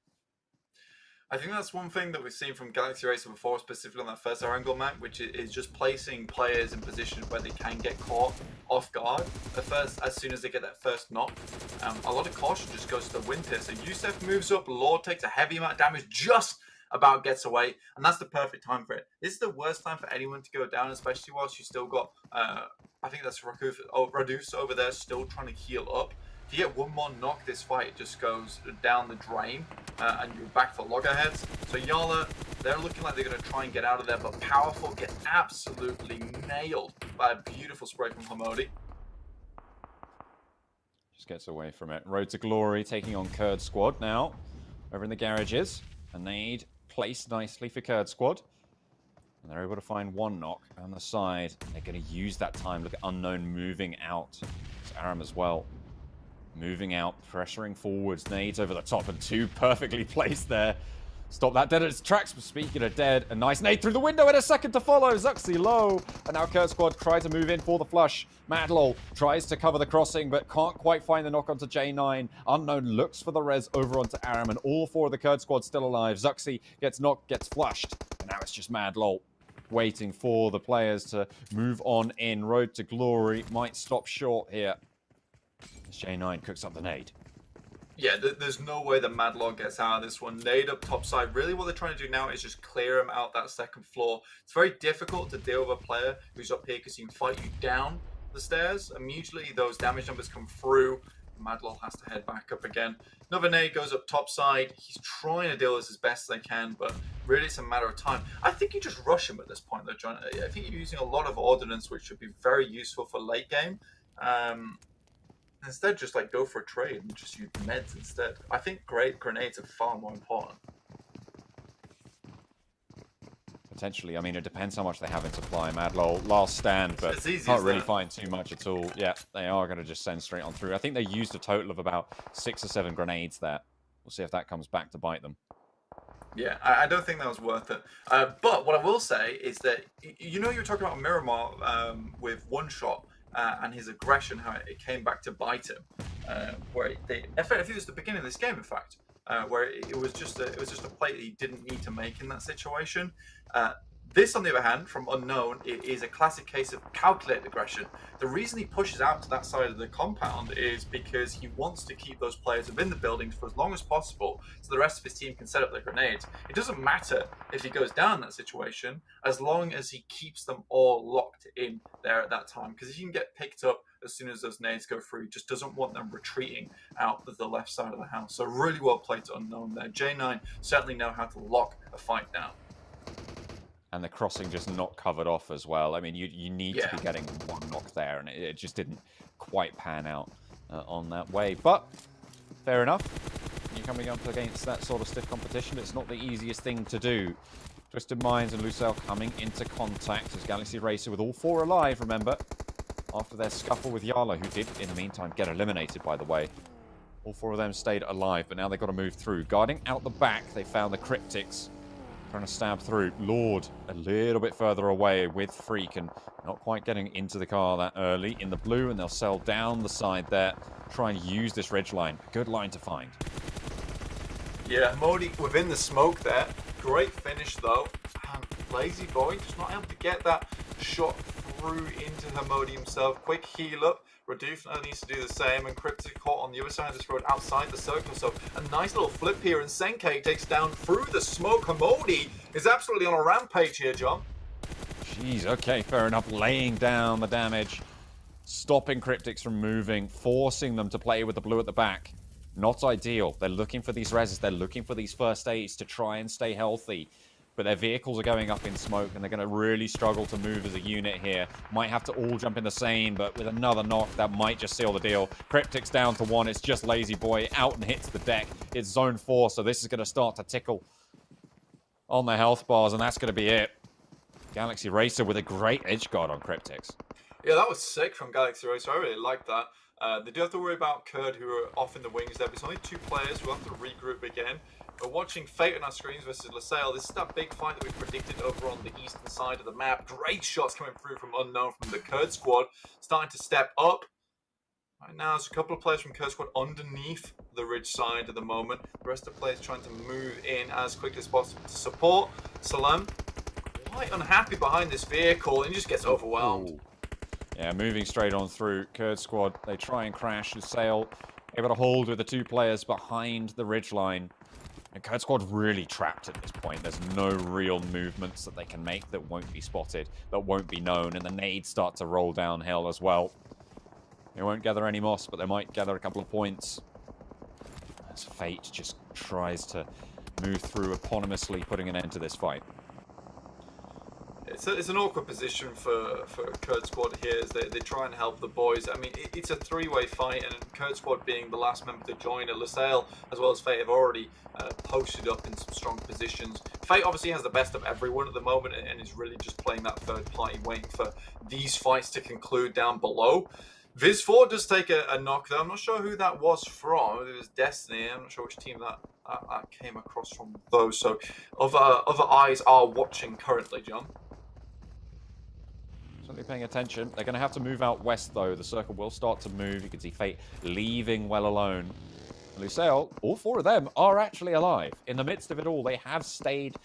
I think that's one thing that we've seen from Galaxy Racer before, specifically on that first Erangel map, which is just placing players in positions where they can get caught off guard as soon as they get that first knock. A lot of caution just goes to the wind here. So Yusef moves up, Lord takes a heavy amount of damage, just about gets away, and that's the perfect time for it. This is the worst time for anyone to go down, especially whilst you still got, I think that's Radus over there still trying to heal up. If you get one more knock, this fight just goes down the drain, and you're back for loggerheads. So YaLLa, they're looking like they're going to try and get out of there, but Powerful get absolutely nailed by a beautiful spray from Hamodi. Just gets away from it. Road to Glory taking on KURD squad now. Over in the garages. A nade placed nicely for KURD squad. And they're able to find one knock on the side. They're going to use that time. Look at Unknown moving out. It's Aram as well. Moving out, pressuring forwards. Nades over the top, and 2 perfectly placed there. Stop that dead at its tracks. Speaking of dead, a nice nade through the window and a second to follow. Zuxi low. And now KURD squad try to move in for the flush. Madlol tries to cover the crossing, but can't quite find the knock onto J9. Unknown looks for the res over onto Aram, and all 4 of the KURD squad still alive. Zuxi gets knocked, gets flushed. And now it's just Madlol waiting for the players to move on in. Road to Glory might stop short here. As J9 cooks up the nade. Yeah, there's no way the Madlog gets out of this one. Nade up topside. Really what they're trying to do now is just clear him out that second floor. It's very difficult to deal with a player who's up here because he can fight you down the stairs. Immediately those damage numbers come through. Madlog has to head back up again. Another nade goes up topside. He's trying to deal with this as best they can, but really it's a matter of time. I think you just rush him at this point though, John. I think you're using a lot of ordnance, which should be very useful for late game. Instead, just like go for a trade and just use meds instead. I think great grenades are far more important. Potentially. I mean, it depends how much they have in supply. Madlol, last stand, but can't really find too much at all. Yeah, they are going to just send straight on through. I think they used a total of about 6 or 7 grenades there. We'll see if that comes back to bite them. Yeah, I don't think that was worth it. But what I will say is that, you know, you were talking about Miramar with one shot. And his aggression, how it came back to bite him, where I think it was the beginning of this game, in fact, where it was just a play that he didn't need to make in that situation. This, on the other hand, from Unknown, it is a classic case of calculated aggression. The reason he pushes out to that side of the compound is because he wants to keep those players within the buildings for as long as possible so the rest of his team can set up their grenades. It doesn't matter if he goes down in that situation as long as he keeps them all locked in there at that time. Because if he can get picked up as soon as those nades go through, he just doesn't want them retreating out of the left side of the house. So really well played to Unknown there. J9 certainly know how to lock a fight down. And the crossing just not covered off as well. I mean, you need to be getting one knock there, and it just didn't quite pan out on that way. But fair enough. You're coming up against that sort of stiff competition. It's not the easiest thing to do. Twisted Minds and Lusail coming into contact as Galaxy Racer with all 4 alive, remember, after their scuffle with YaLLa, who did, in the meantime, get eliminated, by the way. All 4 of them stayed alive, but now they've got to move through. Guarding out the back, they found the Cryptics. Trying to stab through. Lord, a little bit further away with Freak and not quite getting into the car that early in the blue, and they'll sell down the side there. Try and use this ridge line. Good line to find. Yeah, Modi within the smoke there. Great finish though. And Lazy Boy just not able to get that shot through into Hamodi himself. Quick heal up. Radufno needs to do the same, and Cryptic caught on the other side of this road outside the circle. So a nice little flip here, and Senke takes down through the smoke. Hamodi is absolutely on a rampage here, John. Jeez, okay, fair enough. Laying down the damage, stopping Cryptics from moving, forcing them to play with the blue at the back. Not ideal. They're looking for these reses, they're looking for these first aids to try and stay healthy. But their vehicles are going up in smoke, and they're going to really struggle to move as a unit here. Might have to all jump in the same, but with another knock, that might just seal the deal. Cryptics down to 1. It's just Lazy Boy out and hits the deck. It's zone 4, so this is going to start to tickle on the health bars, and that's going to be it. Galaxy Racer with a great edge guard on Cryptics. Yeah, that was sick from Galaxy Racer. I really like that. They do have to worry about KURD, who are off in the wings there, but it's only 2 players who have to regroup again. We're watching Fate on our screens versus Lusail. This is that big fight that we predicted over on the eastern side of the map. Great shots coming through from Unknown from the KURD squad, starting to step up. Right now, there's a couple of players from KURD squad underneath the ridge side at the moment. The rest of the players trying to move in as quickly as possible to support. Salam, quite unhappy behind this vehicle, and just gets overwhelmed. Ooh. Yeah, moving straight on through. KURD squad, they try and crash. Lusail able to hold with the 2 players behind the ridge line. And KURD squad really trapped at this point. There's no real movements that they can make that won't be spotted, that won't be known, and the nades start to roll downhill as well. They won't gather any moss, but they might gather a couple of points. As Fate just tries to move through eponymously, putting an end to this fight. It's an awkward position for KURD squad here as they try and help the boys. I mean, it's a 3-way fight, and KURD squad being the last member to join, and Lusail as well as Fate have already posted up in some strong positions. Fate obviously has the best of everyone at the moment and is really just playing that third party, waiting for these fights to conclude down below. Viz4 does take a knock though. I'm not sure who that was from. It was Destiny. I'm not sure which team that came across from those. So other eyes are watching currently, John. Certainly paying attention. They're going to have to move out west, though. The circle will start to move. You can see Fate leaving well alone. Lusail, all 4 of them are actually alive. In the midst of it all, they have stayed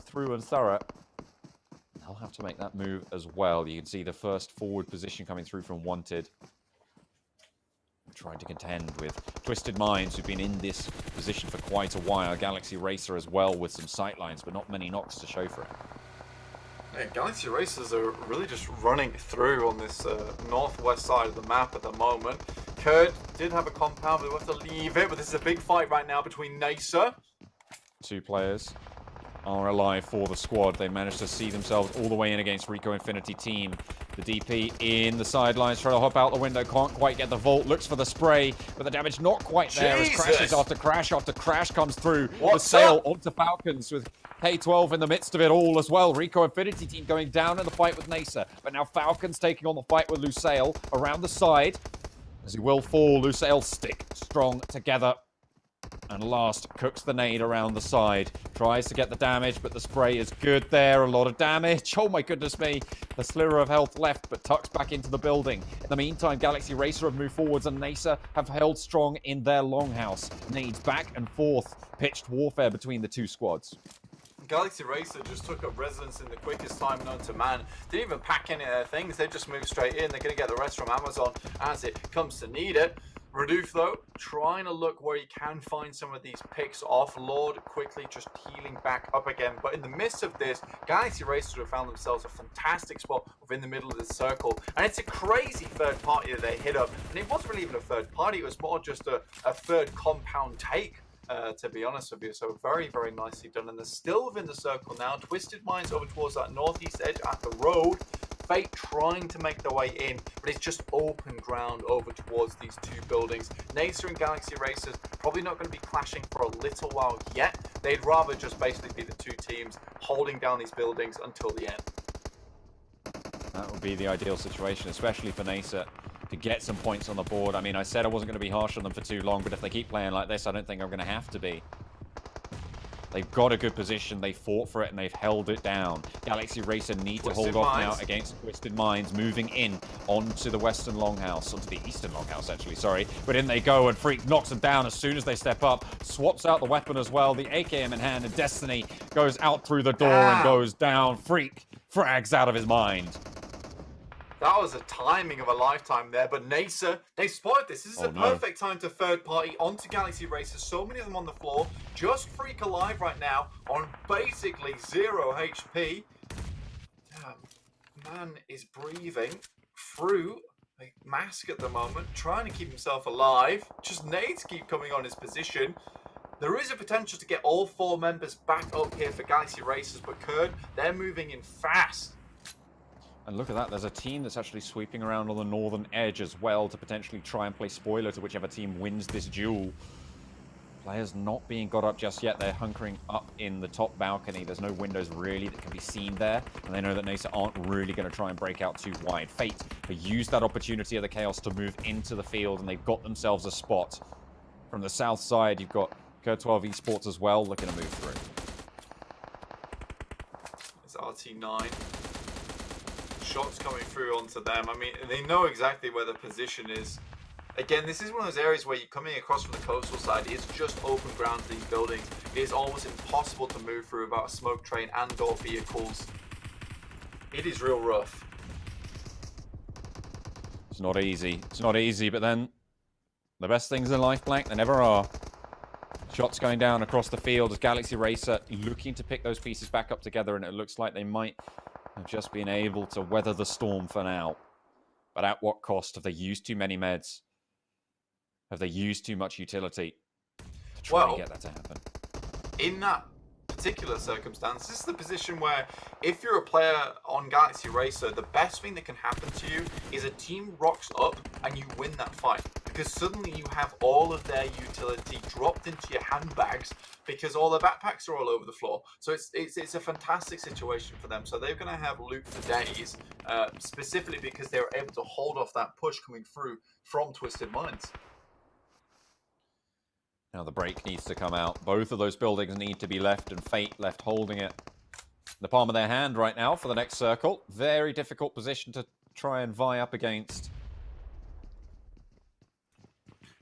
through and thorough. They'll have to make that move as well. You can see the first forward position coming through from Wanted. Trying to contend with Twisted Minds, who've been in this position for quite a while. Galaxy Racer as well with some sightlines, but not many knocks to show for it. Yeah, Galaxy Racers are really just running through on this northwest side of the map at the moment. KURD did have a compound, but they have to leave it. But this is a big fight right now between NASR. 2 players are alive for the squad. They managed to see themselves all the way in against RICO Infinity team. The DP in the sidelines, trying to hop out the window, can't quite get the vault, looks for the spray, but the damage not quite there as crashes after crash comes through. The sail onto Falcons with K12 in the midst of it all as well. RICO Infinity team going down in the fight with NASR, but now Falcons taking on the fight with Lusail around the side. As he will fall, Lusail stick strong together. And last, cooks the nade around the side. Tries to get the damage, but the spray is good there. A lot of damage. Oh my goodness me. A sliver of health left, but tucks back into the building. In the meantime, Galaxy Racer have moved forwards, and NASR have held strong in their longhouse. Nades back and forth. Pitched warfare between the 2 squads. Galaxy Racer just took up residence in the quickest time known to man. Didn't even pack any of their things. They just moved straight in. They're going to get the rest from Amazon as it comes to need it. Raduf, though, trying to look where he can find some of these picks off. Lord quickly just healing back up again. But in the midst of this, Galaxy Racers have found themselves a fantastic spot within the middle of the circle. And it's a crazy third party that they hit up. And it wasn't really even a third party. It was more just a third compound take. To be honest with you, so very, very nicely done. And they're still within the circle now. Twisted Minds over towards that northeast edge at the road. Fate trying to make their way in, but it's just open ground over towards these two buildings. NASR and Galaxy Racers probably not going to be clashing for a little while yet. They'd rather just basically be the two teams holding down these buildings until the end. That would be the ideal situation, especially for NASR, to get some points on the board. I mean, I said I wasn't going to be harsh on them for too long, but if they keep playing like this, I don't think I'm going to have to be. They've got a good position, they fought for it, and they've held it down. Galaxy Racer need to hold off now against Twisted Minds, moving in onto the western longhouse, onto the eastern longhouse, actually, sorry. But in they go, and Freak knocks them down as soon as they step up, swaps out the weapon as well, the AKM in hand, and Destiny goes out through the door and goes down. Freak frags out of his mind. That was a timing of a lifetime there, but NASR, they spotted this. This is a perfect time to third party onto Galaxy Racers. So many of them on the floor. Just Freak alive right now on basically 0 HP. Damn, man is breathing through a mask at the moment, trying to keep himself alive. Just nades keep coming on his position. There is a potential to get all 4 members back up here for Galaxy Racers, but KURD, they're moving in fast. And look at that, there's a team that's actually sweeping around on the northern edge as well to potentially try and play spoiler to whichever team wins this duel. Players not being got up just yet. They're hunkering up in the top balcony. There's no windows really that can be seen there. And they know that NASR aren't really going to try and break out too wide. Fate, they used that opportunity of the chaos to move into the field, and they've got themselves a spot. From the south side, you've got KURD Esports as well, looking to move through. It's RT9. Shots coming through onto them. I mean, they know exactly where the position is. Again, this is one of those areas where you're coming across from the coastal side. It's just open ground to these buildings. It is almost impossible to move through without a smoke train and or vehicles. It is real rough. It's not easy. It's not easy, but then the best things in life, Black, they never are. Shots going down across the field as Galaxy Racer looking to pick those pieces back up together, and it looks like they might have just been able to weather the storm for now. But at what cost? Have they used too many meds? Have they used too much utility to try and get that to happen? In that particular circumstance, this is the position where if you're a player on Galaxy Racer, the best thing that can happen to you is a team rocks up and you win that fight. Because suddenly you have all of their utility dropped into your handbags because all the backpacks are all over the floor. So it's a fantastic situation for them. So they're going to have loot for days, specifically because they were able to hold off that push coming through from Twisted Minds. Now the break needs to come out. Both of those buildings need to be left, and Fate left holding it in the palm of their hand right now for the next circle. Very difficult position to try and vie up against.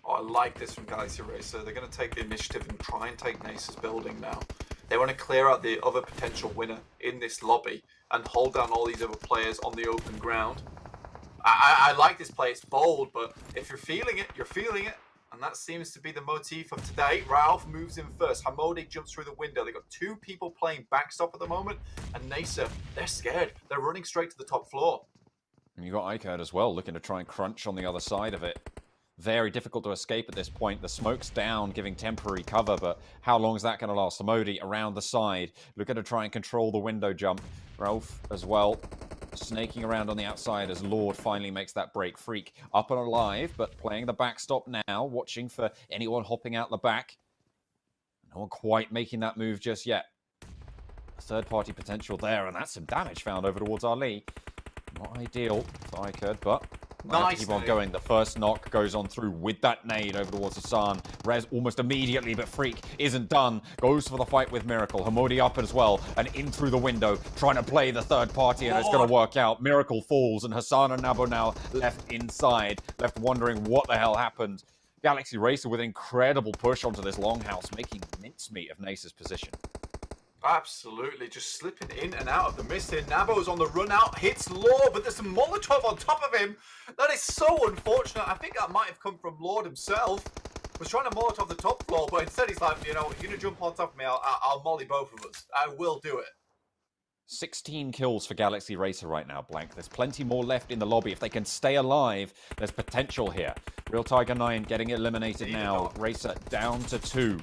Oh, I like this from Galaxy Racer. They're going to take the initiative and try and take NASR's building now. They want to clear out the other potential winner in this lobby and hold down all these other players on the open ground. I like this play. It's bold, but if you're feeling it, you're feeling it. And that seems to be the motif of today. Ralph moves in first. Hamodi jumps through the window. They've got 2 people playing backstop at the moment. And NASR, they're scared. They're running straight to the top floor. And you've got iKURD as well, looking to try and crunch on the other side of it. Very difficult to escape at this point. The smoke's down, giving temporary cover, but how long is that going to last? Hamodi around the side, looking to try and control the window jump. Ralph as well, snaking around on the outside as Lord finally makes that break. Freak up and alive, but playing the backstop now, watching for anyone hopping out the back. No one quite making that move just yet. Third-party potential there, and that's some damage found over towards Ali. Not ideal for iKURD, but nice. Keep on going. The first knock goes on through with that nade over towards Hassan. Rez almost immediately, but Freak isn't done. Goes for the fight with Miracle. Hamodi up as well, and in through the window, trying to play the third party, and it's going to work out. Miracle falls, and Hassan and Nabo now left inside, left wondering what the hell happened. Galaxy Racer with incredible push onto this longhouse, making mincemeat of NASR's position. Absolutely, just slipping in and out of the mist here. Nabo's on the run out, hits Lord, but there's a Molotov on top of him. That is so unfortunate. I think that might have come from Lord himself. Was trying to Molotov the top floor, but instead he's like, you know, you're going to jump on top of me, I'll molly both of us. I will do it. 16 kills for Galaxy Racer right now, Blank. There's plenty more left in the lobby. If they can stay alive, there's potential here. Real Tiger 9 getting eliminated now. Racer down to 2.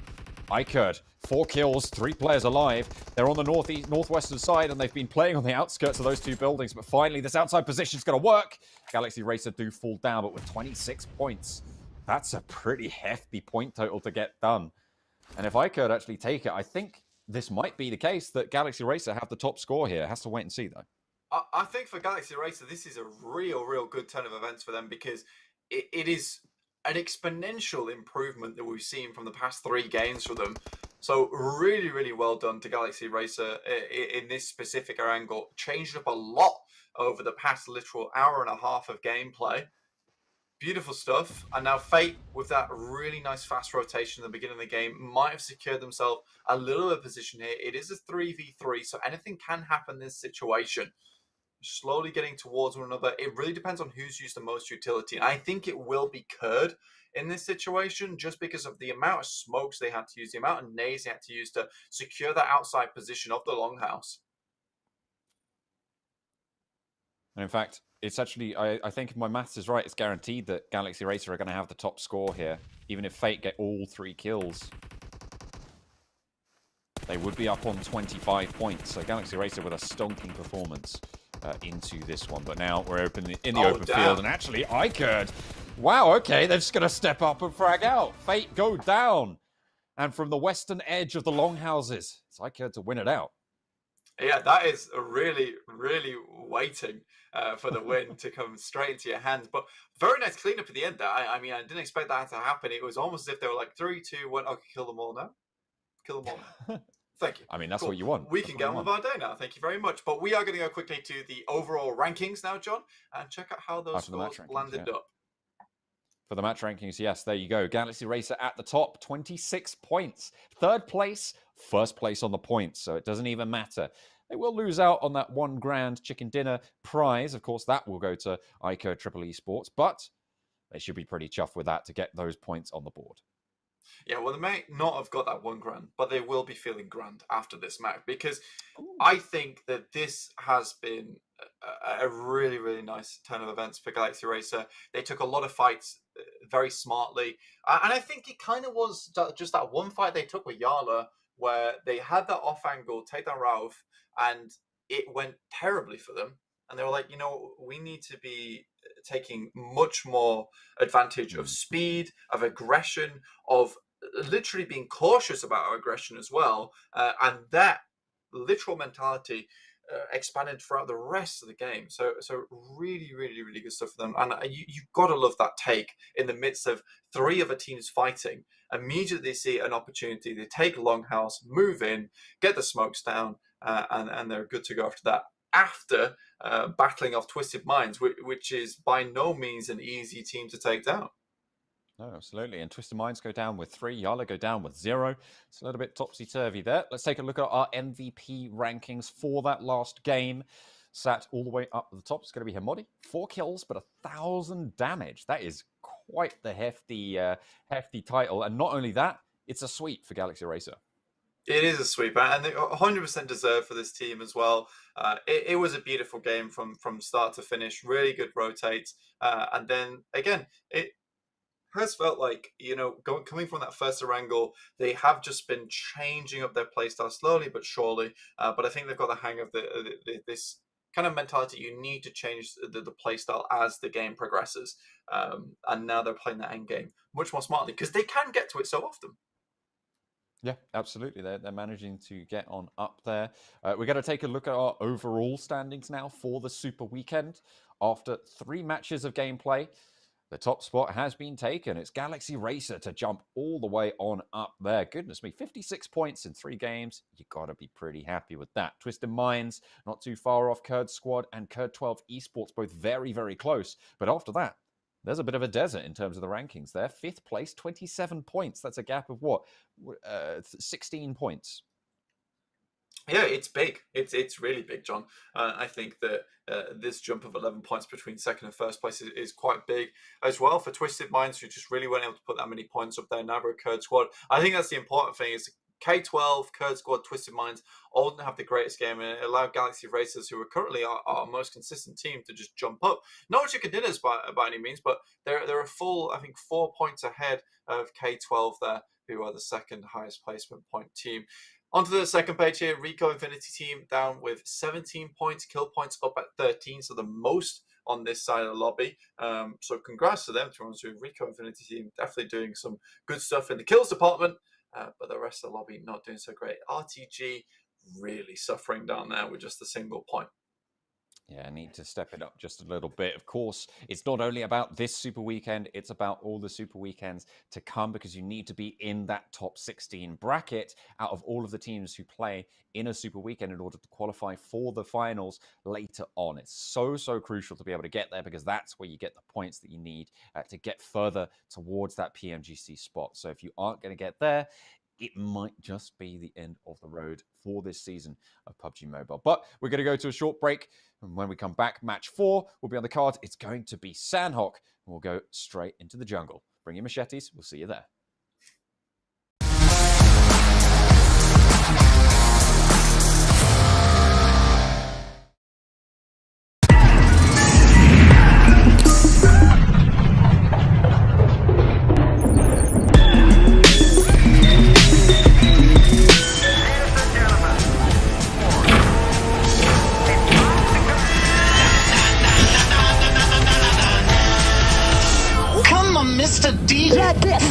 iKURD, 4 kills, 3 players alive. They're on the northwestern side, and they've been playing on the outskirts of those 2 buildings. But finally, this outside position's going to work. Galaxy Racer do fall down, but with 26 points, that's a pretty hefty point total to get done. And if iKURD actually take it, I think this might be the case that Galaxy Racer have the top score here. Has to wait and see, though. I think for Galaxy Racer, this is a real good turn of events for them, because it is an exponential improvement that we've seen from the past 3 games for them. So really well done to Galaxy Racer in this specific Erangel. Changed up a lot over the past literal hour and a half of gameplay. Beautiful stuff. And now Fate, with that really nice fast rotation at the beginning of the game, might have secured themselves a little bit of position here. It is a 3v3, so anything can happen in this situation. Slowly getting towards one another. It really depends on who's used the most utility. And I think it will be KURD in this situation, just because of the amount of smokes they had to use, the amount of nades they had to use to secure that outside position of the longhouse. And in fact, it's actually, I think if my maths is right, it's guaranteed that Galaxy Racer are going to have the top score here. Even if Fate get all 3 kills, they would be up on 25 points. So Galaxy Racer with a stonking performance into this one. But now we're in the open field. And actually, iKURD, wow, okay, they're just going to step up and frag out. Fate go down. And from the western edge of the longhouses, it's iKURD to win it out. Yeah, that is a really waiting for the win to come straight into your hands. But very nice cleanup at the end there. I mean, I didn't expect that to happen. It was almost as if they were like 3, 2, 1. Okay, kill them all now. Kill them all now. Thank you. I mean, that's what you want. We can get on with our day now. Thank you very much. But we are going to go quickly to the overall rankings now, John, and check out how those scores landed up. For the match rankings, yes, there you go. Galaxy Racer at the top, 26 points. 3rd place, 1st place on the points, so it doesn't even matter. They will lose out on that $1 grand chicken dinner prize. Of course, that will go to iKURD PMPL Esports, but they should be pretty chuffed with that to get those points on the board. Yeah, well, they may not have got that $1 grand, but they will be feeling grand after this match, because I think that this has been a really nice turn of events for Galaxy Racer. They took a lot of fights very smartly, and I think it kind of was just that one fight they took with YaLLa, where they had that off angle take down Rauf, and it went terribly for them. And they were like, you know, we need to be taking much more advantage of speed, of aggression, of literally being cautious about our aggression as well. And that literal mentality expanded throughout the rest of the game. So really good stuff for them. And you've got to love that take in the midst of 3 other teams fighting. Immediately see an opportunity. They take Longhouse, move in, get the smokes down, and they're good to go after that. After battling off Twisted Minds, which is by no means an easy team to take down. No, absolutely. And Twisted Minds go down with 3. YaLLa go down with 0. It's a little bit topsy-turvy there. Let's take a look at our MVP rankings for that last game. Sat all the way up at the top. It's going to be Hamodi. 4 kills, but 1,000 damage. That is quite the hefty title. And not only that, it's a sweep for Galaxy Racer. It is a sweep, and they 100% deserved for this team as well. It was a beautiful game from start to finish. Really good rotates, and then again, it has felt like, you know, coming from that first Erangel, they have just been changing up their playstyle slowly but surely. But I think they've got the hang of this kind of mentality. You need to change the playstyle as the game progresses, and now they're playing that end game much more smartly because they can get to it so often. Yeah, absolutely. They're managing to get on up there. We're going to take a look at our overall standings now for the Super Weekend. After 3 matches of gameplay, the top spot has been taken. It's Galaxy Racer to jump all the way on up there. Goodness me, 56 points in 3 games. You got to be pretty happy with that. Twisted Minds, not too far off. KURD Squad and KURD 12 Esports, both very close. But after that, there's a bit of a desert in terms of the rankings there. 5th place, 27 points. That's a gap of what? 16 points. Yeah, it's big. It's really big, John. I think that this jump of 11 points between second and first place is quite big as well for Twisted Minds, who just really weren't able to put that many points up there. Nabro KURD squad. I think that's the important thing is K12, KURD squad, Twisted Minds all didn't have the greatest game, and it allowed Galaxy Racers, who are currently our most consistent team, to just jump up. Not chicken dinners by any means, but they're a full, I think, 4 points ahead of K12 there, who are the second highest placement point team. Onto the second page here, RICO Infinity team down with 17 points, kill points up at 13, so the most on this side of the lobby. So congrats to them, to be honest with you. RICO Infinity team definitely doing some good stuff in the kills department, but the rest of the lobby not doing so great. RTG really suffering down there with just a single point. Yeah, I need to step it up just a little bit. Of course, it's not only about this Super Weekend, it's about all the Super Weekends to come, because you need to be in that top 16 bracket out of all of the teams who play in a Super Weekend in order to qualify for the finals later on. It's so crucial to be able to get there, because that's where you get the points that you need to get further towards that PMGC spot. So if you aren't going to get there, it might just be the end of the road for this season of PUBG Mobile. But we're going to go to a short break. And when we come back, match 4 will be on the card. It's going to be Sanhok. And we'll go straight into the jungle. Bring your machetes. We'll see you there. Mr. D. Yeah, this.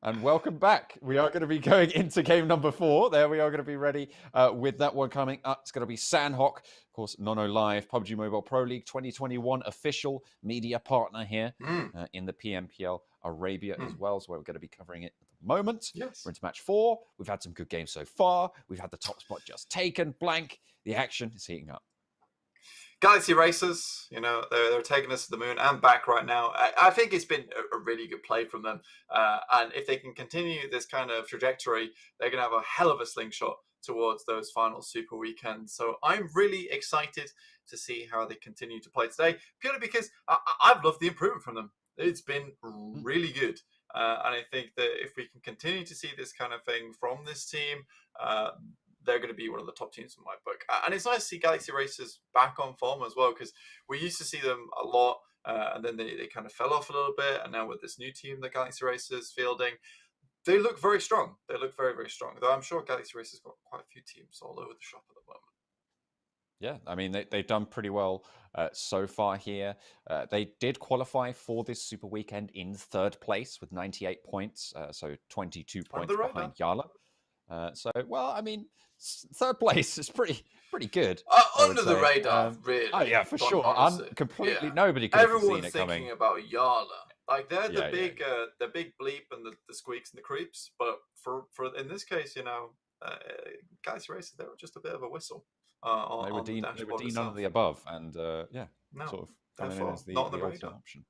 And welcome back. We are going to be going into game number 4. There we are going to be ready with that one coming up. It's going to be Sanhok, of course, Nono Live, PUBG Mobile Pro League 2021 official media partner here in the PMPL Arabia as well. So we're going to be covering it at the moment. Yes. We're into match 4. We've had some good games so far. We've had the top spot just taken. Blank. The action is heating up. Galaxy Racers, you know, they're taking us to the moon and back right now. I think it's been a really good play from them. And if they can continue this kind of trajectory, they're going to have a hell of a slingshot towards those final super weekends. So I'm really excited to see how they continue to play today, purely because I've loved the improvement from them. It's been really good. And I think that if we can continue to see this kind of thing from this team, they're going to be one of the top teams in my book. And it's nice to see Galaxy Racers back on form as well, because we used to see them a lot, and then they kind of fell off a little bit. And now with this new team, the Galaxy Racers fielding, they look very strong. They look very, very strong. Though I'm sure Galaxy Racers got quite a few teams all over the shop at the moment. Yeah, I mean, they've done pretty well so far here. They did qualify for this Super Weekend in 3rd place with 98 points, so 22 points behind YaLLa. So, well, I mean, 3rd place is pretty good. Under the radar, really. Oh, yeah, for sure. Completely, yeah. nobody could have seen Everyone's it coming. thinking about YaLLa. Like, they're Yeah, the big bleep and the squeaks and the creeps. But for in this case, you know, Galaxy Racers, they were just a bit of a whistle. They were D none of the above, and sort of coming in as the ultimate option.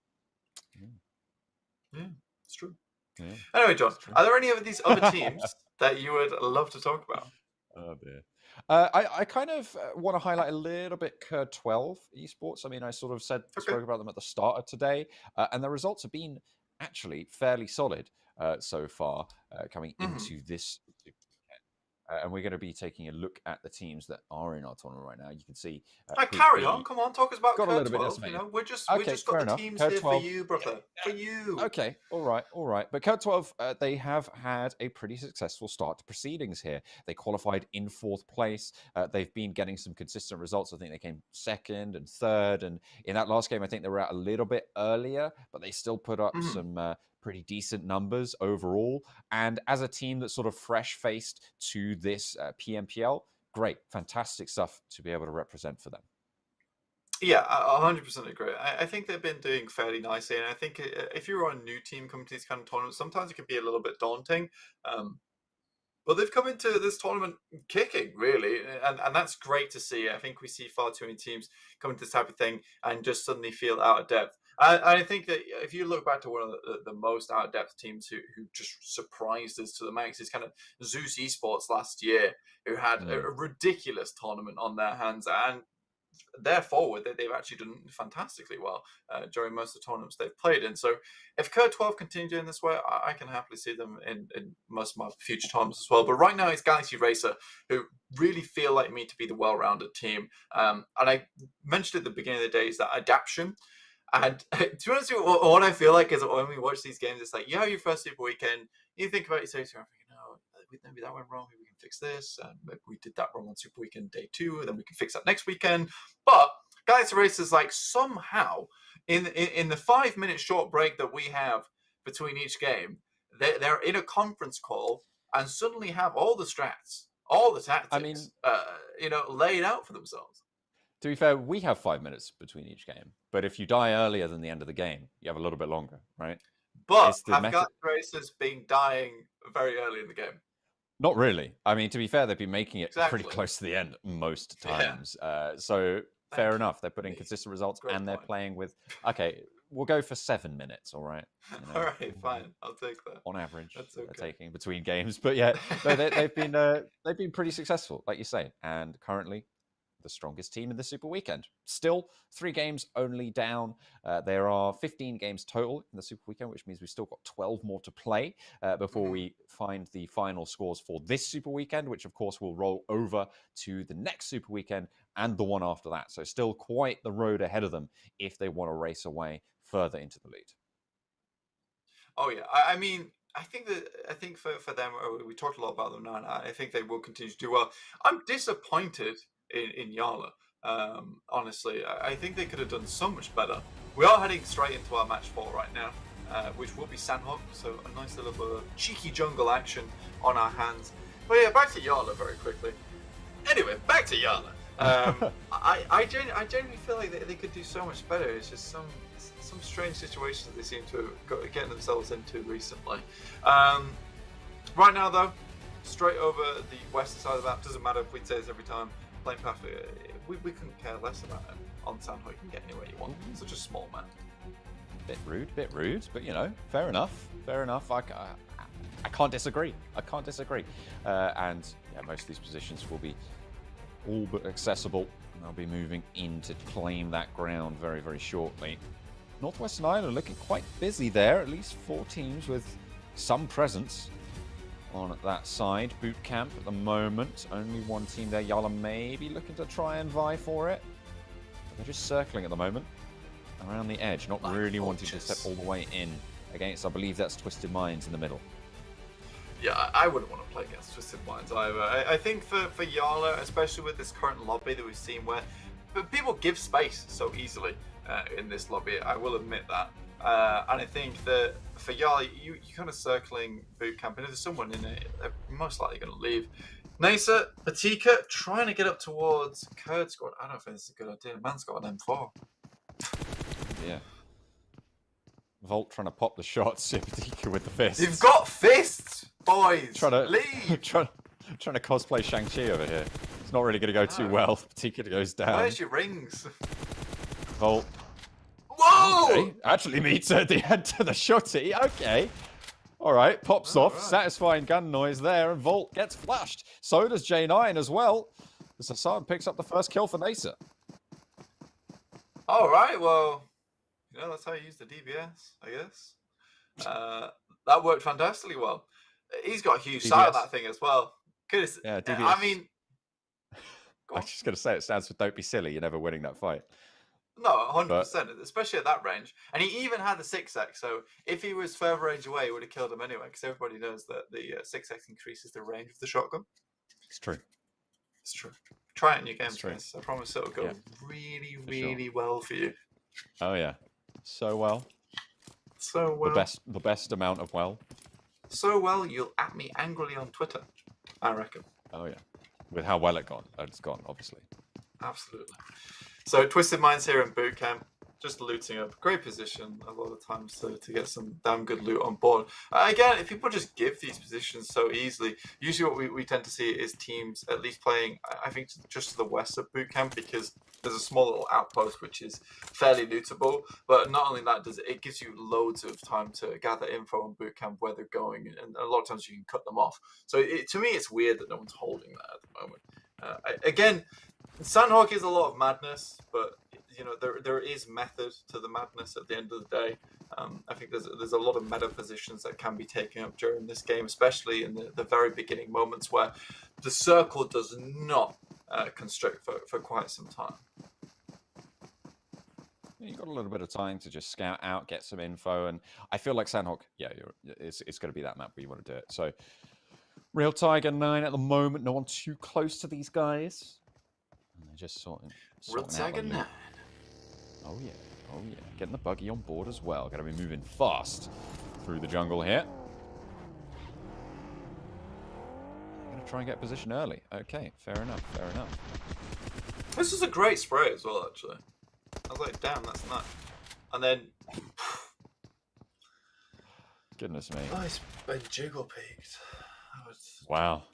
Yeah, it's true. Yeah. Anyway, John, are there any of these other teams that you would love to talk about? Oh dear. I kind of want to highlight a little bit KURD 12 Esports. I mean, I sort of spoke about them at the start of today, and the results have been actually fairly solid so far coming into this. And we're going to be taking a look at the teams that are in our tournament right now. You can see. Carry on. Come on, talk us about got a little KURD 12. Bit you know, we just fair got enough. the teams KURD here 12. for you, brother. For you. Okay, all right. But KURD 12, they have had a pretty successful start to proceedings here. They qualified in 4th place. They've been getting some consistent results. I think they came 2nd and 3rd. And in that last game, I think they were out a little bit earlier, but they still put up some pretty decent numbers overall. And as a team that's sort of fresh-faced to this PMPL, great, fantastic stuff to be able to represent for them. Yeah, I 100% agree. I think they've been doing fairly nicely, and I think if you're on a new team coming to these kind of tournaments, sometimes it can be a little bit daunting. But they've come into this tournament kicking, really, and that's great to see. I think we see far too many teams come into this type of thing and just suddenly feel out of depth. I think that if you look back to one of the most out-of-depth teams who just surprised us to the max, is kind of Zeus Esports last year, who had a ridiculous tournament on their hands, and they're forward. They've actually done fantastically well during most of the tournaments they've played in. So if KURD 12 continue doing this way, I can happily see them in most of my future tournaments as well. But right now it's Galaxy Racer, who really feel like me to be the well-rounded team. And I mentioned at the beginning of the day is that adaptation. And to be honest with you, what I feel like is when we watch these games, it's like, you have your first Super Weekend, you think about it, you say to yourself, maybe that went wrong, maybe we can fix this, and maybe we did that wrong on Super Weekend day 2, and then we can fix that next weekend. But Galaxy Racers, like, somehow, in the 5-minute short break that we have between each game, they're in a conference call and suddenly have all the strats, all the tactics, laid out for themselves. To be fair, we have 5 minutes between each game. But if you die earlier than the end of the game, you have a little bit longer, right? But have Galaxy Racers been dying very early in the game? Not really. I mean, to be fair, they've been making it pretty close to the end most times. So fair enough. They're putting consistent results, and they're playing with... Okay, we'll go for 7 minutes, all right? All right, fine. I'll take that. On average, that's okay. They're taking between games. But yeah, no, they've been pretty successful, like you say. And currently, the strongest team in the Super Weekend. Still 3 games only down. There are 15 games total in the Super Weekend, which means we've still got 12 more to play before we find the final scores for this Super Weekend, which of course will roll over to the next Super Weekend and the one after that. So still quite the road ahead of them if they want to race away further into the lead. Oh yeah, I mean, I think for them, we talked a lot about them now, and I think they will continue to do well. I'm disappointed in YaLLa. Honestly, I think they could have done so much better. We are heading straight into our match 4 right now. which will be Sanhok. So a nice little cheeky jungle action on our hands. But yeah, back to YaLLa very quickly. Anyway, back to YaLLa. I genuinely feel like they could do so much better. It's just some strange situations they seem to have getting themselves into recently. Right now, though, straight over the western side of the map. Doesn't matter if we say this every time. Playing path, we couldn't care less about it. On Sanhok, you can get anywhere you want. It's such a small map. Bit rude, but you know, fair enough. I can't disagree. And yeah, most of these positions will be all but accessible. And they'll be moving in to claim that ground very, very shortly. Northwestern Ireland looking quite busy there. At least 4 teams with some presence on that side. Boot camp at the moment. Only 1 team there. YaLLa maybe looking to try and vie for it. They're just circling at the moment. Around the edge. Not really wanting to step all the way in against, I believe that's Twisted Minds in the middle. Yeah, I wouldn't want to play against Twisted Minds either. I think for YaLLa, especially with this current lobby that we've seen where people give space so easily in this lobby, I will admit that. And I think that for YaLLa, you kind of circling boot camp, and if there's someone in it, they're most likely going to leave. NASR, Patika, trying to get up towards KURD squad. I don't think this is a good idea. Man's got an M4. Yeah. Volt trying to pop the shots. Patika with the fists. You've got fists, boys. Leave. trying to cosplay Shang-Chi over here. It's not really going to go too well. Patika goes down. Where's your rings? Volt. Whoa! Okay. Actually meets at the end of the shotty. Okay. All right. Pops off. Right. Satisfying gun noise there. And Volt gets flushed. So does J9 as well. As Hassan picks up the first kill for NASR. All right. Well, you know, that's how you use the DBS, I guess. That worked fantastically well. He's got a huge sight on that thing as well. Yeah, DBS. I mean... I was just going to say, it stands for don't be silly. You're never winning that fight. No, 100%, especially at that range. And he even had the 6x, so if he was further range away, he would have killed him anyway, because everybody knows that the 6x increases the range of the shotgun. It's true. It's true. Try it in your games, guys. I promise it'll go really well for you. Oh, yeah. So well. So well. The best amount of well. So well, you'll at me angrily on Twitter, I reckon. Oh, yeah. With how well it's gone, obviously. Absolutely. So Twisted Minds here in boot camp, just looting up. Great position a lot of times to get some damn good loot on board. Again, if people just give these positions so easily, usually what we tend to see is teams at least playing, I think, just to the west of boot camp, because there's a small little outpost which is fairly lootable. But not only that, it gives you loads of time to gather info on boot camp, where they're going, and a lot of times you can cut them off. So to me, it's weird that no one's holding that at the moment. Again, Sanhok is a lot of madness, but you know there is method to the madness at the end of the day. I think there's a lot of meta positions that can be taken up during this game, especially in the very beginning moments where the circle does not constrict for quite some time. You've got a little bit of time to just scout out, get some info, and I feel like Sanhok, yeah, it's going to be that map where you want to do it. So, Real Tiger 9 at the moment, no one too close to these guys. And they're just sorting Real Tiger 9. Oh yeah, getting the buggy on board as well. Got to be moving fast through the jungle here. I'm going to try and get a position early. Okay, fair enough. This is a great spray as well, actually. I was like, damn, that's nuts. And then... Goodness me. Oh, it's been jiggle peaked. Wow.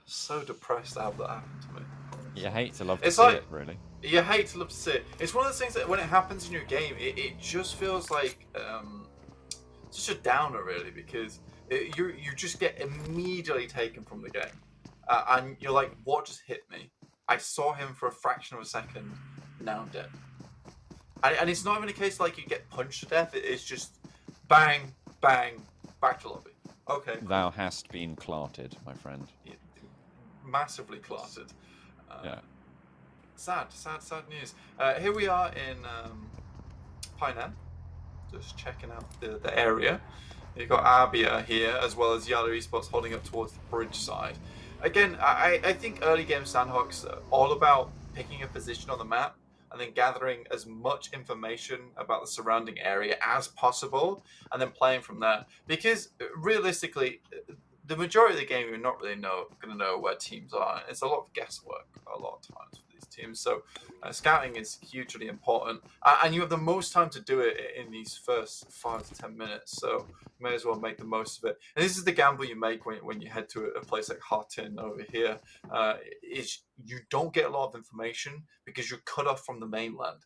So depressed to have that happen to me. You hate to love to see it, really. You hate to love to see it. It's one of those things that when it happens in your game, it just feels like such a downer, really, because you just get immediately taken from the game. And you're like, what just hit me? I saw him for a fraction of a second, now I'm dead. And it's not even a case like you get punched to death, it's just bang, bang, back to lobby. Okay. Cool. Thou hast been clarted, my friend. Yeah, massively clarted. Yeah. Sad news. Here we are in Painan, just checking out the area. You've got ABIAH here, as well as YaLLa Esports holding up towards the bridge side. Again, I think early game Sanhok's all about picking a position on the map, and then gathering as much information about the surrounding area as possible, and then playing from there. Because realistically, the majority of the game, you're not really going to know where teams are. It's a lot of guesswork a lot of times for these teams. So scouting is hugely important, and you have the most time to do it in these first 5 to 10 minutes. So you may as well make the most of it. And this is the gamble you make when you head to a place like Hartin over here. Is you don't get a lot of information because you're cut off from the mainland,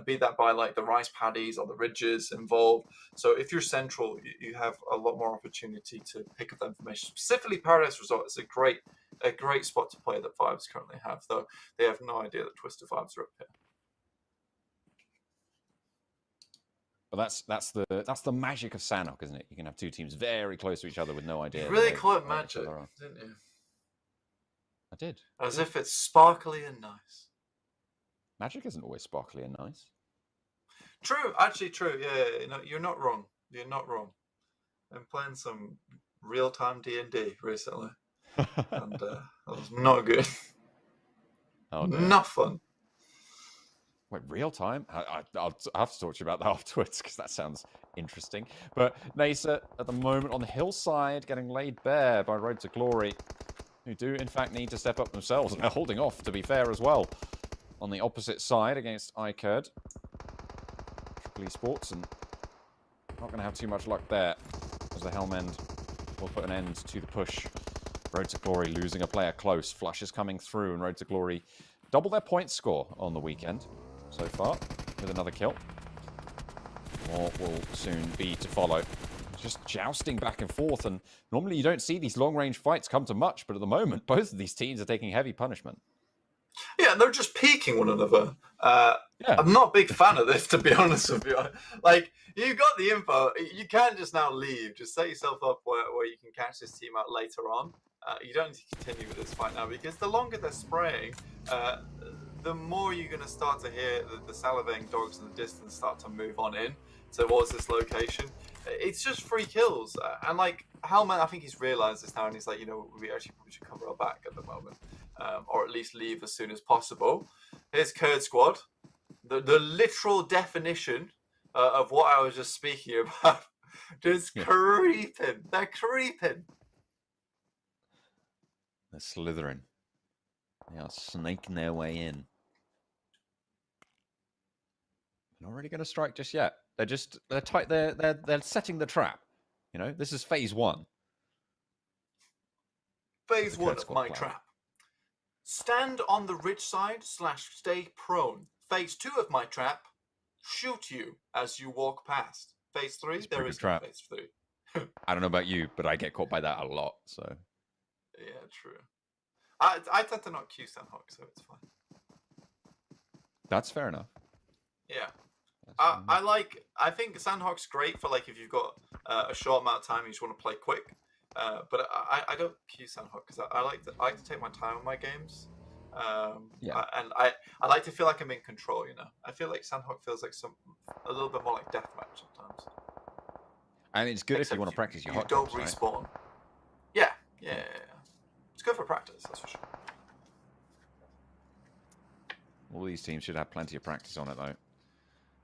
be that by like the rice paddies or the ridges involved. So if you're central, you have a lot more opportunity to pick up that information. Specifically, Paradise Resort is a great spot to play that Vibes currently have, though they have no idea that Twisted Vibes are up here. But that's the magic of Sanhok, isn't it? You can have two teams very close to each other with no idea. You really call it magic, didn't you? I did. As if it's sparkly and nice. Magic isn't always sparkly and nice. True, actually true. Yeah, no, you're not wrong. You're not wrong. I'm playing some real-time D&D recently, and that was not good. Oh, not fun. Wait, real time? I'll have to talk to you about that afterwards because that sounds interesting. But NASR at the moment on the hillside getting laid bare by Road to Glory, who do in fact need to step up themselves, and they're holding off, to be fair, as well. On the opposite side against iKURD, YaLLa Esports, and not going to have too much luck there as the Helmend will put an end to the push. Road to Glory losing a player close. Flushes coming through, and Road to Glory double their point score on the weekend so far with another kill. More will soon be to follow. Just jousting back and forth, and normally you don't see these long-range fights come to much, but at the moment, both of these teams are taking heavy punishment. Yeah, they're just peeking one another. I'm not a big fan of this, to be honest with you. Like, you've got the info. You can't just now leave. Just set yourself up where you can catch this team out later on. You don't need to continue with this fight now, because the longer they're spraying, the more you're going to start to hear the salivating dogs in the distance start to move on in towards this location. It's just free kills. And like, Hellman, I think he's realized this now, and he's like, we actually probably should cover our back at the moment. Or at least leave as soon as possible. Here's KURD squad. The literal definition of what I was just speaking about. Just creeping. They're creeping. They're slithering. They are snaking their way in. They're not really going to strike just yet. They're tight. They're setting the trap. This is phase 1. Phase 1 of my trap. Stand on the ridge side / stay prone. Phase 2 of my trap. Shoot you as you walk past. Phase 3, there is no phase 3. I don't know about you, but I get caught by that a lot. So. Yeah, true. I tend to not Q Sanhok, so it's fine. That's fair enough. Yeah. I think Sanhok's great for like if you've got a short amount of time and you just want to play quick. But I don't Q Sanhok because I like to take my time on my games. And I like to feel like I'm in control. I feel like Sanhok feels like a little bit more like deathmatch sometimes. And it's good if you want to practice your hot don't drops, respawn. Right? Yeah. It's good for practice, that's for sure. All these teams should have plenty of practice on it, though.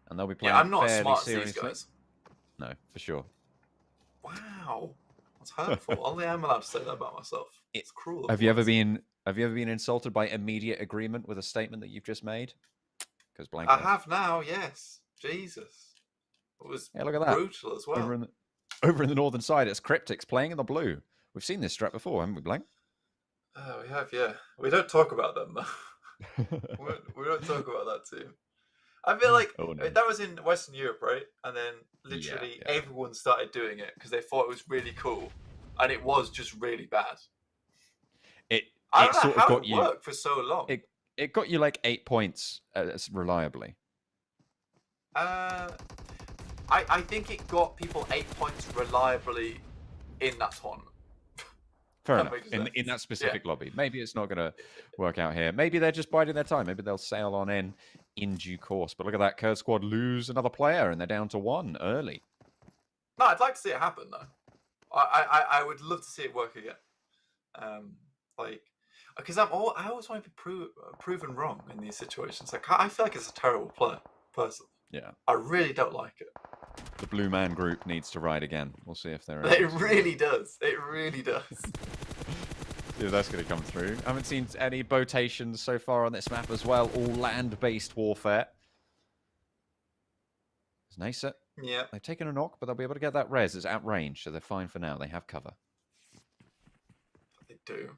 And they'll be playing I'm not fairly smart as seriously. these guys. No, for sure. Wow. That's hurtful. Only I'm allowed to say that about myself. It's cruel. Have you ever been insulted by immediate agreement with a statement that you've just made? Because I have now, yes. Jesus. It was look at that. Brutal as well. Over in the northern side, it's Cryptics playing in the blue. We've seen this strat before, haven't we, Blank? We have, yeah. We don't talk about them, though. we don't talk about that team. I feel like that was in Western Europe, right? And then literally everyone started doing it because they thought it was really cool. And it was just really bad. It sort of got you worked for so long. It got you like 8 points reliably. I think it got people 8 points reliably in that tournament. Fair enough. In that specific lobby. Maybe it's not going to work out here. Maybe they're just biding their time. Maybe they'll sail on in due course. But look at that. KURD squad lose another player, and they're down to 1 early. No, I'd like to see it happen, though. I would love to see it work again. Because I always want to be proven wrong in these situations. Like I feel like it's a terrible player, personally. Yeah. I really don't like it. The Blue Man Group needs to ride again. We'll see if they're. It really does. It really does. See if that's going to come through. I haven't seen any botations so far on this map as well. All land-based warfare. There's NASR. Yeah. They've taken a knock, but they'll be able to get that res. It's at range, so they're fine for now. They have cover. They do.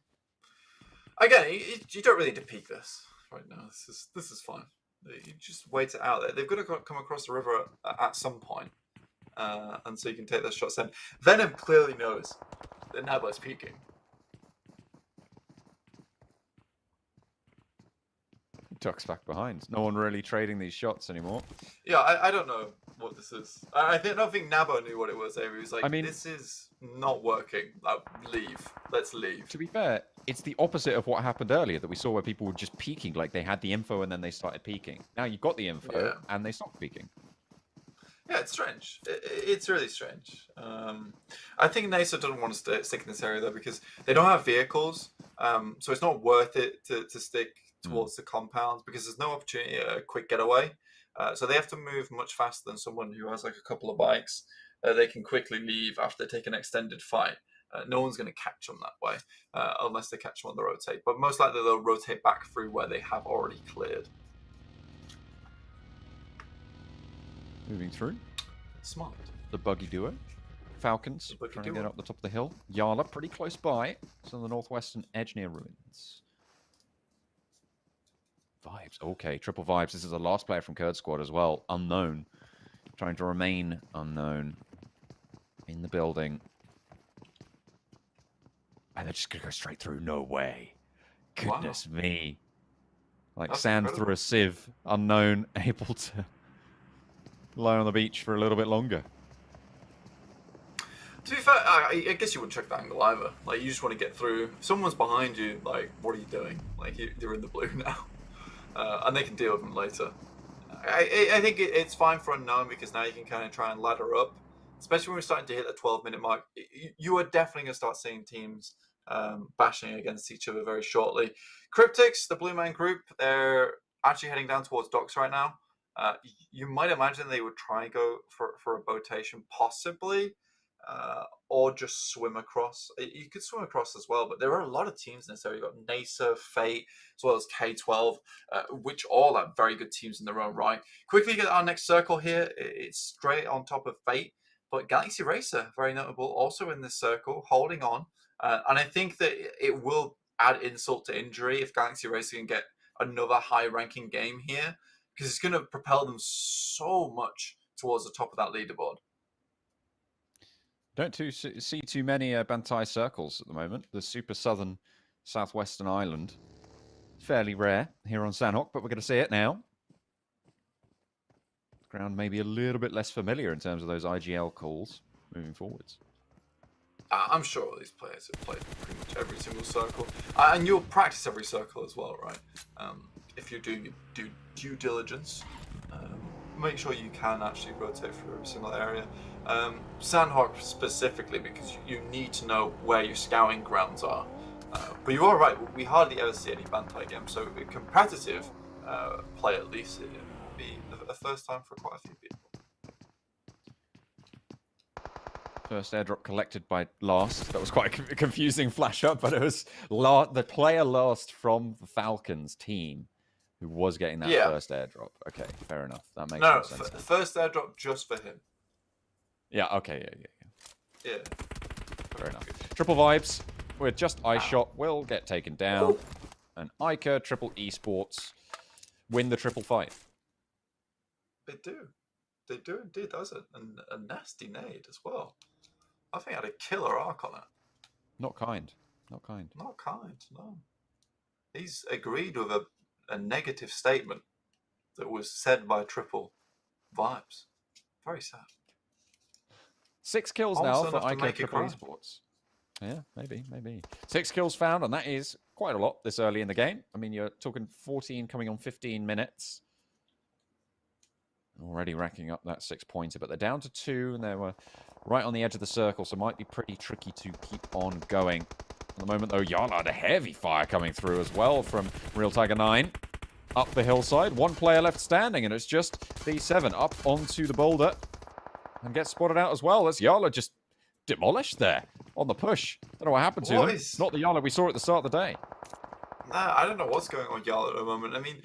Again, you don't really need to peek this right now. This is fine. You just wait it out there. They've got to come across the river at some point, and so you can take those shots in. Venom clearly knows that Nabo's peeking. Ducks back behind. No one really trading these shots anymore. Yeah, I don't know what this is. I don't think Nabo knew what it was. He was like, I mean, this is not working. Leave. Let's leave. To be fair, it's the opposite of what happened earlier that we saw where people were just peeking. Like they had the info and then they started peeking. Now you've got the info and they stopped peeking. Yeah, it's strange. It's really strange. I think NASR doesn't want to stick in this area though because they don't have vehicles. So it's not worth it to stick towards the compounds because there's no opportunity a quick getaway. So they have to move much faster than someone who has like a couple of bikes. They can quickly leave after they take an extended fight. No one's going to catch them that way unless they catch them on the rotate. But most likely they'll rotate back through where they have already cleared. Moving through. Smart. The buggy duo. Falcons trying to get up the top of the hill. YaLLa pretty close by. It's on the northwestern edge near ruins. Vibes. Okay, triple vibes. This is the last player from KURD squad as well. Unknown. Trying to remain unknown in the building. And they're just going to go straight through. No way. Goodness me. Like That's sand incredible. through a sieve. Unknown. Able to lie on the beach for a little bit longer. To be fair, I guess you wouldn't check that angle either. Like, you just want to get through. If someone's behind you, like, what are you doing? Like, you're in the blue now. And they can deal with them later. I think it's fine for unknown because now you can kind of try and ladder up. Especially when we're starting to hit the 12-minute mark. You are definitely going to start seeing teams bashing against each other very shortly. Cryptics, the Blue Man Group, they're actually heading down towards docks right now. You might imagine they would try and go for a botation, possibly. Or just swim across. You could swim across as well, but there are a lot of teams in this area. You've got NASR, Fate, as well as K12, which all are very good teams in their own right. Quickly get our next circle here. It's straight on top of Fate, but Galaxy Racer, very notable, also in this circle, holding on. And I think that it will add insult to injury if Galaxy Racer can get another high-ranking game here, because it's going to propel them so much towards the top of that leaderboard. Don't see too many Bantai circles at the moment. The super southern southwestern island. Fairly rare here on Sanhok, but we're going to see it now. Ground maybe a little bit less familiar in terms of those IGL calls moving forwards. I'm sure all these players have played pretty much every single circle. And you'll practice every circle as well, right? If you're doing your due diligence, make sure you can actually rotate through every single area. Sanhok specifically, because you need to know where your scouting grounds are. But you are right, we hardly ever see any Bantai games, so a competitive play at least, it will be a first time for quite a few people. First airdrop collected by Last. That was quite a confusing flash up, but it was the player Last from the Falcons team who was getting that first airdrop. Okay, fair enough. That makes more sense. No, first airdrop just for him. Yeah, okay, yeah. Yeah. Fair enough. Triple vibes with just iShot will get taken down. And iKURD Triple Esports win the triple fight. They do. They do indeed. That was a nasty nade as well. I think I had a killer arc on it. Not kind. Not kind. Not kind, no. He's agreed with a negative statement that was said by Triple Vibes. Very sad. 6 kills now for iKURD Triple Esports. Yeah, maybe. 6 kills found, and that is quite a lot this early in the game. I mean, you're talking 14 coming on 15 minutes. Already racking up that 6-pointer, but they're down to 2, and they were right on the edge of the circle, so it might be pretty tricky to keep on going. At the moment, though, YaLLa had a heavy fire coming through as well from Real Tiger 9. Up the hillside. One player left standing, and it's just B7 up onto the boulder. And gets spotted out as well. That's YaLLa just demolished there on the push. Don't know what happened to them. It's not the YaLLa we saw at the start of the day. Nah, I don't know what's going on with YaLLa at the moment. I mean,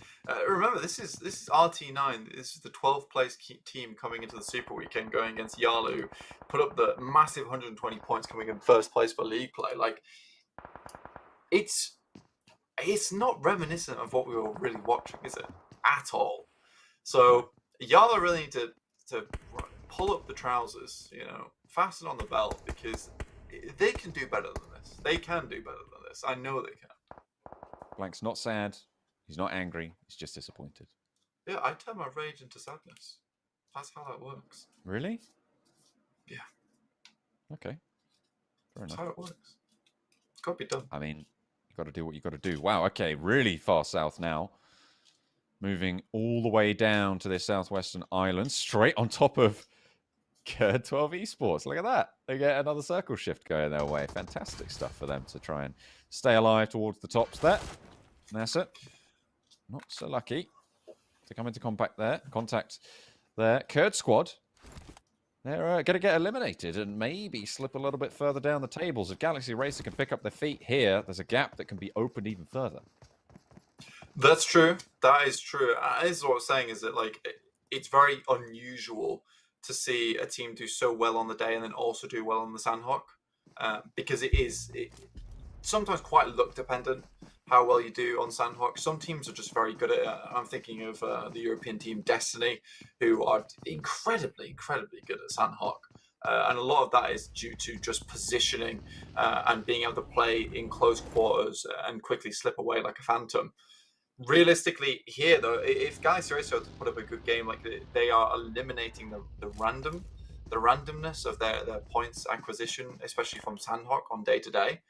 remember, this is RT9. This is the 12th place team coming into the Super Weekend, going against YaLLa, who put up the massive 120 points, coming in first place for league play. Like, it's not reminiscent of what we were really watching, is it? At all. So YaLLa really need to pull up the trousers, you know, fasten on the belt, because they can do better than this. They can do better than this. I know they can. Blank's not sad. He's not angry. He's just disappointed. Yeah, I turn my rage into sadness. That's how that works. Really? Yeah. Okay. Fair enough. That's how it works. It's got to be done. I mean, you got to do what you got to do. Wow. Okay. Really far south now. Moving all the way down to this southwestern island, straight on top of KURD 12 Esports. Look at that. They get another circle shift going their way. Fantastic stuff for them to try and stay alive towards the tops there. NASR, not so lucky to come into contact there. KURD squad, they're going to get eliminated and maybe slip a little bit further down the tables. If Galaxy Racer can pick up their feet here, there's a gap that can be opened even further. That's true. That is true. This is what I'm saying, is that, like, it's very unusual to see a team do so well on the day and then also do well on the Sanhok, because it's sometimes quite luck dependent how well you do on Sanhok. Some teams are just very good at it. I'm thinking of the European team Destiny, who are incredibly good at Sanhok. And a lot of that is due to just positioning and being able to play in close quarters and quickly slip away like a phantom. Realistically, here though, if Galaxy Racer are to put up a good game, like, they are eliminating the randomness of their points acquisition, especially from Sanhok on day to day,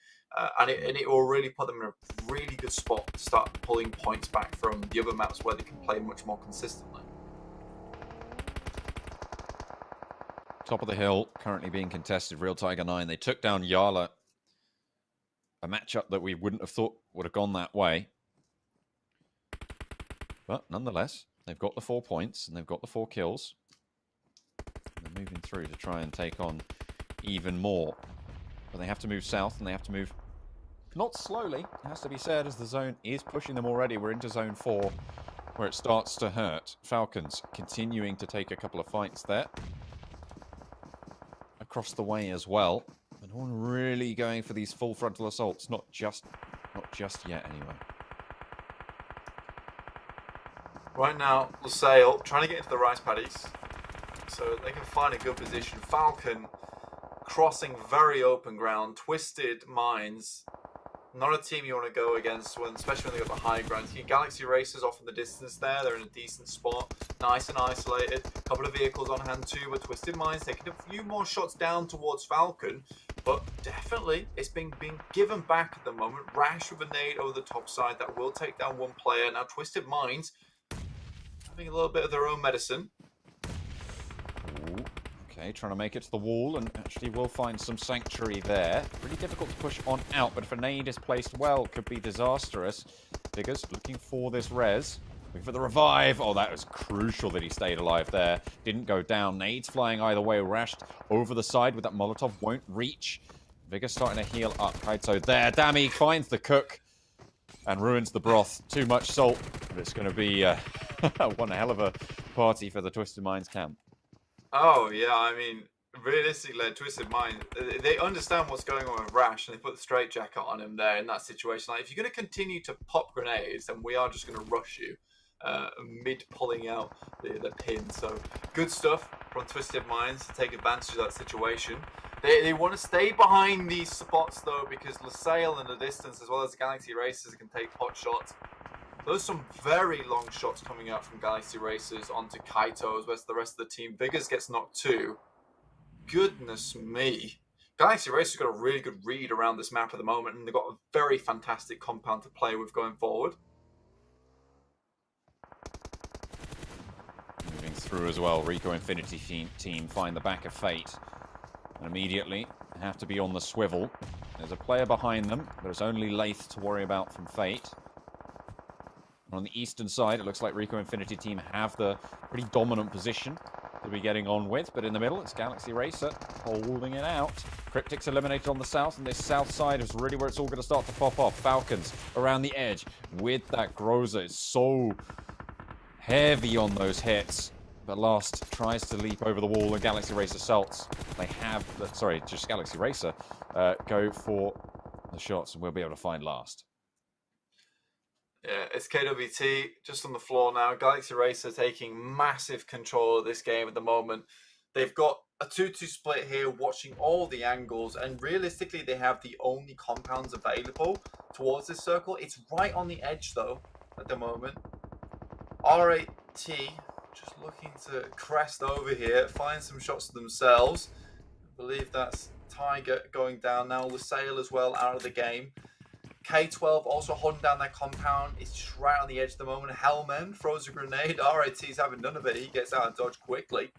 and it will really put them in a really good spot to start pulling points back from the other maps where they can play much more consistently. Top of the hill currently being contested. Real Tiger 9. They took down YaLLa. A matchup that we wouldn't have thought would have gone that way. But nonetheless, they've got the 4 points and they've got the 4 kills. And they're moving through to try and take on even more. But they have to move south, and they have to move not slowly, it has to be said, as the zone is pushing them already. We're into zone 4, where it starts to hurt. Falcons continuing to take a couple of fights there. Across the way as well. But no one really going for these full frontal assaults. Not just yet, anyway. Right now, Lusail trying to get into the rice paddies so they can find a good position. Falcon crossing very open ground. Twisted Minds, not a team you want to go against, especially when they got the high ground. You Galaxy Racers off in the distance there. They're in a decent spot, nice and isolated. A couple of vehicles on hand too, but Twisted Minds taking a few more shots down towards Falcon. But definitely, it's being given back at the moment. Rash with a nade over the top side that will take down one player. Now Twisted Minds having a little bit of their own medicine. Ooh, okay, trying to make it to the wall, and actually will find some sanctuary there. Really difficult to push on out, but if a nade is placed well, could be disastrous. Figures looking for this res. Looking for the revive. Oh, that was crucial that he stayed alive there. Didn't go down. Nades flying either way. Rashed over the side with that Molotov. Won't reach. Vigor starting to heal up. Kaito there. Dammy finds the cook and ruins the broth. Too much salt. But it's going to be one hell of a party for the Twisted Minds camp. Oh, yeah. I mean, realistically, Twisted Minds, they understand what's going on with Rash, and they put the straitjacket on him there in that situation. Like, if you're going to continue to pop grenades, then we are just going to rush you mid pulling out the pin. So good stuff from Twisted Minds to take advantage of that situation. They want to stay behind these spots though, because Lusail in the distance, as well as Galaxy Racers, can take pot shots. There's some very long shots coming out from Galaxy Racers onto Kaito, as well as the rest of the team. Vigors gets knocked too. Goodness me. Galaxy Racers got a really good read around this map at the moment, and they've got a very fantastic compound to play with going forward. Moving through as well, RICO Infinity team find the back of Fate. And immediately have to be on the swivel. There's a player behind them. There's only Lathe to worry about from Fate. On the eastern side, it looks like RICO Infinity Team have the pretty dominant position to be getting on with. But in the middle, it's Galaxy Racer holding it out. Cryptics eliminated on the south, and this south side is really where it's all going to start to pop off. Falcons around the edge with that Groza. It's so heavy on those hits. But Last tries to leap over the wall, and Galaxy Racer salts. They have, sorry, just Galaxy Racer go for the shots, and we'll be able to find Last. Yeah, it's KWT just on the floor now. Galaxy Racer taking massive control of this game at the moment. They've got a 2-2 split here, watching all the angles, and realistically, they have the only compounds available towards this circle. It's right on the edge, though, at the moment. R8T just looking to crest over here, find some shots themselves. I believe that's Tiger going down now. Lusail as well out of the game. K12 also holding down their compound. It's just right on the edge at the moment. Hellman throws a grenade. RIT's having none of it. He gets out of dodge quickly.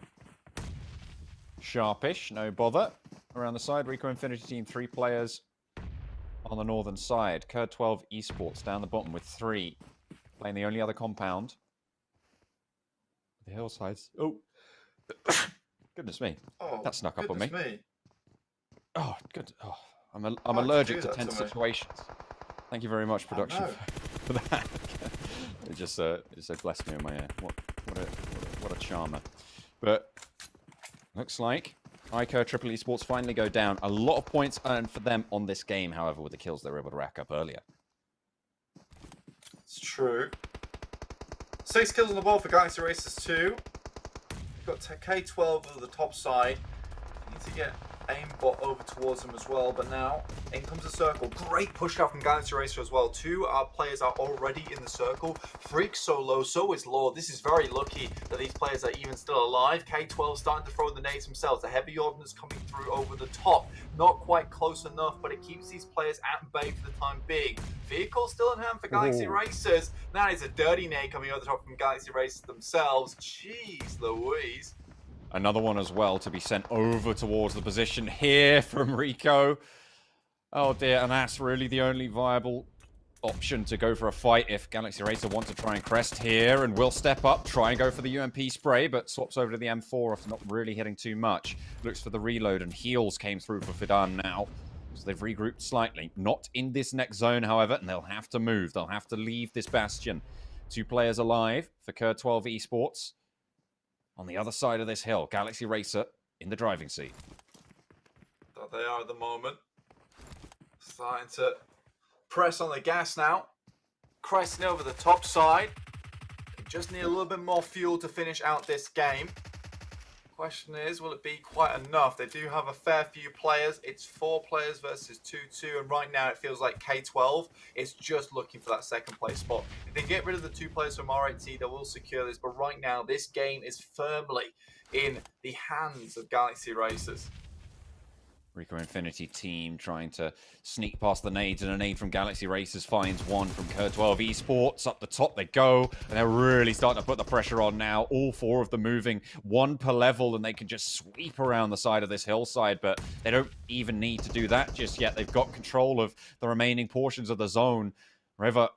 Sharpish, no bother. Around the side, RICO Infinity Team, 3 players on the northern side. KURD Esports down the bottom with 3. Playing the only other compound. The hillsides. Oh, goodness me. Oh, that snuck up on me. me. Oh, good. Oh, I'm allergic to tense situations. Thank you very much, production, for that. It just blessed me in my ear. What a charmer. But looks like iKURD Esports finally go down. A lot of points earned for them on this game, however, with the kills they were able to rack up earlier. It's true. 6 kills on the board for Galaxy Racers 2. You've got K12 on the top side. You need to get aimbot over towards them as well, but now in comes the circle. Great push out from Galaxy Racer as well. 2 players are already in the circle. Freak so low, so is Law. This is very lucky that these players are even still alive. K12 starting to throw the nades themselves. The heavy ordnance coming through over the top. Not quite close enough, but it keeps these players at bay for the time being. Vehicle still in hand for Galaxy Racers. That is a dirty nade coming over the top from Galaxy Racers themselves. Jeez Louise. Another one as well to be sent over towards the position here from RICO. Oh dear, and that's really the only viable option to go for a fight if Galaxy Racer want to try and crest here, and will step up, try and go for the UMP spray, but swaps over to the M4 after not really hitting too much. Looks for the reload, and heals came through for Fidan now. So they've regrouped slightly. Not in this next zone, however, and they'll have to move. They'll have to leave this bastion. 2 players alive for KURD Esports. On the other side of this hill, Galaxy Racer in the driving seat. That they are at the moment. Starting to press on the gas now. Cresting over the top side. They just need a little bit more fuel to finish out this game. Question is, will it be quite enough? They do have a fair few players. It's 4 players versus 2-2, and right now it feels like K12 is just looking for that second place spot. If they get rid of the 2 players from R8T, they will secure this, but right now this game is firmly in the hands of Galaxy Racers. RICO Infinity Team trying to sneak past the nades, and a nade from Galaxy Racers finds one from KURD Esports. Up the top they go, and they're really starting to put the pressure on now. All 4 of them moving, 1 per level, and they can just sweep around the side of this hillside, but they don't even need to do that just yet. They've got control of the remaining portions of the zone. River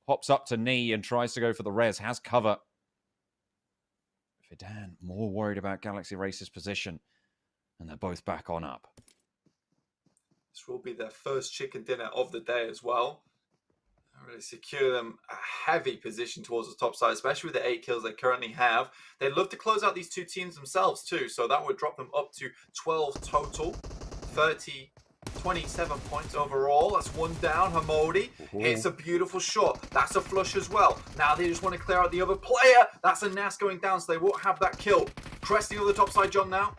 hops up to knee and tries to go for the res, has cover. Fidan more worried about Galaxy Racers' position, and they're both back on up. This will be their first chicken dinner of the day as well. Really secure them a heavy position towards the top side, especially with the 8 kills they currently have. They'd love to close out these 2 teams themselves too, so that would drop them up to 12 total. 27 points overall. That's 1 down. Hamodi hits a beautiful shot. That's a flush as well. Now they just want to clear out the other player. That's a NAS going down, so they won't have that kill. Cresting over the top side, John, now.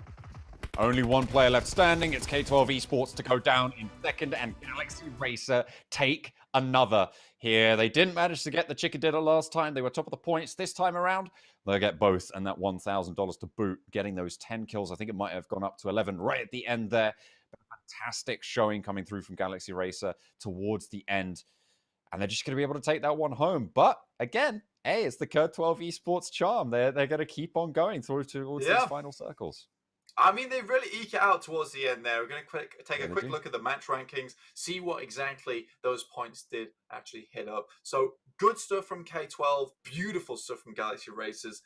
Only 1 player left standing. It's K12 Esports to go down in second, and Galaxy Racer take another here. They didn't manage to get the chicken dinner last time. They were top of the points. This time around, they'll get both, and that $1,000 to boot, getting those 10 kills. I think it might have gone up to 11 right at the end there. Fantastic showing coming through from Galaxy Racer towards the end, and they're just going to be able to take that one home. But again, it's the KURD Esports charm. They're going to keep on going through towards these final circles. I mean, they really eke it out towards the end there. We're going to take a quick do. look at the match rankings, see what exactly those points did actually hit up. So good stuff from K12, beautiful stuff from Galaxy Racers.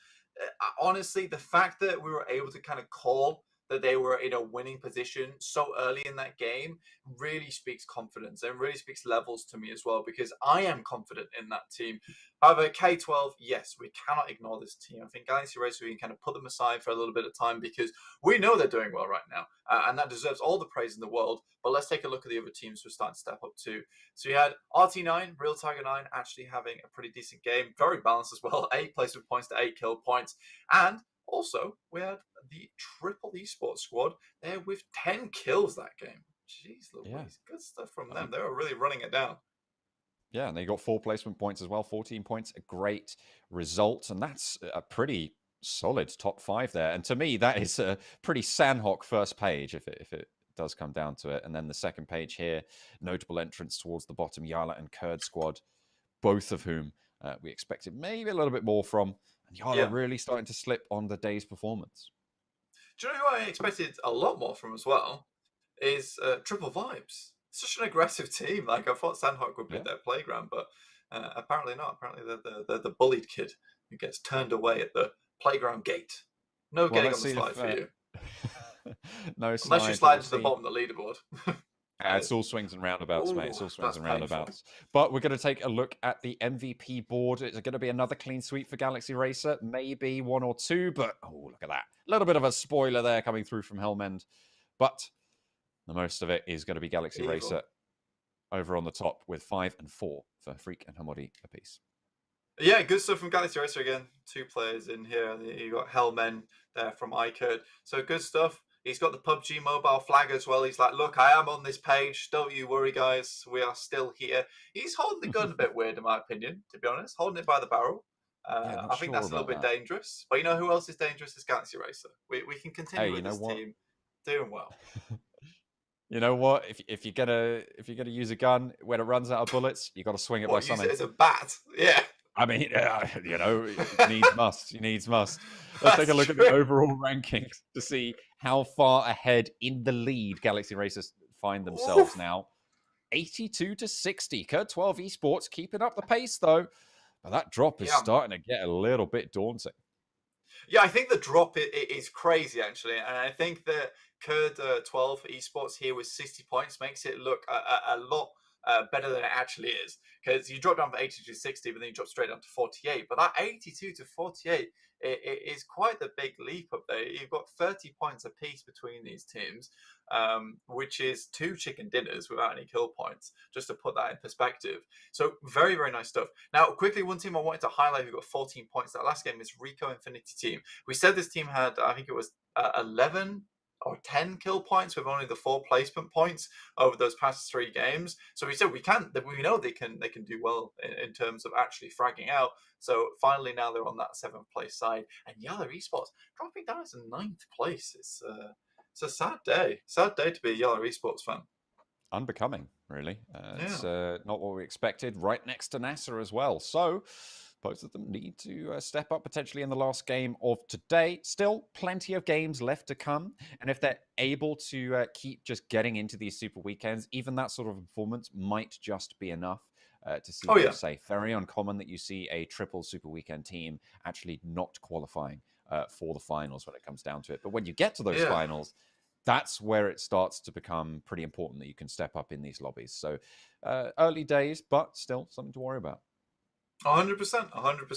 Honestly, the fact that we were able to kind of call that they were in a winning position so early in that game really speaks confidence and really speaks levels to me as well, because I am confident in that team. However, K12, yes, we cannot ignore this team. I think Galaxy Racer, we can kind of put them aside for a little bit of time because we know they're doing well right now, and that deserves all the praise in the world. But let's take a look at the other teams who are starting to step up too. So you had RT9, Real Tiger 9, actually having a pretty decent game, very balanced as well, 8 placement points to 8 kill points, and also we had the Triple Esports squad there with 10 kills that game. Jeez Louise, good stuff from them. They were really running it down. Yeah, and they got 4 placement points as well, 14 points, a great result, and that's a pretty solid top 5 there. And to me, that is a pretty Sanhok first page, if it does come down to it. And then the second page here, notable entrance towards the bottom, YaLLa and KURD squad, both of whom we expected maybe a little bit more from. And YaLLa really starting to slip on the day's performance. Do you know who I expected a lot more from as well? Is Triple Vibes. Such an aggressive team. Like, I thought Sanhok would be their playground, but apparently not. Apparently they're the bullied kid who gets turned away at the playground gate. No getting on the slide for you. No slide. Unless you slide to the bottom of the leaderboard. It's all swings and roundabouts, mate. It's all swings and roundabouts. But we're going to take a look at the MVP board. It's going to be another clean sweep for Galaxy Racer. Maybe 1 or 2, but oh, look at that. A little bit of a spoiler there coming through from Helmend. But the most of it is going to be Galaxy Racer over on the top with 5 and 4 for Freak and Hamodi apiece. Yeah, good stuff from Galaxy Racer again. 2 players in here. You got Helmen there from iKURD. So good stuff. He's got the PUBG mobile flag as well. He's like, look, I am on this page. Don't you worry, guys. We are still here. He's holding the gun a bit weird, in my opinion, to be honest. Holding it by the barrel. I think that's a little bit dangerous. But you know who else is dangerous? Is Galaxy Racer. We can continue with this team doing well. You know what? If you're gonna use a gun when it runs out of bullets, you got to swing it by something. Use it as a bat. Yeah. I mean, you know, needs must. Needs must. Let's take a look at the overall rankings to see how far ahead in the lead Galaxy Racers find themselves now. 82 to 60. KURD 12 Esports keeping up the pace though, but that drop is starting to get a little bit daunting. Yeah, I think the drop is crazy actually, and I think that KURD 12 Esports here with 60 points makes it look a lot better than it actually is, because you drop down from 82 to 60, but then you drop straight down to 48. But that 82 to 48 is quite the big leap up there. You've got 30 points apiece between these teams, which is 2 chicken dinners without any kill points, just to put that in perspective. So very, very nice stuff. Now, quickly, one team I wanted to highlight who got 14 points that last game is RICO Infinity team. We said this team had, I think it was 11 or 10 kill points with only the 4 placement points over those past 3 games. So we said we know they can do well in terms of actually fragging out. So finally now they're on that 7th place side, and YaLLa Esports dropping down to 9th place. It's a sad day to be a YaLLa Esports fan. Unbecoming, really. It's not what we expected. Right next to NASR as well. So both of them need to step up potentially in the last game of today. Still plenty of games left to come. And if they're able to keep just getting into these super weekends, even that sort of performance might just be enough to see them safe. Very uncommon that you see a triple super weekend team actually not qualifying for the finals when it comes down to it. But when you get to those finals, that's where it starts to become pretty important that you can step up in these lobbies. So early days, but still something to worry about. 100%.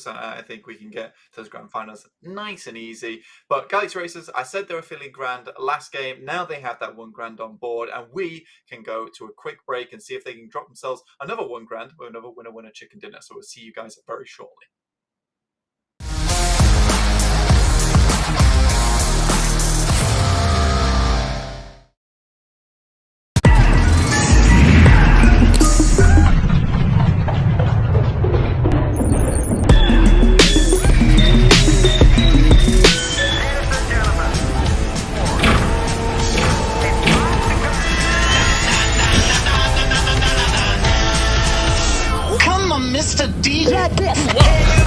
I think we can get to those grand finals nice and easy. But Galaxy Racers, I said they were feeling grand last game. Now they have that 1 grand on board, and we can go to a quick break and see if they can drop themselves another 1 grand with another winner chicken dinner. So we'll see you guys very shortly. Mr. DJ.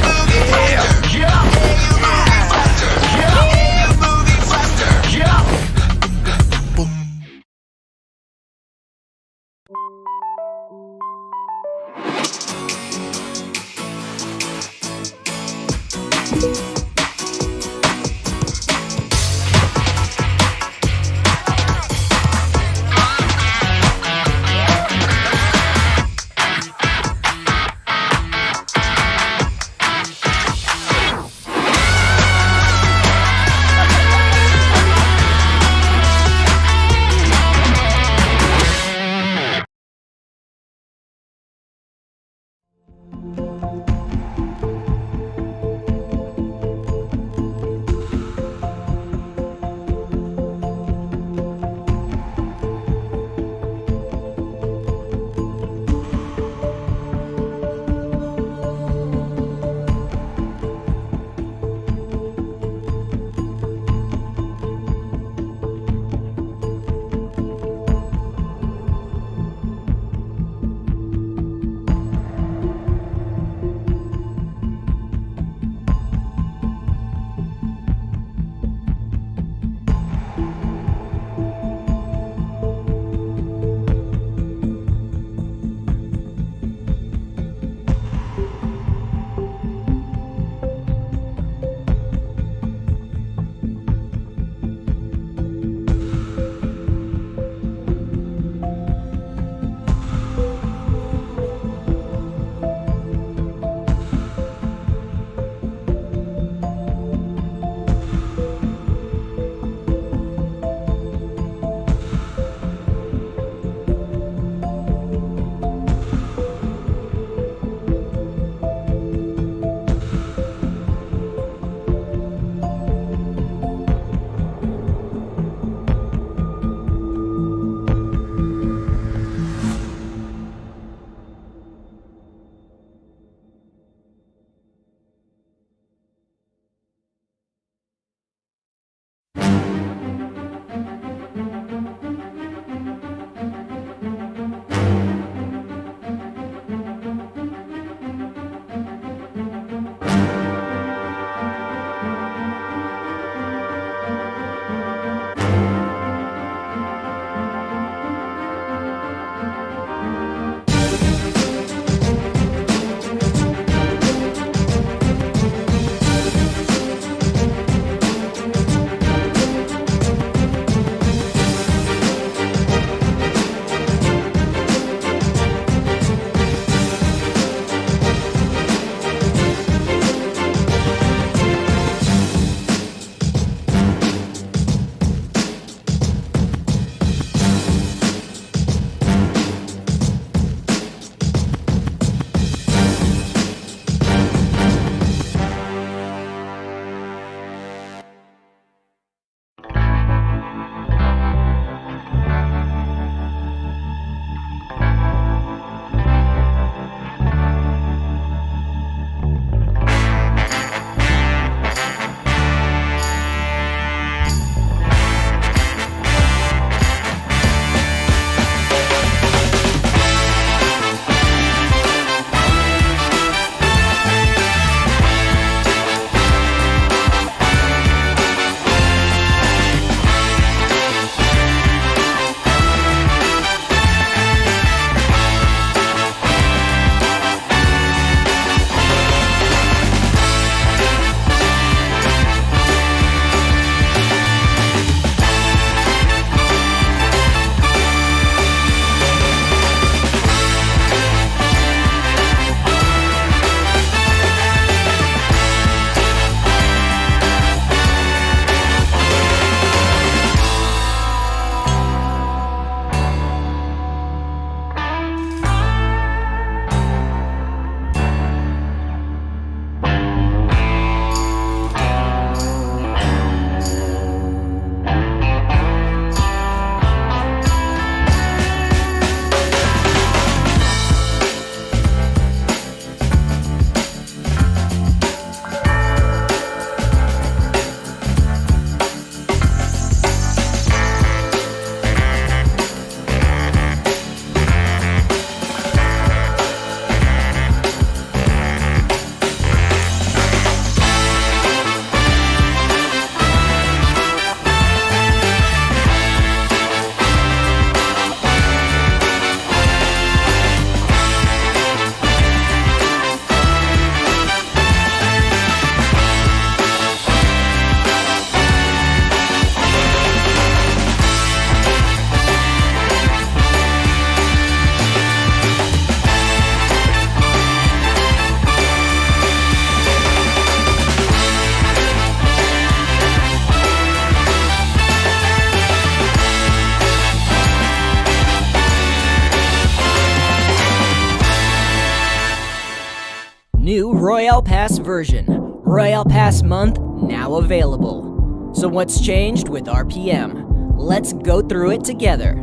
Royale Pass version. Royale Pass month now available. So what's changed with RPM? Let's go through it together.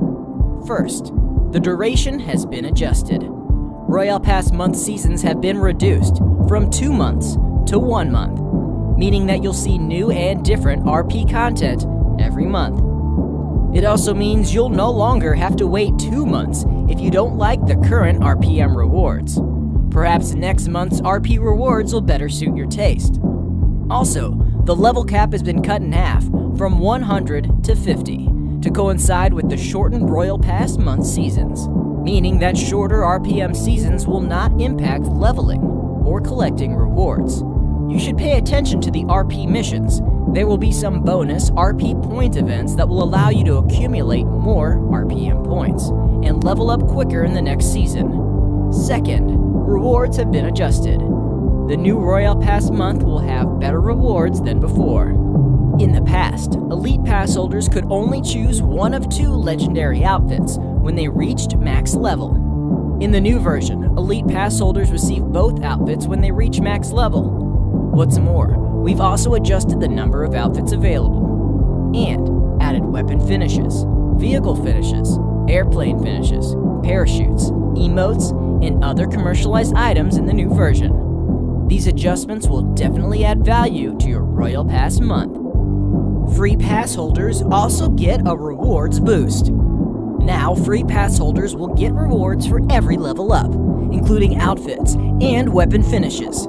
First, the duration has been adjusted. Royale Pass month seasons have been reduced from 2 months to 1 month, meaning that you'll see new and different RP content every month. It also means you'll no longer have to wait 2 months if you don't like the current RPM rewards. Perhaps next month's RP rewards will better suit your taste. Also, the level cap has been cut in half from 100 to 50 to coincide with the shortened Royal Pass month seasons, meaning that shorter RPM seasons will not impact leveling or collecting rewards. You should pay attention to the RP missions. There will be some bonus RP point events that will allow you to accumulate more RPM points and level up quicker in the next season. Second, rewards have been adjusted. The new Royal Pass month will have better rewards than before. In the past, Elite Pass holders could only choose one of 2 legendary outfits when they reached max level. In the new version, Elite Pass holders receive both outfits when they reach max level. What's more, we've also adjusted the number of outfits available and added weapon finishes, vehicle finishes, airplane finishes, parachutes, emotes, and other commercialized items in the new version. These adjustments will definitely add value to your Royal Pass month. Free pass holders also get a rewards boost. Now, free pass holders will get rewards for every level up, including outfits and weapon finishes.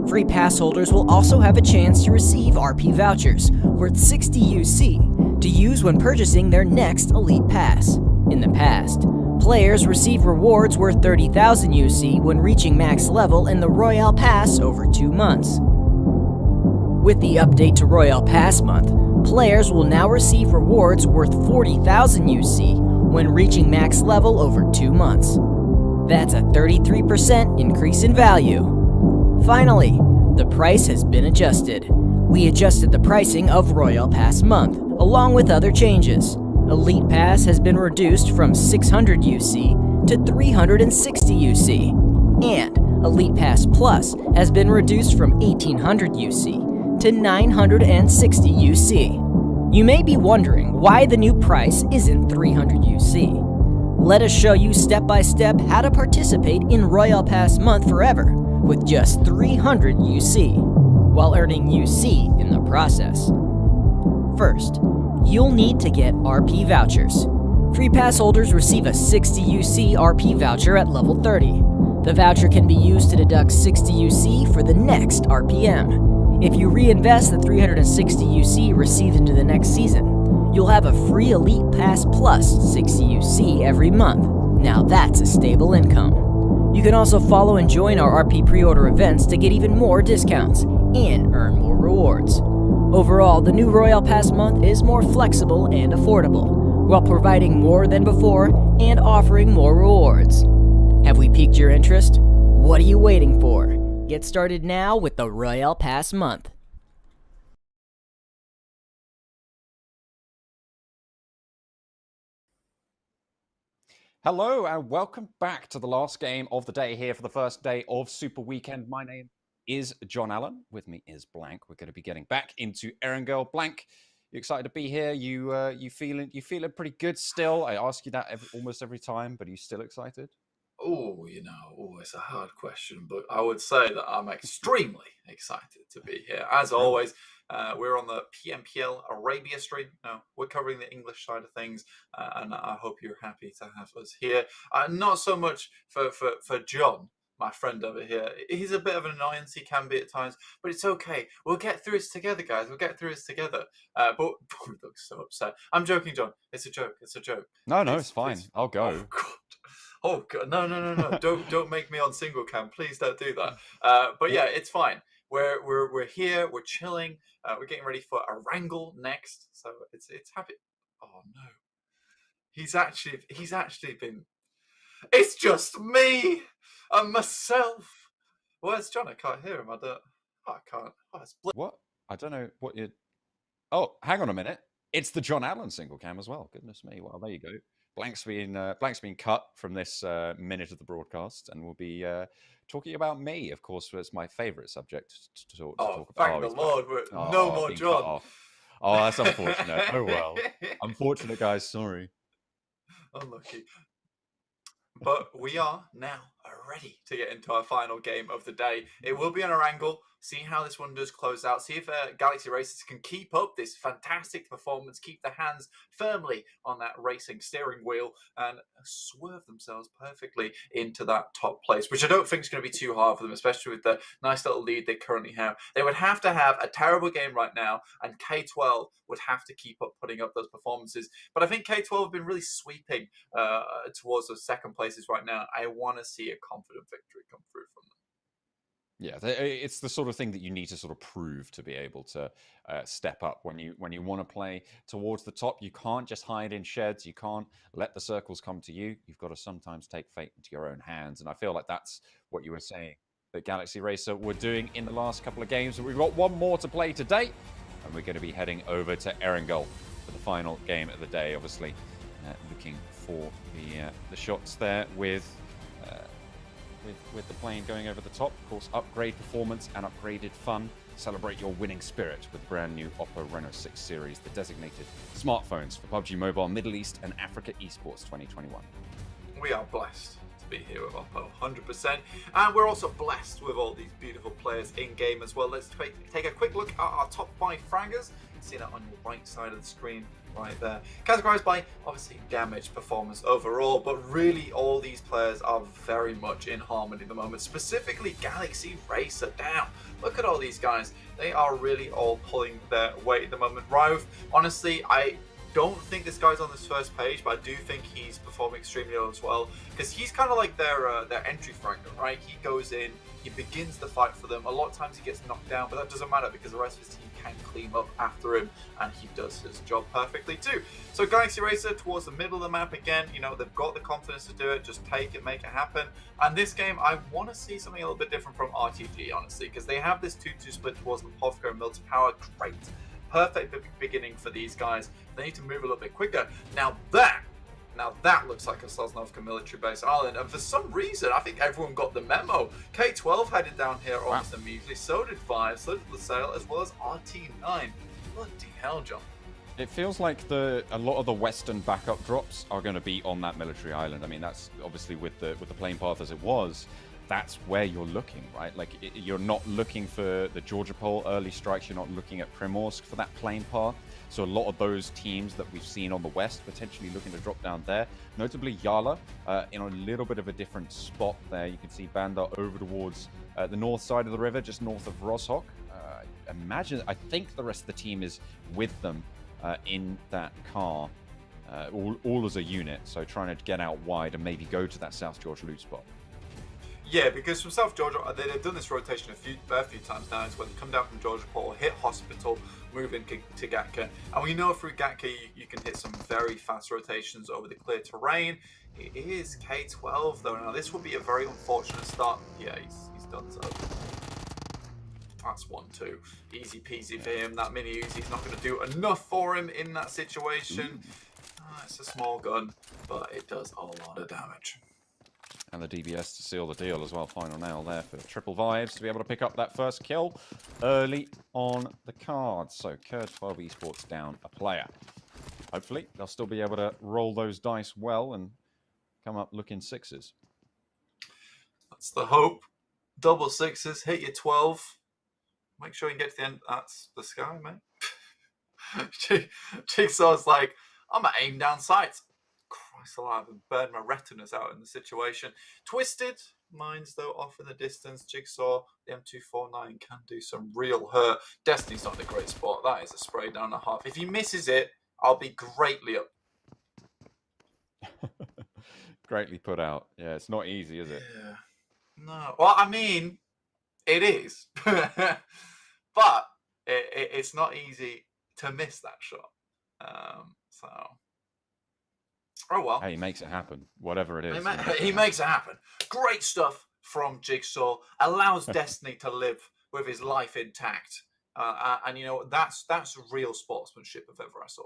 Free pass holders will also have a chance to receive RP vouchers worth 60 UC to use when purchasing their next Elite Pass. In the past, players receive rewards worth 30,000 UC when reaching max level in the Royale Pass over 2 months. With the update to Royale Pass month, players will now receive rewards worth 40,000 UC when reaching max level over 2 months. That's a 33% increase in value. Finally, the price has been adjusted. We adjusted the pricing of Royal Pass month, along with other changes. Elite Pass has been reduced from 600 UC to 360 UC, and Elite Pass Plus has been reduced from 1800 UC to 960 UC. You may be wondering why the new price isn't 300 UC. Let us show you step by step how to participate in Royal Pass month forever with just 300 UC, while earning UC in the process. First, you'll need to get RP vouchers. Free pass holders receive a 60 UC RP voucher at level 30. The voucher can be used to deduct 60 UC for the next RPM. If you reinvest the 360 UC received into the next season, you'll have a free Elite Pass Plus 60 UC every month. Now that's a stable income. You can also follow and join our RP pre-order events to get even more discounts and earn more rewards. Overall, the new Royal Pass month is more flexible and affordable, while providing more than before and offering more rewards. Have we piqued your interest? What are you waiting for? Get started now with the Royal Pass month. Hello and welcome back to the last game of the day here for the first day of Super Weekend. My name is John Allen. With me is Blank. We're going to be getting back into Erangel. Blank, you excited to be here? You feeling pretty good still? I ask you that almost every time, but are you still excited? Oh, it's a hard question, but I would say that I'm extremely excited to be here. As always, we're on the PMPL Arabia stream. We're covering the English side of things, and I hope you're happy to have us here. Not so much for John, my friend over here. He's a bit of an annoyance, he can be at times, but it's okay. We'll get through this together, guys. We'll get through this together. But he looks so upset. I'm joking, John. It's a joke. It's a joke. No, it's fine. I'll go. Oh, God. Oh God, no! Don't make me on single cam. Please don't do that. But yeah, it's fine. We're here. We're chilling. We're getting ready for Erangel next. So it's happy. Oh no, he's actually been. It's just me and myself. Where's John? I can't hear him. I can't. Oh, it's what? I don't know what you. Oh, hang on a minute. It's the John Allen single cam as well. Goodness me. Well, there you go. Blank's been cut from this minute of the broadcast, and we'll be talking about me, of course, was my favorite subject to talk Oh, about. thank the He's Lord. No more being cut John. off. Oh, that's unfortunate. Oh well. Unfortunate, guys. Sorry. Unlucky. But we are now ready to get into our final game of the day. It will be on Erangel. See how this one does close out. See if Galaxy Racers can keep up this fantastic performance, keep their hands firmly on that racing steering wheel, and swerve themselves perfectly into that top place, which I don't think is going to be too hard for them, especially with the nice little lead they currently have. They would have to have a terrible game right now, and K12 would have to keep up putting up those performances. But I think K12 have been really sweeping towards those second places right now. I want to see a confident victory come through from them. Yeah, it's the sort of thing that you need to sort of prove to be able to step up when you want to play towards the top. You can't just hide in sheds. You can't let the circles come to you. You've got to sometimes take fate into your own hands. And I feel like that's what you were saying that Galaxy Racer were doing in the last couple of games. We've got one more to play today, and we're going to be heading over to Erangel for the final game of the day. Obviously, looking for the shots there with the plane going over the top. Of course, upgrade performance and upgraded fun. Celebrate your winning spirit with the brand new Oppo Reno 6 series, the designated smartphones for PUBG Mobile, Middle East and Africa Esports 2021. We are blessed to be here with Oppo, 100%. And we're also blessed with all these beautiful players in-game as well. Let's take a quick look at our top 5 fraggers. See that on your right side of the screen right there. Categorized by, obviously, damage, performance overall, but really all these players are very much in harmony at the moment. Specifically, Galaxy Racer down. Look at all these guys. They are really all pulling their weight at the moment. Ryuth, honestly, I don't think this guy's on this first page, but I do think he's performing extremely well as well, because he's kind of like their entry fragger, right? He goes in, he begins the fight for them. A lot of times he gets knocked down, but that doesn't matter because the rest of his team can clean up after him, and he does his job perfectly too. So Galaxy Racer towards the middle of the map again, you know, they've got the confidence to do it, just take it, make it happen. And this game, I want to see something a little bit different from RTG, honestly, because they have this 2-2 split towards Lepovka and Milton Power. Great. Perfect beginning for these guys. They need to move a little bit quicker. Now that looks like a Sosnovka military base island, and for some reason, I think everyone got the memo. K12 headed down here almost immediately, so did 5, so did Lusail, as well as RT9. Bloody hell, John. It feels like a lot of the Western backup drops are going to be on that military island. I mean, that's obviously with the plane path as it was. That's where you're looking, right? Like, you're not looking for the Georgia Pole early strikes. You're not looking at Primorsk for that plane path. So a lot of those teams that we've seen on the west potentially looking to drop down there. Notably, YaLLa in a little bit of a different spot there. You can see Bandar over towards the north side of the river, just north of Roshok. I think the rest of the team is with them in that car, all as a unit. So trying to get out wide and maybe go to that South Georgia loot spot. Yeah, because from South Georgia, they've done this rotation a few times now. It's when they come down from Georgia Pole, hit Hospital, move into Gatka. And we know through Gatka, you can hit some very fast rotations over the clear terrain. It is K12, though. Now, this would be a very unfortunate start. Yeah, he's done so. That's 1-2. Easy peasy for him. That mini Uzi's not going to do enough for him in that situation. It's a small gun, but it does a lot of damage. And the DBS to seal the deal as well. Final nail there for Triple Vibes to be able to pick up that first kill early on the card. So KURD 12 Esports down a player. Hopefully they'll still be able to roll those dice well and come up looking sixes. That's the hope. Double sixes, hit your 12. Make sure you get to the end. That's the sky, mate. Jigsaw's like, I'm going to aim down sights. Christ alive, and burn my retinas out in the situation. Twisted, mines though off in the distance. Jigsaw, the M249 can do some real hurt. Destiny's not in a great spot. That is a spray down and a half. If he misses it, I'll be greatly up. Greatly put out. Yeah, it's not easy, is it? Yeah. No. Well, I mean, it is. But it's not easy to miss that shot. So... Oh well. Hey, he makes it happen. Whatever it is. He makes it happen. Great stuff from Jigsaw. Allows Destiny to live with his life intact. And you know, that's real sportsmanship if ever I saw.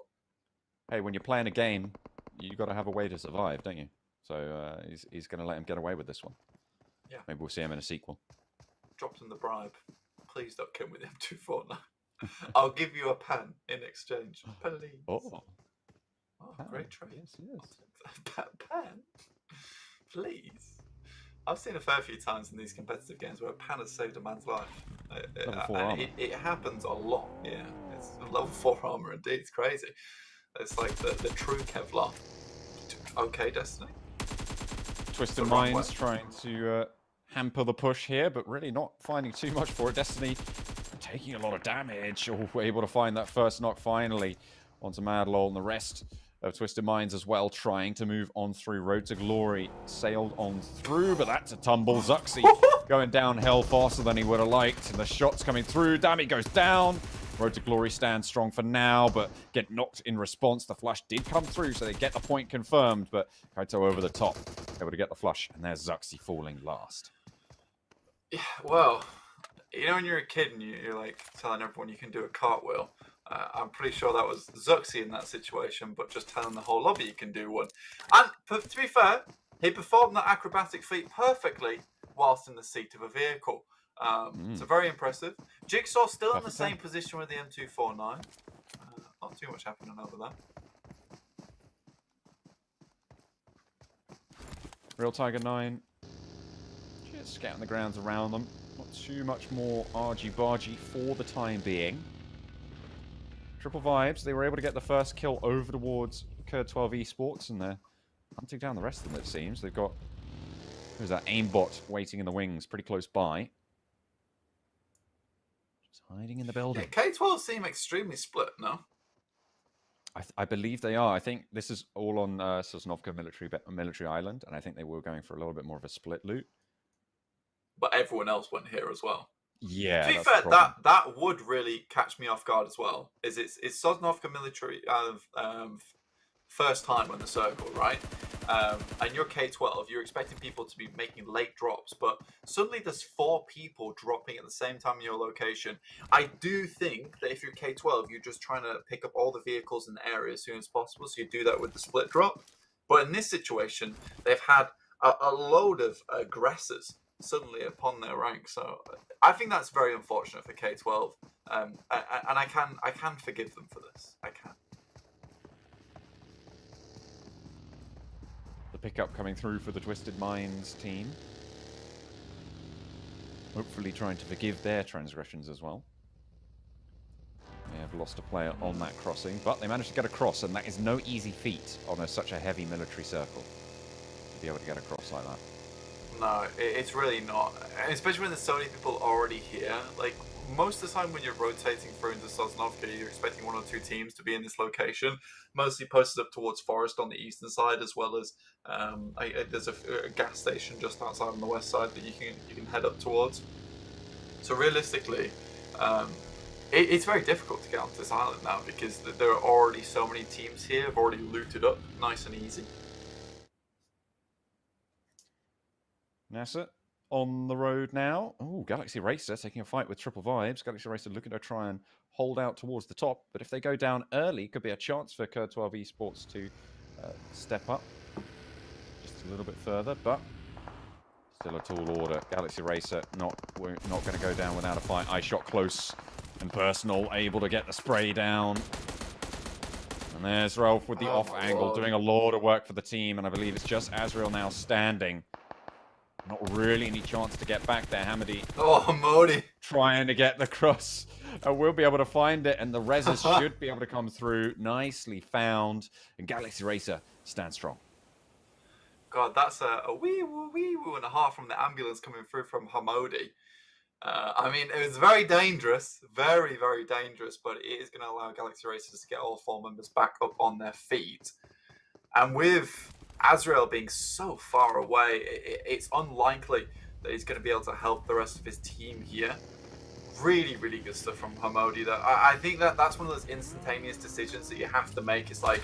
Hey, when you're playing a game, you've got to have a way to survive, don't you? So he's going to let him get away with this one. Yeah. Maybe we'll see him in a sequel. Dropped him the bribe. Please don't kill me with M249. I'll give you a pen in exchange. Please. Oh, Great trade. yes, yes. Pen? Please. I've seen a fair few times in these competitive games where a pan has saved a man's life. Level 4 and armor. it happens a lot. Yeah, it's level 4 armor indeed. It's crazy. It's like the true Kevlar. Okay, Destiny. Twisted Minds trying to hamper the push here, but really not finding too much for it. Destiny taking a lot of damage. Oh, we're able to find that first knock finally onto Madlol, and the rest of Twisted Minds as well, trying to move on through. Road to Glory sailed on through, but that's a tumble. Zuxi going downhill faster than he would have liked, and the shots coming through. Dammy goes down. Road to Glory stands strong for now, but get knocked in response. The flush did come through, so they get the point confirmed, but Kaito over the top, able to get the flush, and there's Zuxi falling last. Yeah, well, you know when you're a kid and you're like telling everyone you can do a cartwheel? I'm pretty sure that was Zuxi in that situation, but just telling the whole lobby you can do one. And to be fair, he performed that acrobatic feat perfectly whilst in the seat of a vehicle. So very impressive. Jigsaw still in the same position with the M249. Not too much happening over there. Real Tiger 9 just scouting the grounds around them. Not too much more argy-bargy for the time being. Triple Vibes, they were able to get the first kill over towards KURD 12 Esports, and they're hunting down the rest of them, it seems. They've got, who's that, aimbot waiting in the wings, pretty close by. Just hiding in the building. Yeah, K12 seem extremely split, no? I believe they are. I think this is all on Sosnovka military island, and I think they were going for a little bit more of a split loot. But everyone else went here as well. Yeah. To be fair, that would really catch me off guard as well. It's Sosnovka military first time on the circle, right? And you're K12, you're expecting people to be making late drops, but suddenly there's 4 people dropping at the same time in your location. I do think that if you're K12, you're just trying to pick up all the vehicles in the area as soon as possible, so you do that with the split drop. But in this situation, they've had a load of aggressors suddenly upon their rank, so I think that's very unfortunate for K12, and I can forgive them for this. I can. The pickup coming through for the Twisted Minds team. Hopefully trying to forgive their transgressions as well. They have lost a player on that crossing, but they managed to get across, and that is no easy feat on such a heavy military circle to be able to get across like that. No, it's really not. And especially when there's so many people already here. Like, most of the time when you're rotating through into Sosnovka, you're expecting 1 or 2 teams to be in this location. Mostly posted up towards Forest on the eastern side, as well as there's a gas station just outside on the west side that you can head up towards. So realistically, it's very difficult to get onto this island now because there are already so many teams here, have already looted up nice and easy. NASR on the road now. Oh, Galaxy Racer taking a fight with Triple Vibes. Galaxy Racer looking to try and hold out towards the top, but if they go down early, could be a chance for KURD 12 Esports to step up just a little bit further, but still a tall order. Galaxy Racer not going to go down without a fight. I shot close and personal, able to get the spray down. And there's Ralph with the off angle, doing a lot of work for the team, and I believe it's just Azrael now standing. Not really any chance to get back there. Hamady. Oh, Hamady. Trying to get the cross. We'll be able to find it, and the reses should be able to come through. Nicely found. And Galaxy Racer stands strong. God, that's a wee woo and a half from the ambulance coming through from Hamady. I mean, it was very dangerous. Very, very dangerous, but it is going to allow Galaxy Racers to get all 4 members back up on their feet. And with Azrael being so far away, it's unlikely that he's going to be able to help the rest of his team here. Really, really good stuff from Hamady. I think that's one of those instantaneous decisions that you have to make. It's like,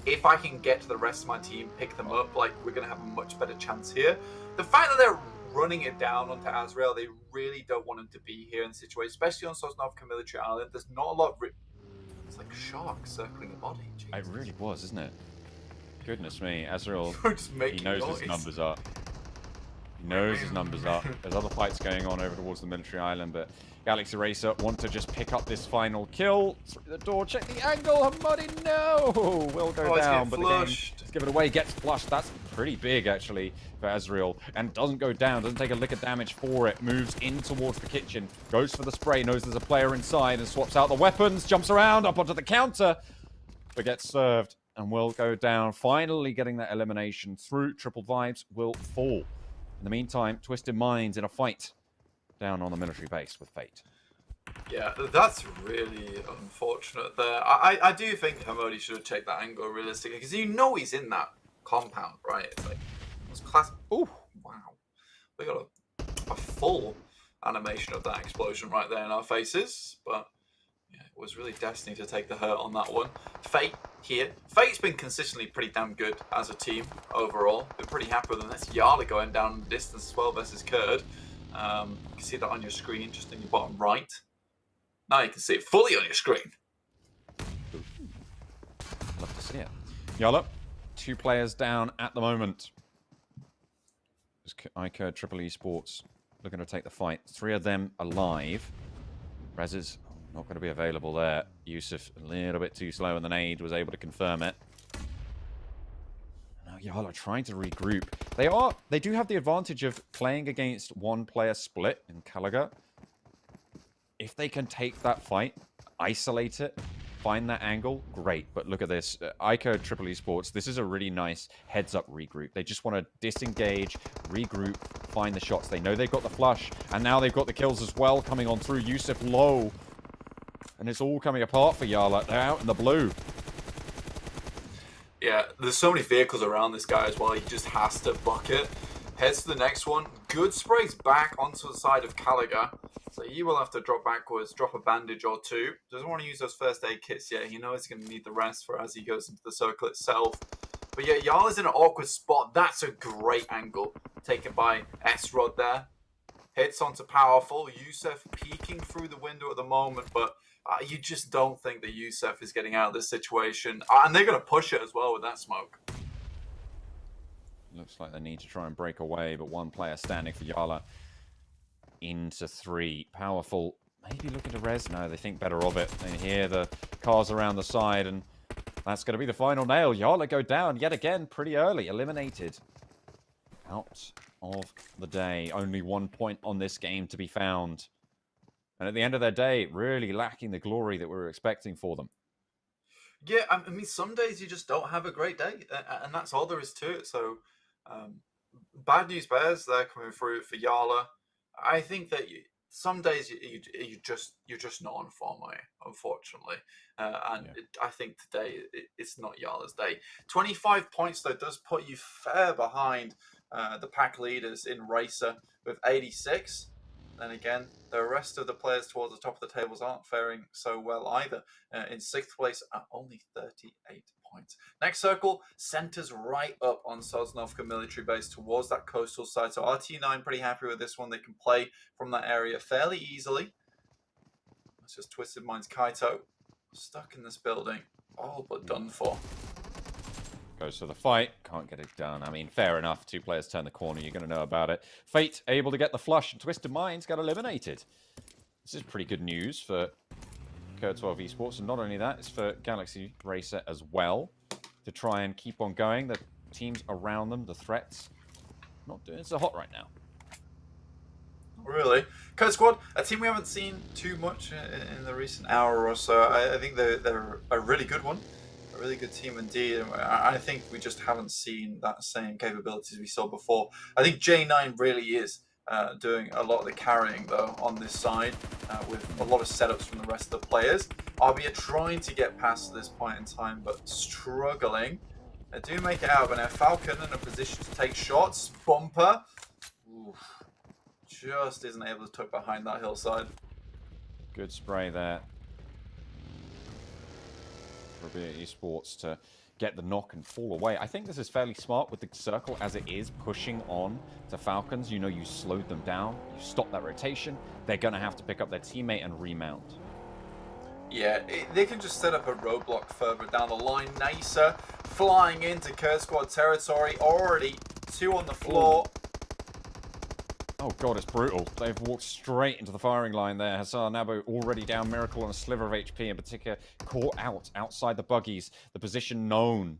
if I can get to the rest of my team, pick them up, like, we're going to have a much better chance here. The fact that they're running it down onto Azrael, they really don't want him to be here in the situation, especially on Sosnovka Military Island. There's not a lot of... It's like sharks circling a body. Jesus. It really was, isn't it? Goodness me, Azrael, Just he knows his numbers are. He knows his numbers up. There's other fights going on over towards the military island, but Galaxy Racer want to just pick up this final kill. Through the door, check the angle. Hamadi, no! Will go down, but the game just give it away. Gets flushed. That's pretty big, actually, for Ezreal. And doesn't go down. Doesn't take a lick of damage for it. Moves in towards the kitchen. Goes for the spray. Knows there's a player inside and swaps out the weapons. Jumps around up onto the counter, but gets served and will go down. Finally getting that elimination through. Triple Vibes will fall. In the meantime, Twisted Minds in a fight down on the military base with Fate. Yeah, that's really unfortunate there. I do think Hamodi should have checked that angle realistically, because you know he's in that compound, right? It's like, it's class. Oh, wow. We got a full animation of that explosion right there in our faces, but yeah, it was really Destiny to take the hurt on that one. Fate here. Fate's been consistently pretty damn good as a team overall. Been pretty happy with them. That's YaLLa going down the distance as well versus KURD. You can see that on your screen, just in your bottom right. Now you can see it fully on your screen. Love to see it. YaLLa, 2 players down at the moment. iKURD, Triple Esports looking to take the fight. 3 of them alive. Rez is not going to be available there. Yusuf a little bit too slow, and the nade was able to confirm it. Now YaLLa trying to regroup. They do have the advantage of playing against 1-player split in Caliga. If they can take that fight, isolate it, find that angle, great. But look at this. iKURD Triple Esports, this is a really nice heads-up regroup. They just want to disengage, regroup, find the shots. They know they've got the flush, and now they've got the kills as well coming on through. Yusuf low. And it's all coming apart for YaLLa. They're out in the blue. Yeah, there's so many vehicles around this guy as well. He just has to bucket. Heads to the next one. Good sprays back onto the side of Caliga. So he will have to drop backwards, drop a bandage or 2. Doesn't want to use those first aid kits yet. He knows he's going to need the rest for as he goes into the circle itself. But yeah, YaLLa's in an awkward spot. That's a great angle taken by S-Rod there. Hits onto Powerful. Yusuf peeking through the window at the moment, but you just don't think that Yusuf is getting out of this situation. And they're going to push it as well with that smoke. Looks like they need to try and break away, but 1 player standing for YaLLa. Into 3. Powerful. Maybe looking to res. No, they think better of it. They hear the cars around the side, and that's going to be the final nail. YaLLa go down yet again pretty early. Eliminated. Out of the day. Only 1 point on this game to be found. And at the end of their day, really lacking the glory that we were expecting for them. Yeah, I mean, some days you just don't have a great day, and that's all there is to it. So, bad news bears, they're coming through for YaLLa. I think that some days you're just not on form, unfortunately. And yeah. I think today it's not YaLLa's day. 25 points, though, does put you fair behind the pack leaders in Racer with 86. Then again, the rest of the players towards the top of the tables aren't faring so well either. In 6th place at only 38 points. Next circle centers right up on Sosnovka military base towards that coastal side. So RT9 pretty happy with this one. They can play from that area fairly easily. That's just Twisted Minds Kaito. Stuck in this building. All but done for. Goes to the fight. Can't get it done. I mean, fair enough. 2 players turn the corner. You're going to know about it. Fate able to get the flush, and Twisted Minds got eliminated. This is pretty good news for KURD 12 Esports. And not only that, it's for Galaxy Racer as well. To try and keep on going. The teams around them, the threats, not doing so hot right now. Really. KURD Squad, a team we haven't seen too much in the recent hour or so. I think they're a really good one. A really good team indeed. I think we just haven't seen that same capabilities we saw before. I think J9 really is doing a lot of the carrying, though, on this side, with a lot of setups from the rest of the players. ABIAH trying to get past this point in time, but struggling. They do make it out, but now Falcon in a position to take shots. Bumper. Oof. Just isn't able to tuck behind that hillside. Good spray there. For ABIAH Esports to get the knock and fall away. I think this is fairly smart with the circle as it is pushing on to Falcons. You know, you slowed them down, you stop that rotation. They're going to have to pick up their teammate and remount. Yeah, they can just set up a roadblock further down the line. NASR flying into KURD Squad territory. Already 2 on the floor. Oh god, it's brutal. They've walked straight into the firing line there. Hassan Nabo already down. Miracle on a sliver of HP in particular. Caught outside the buggies. The position known.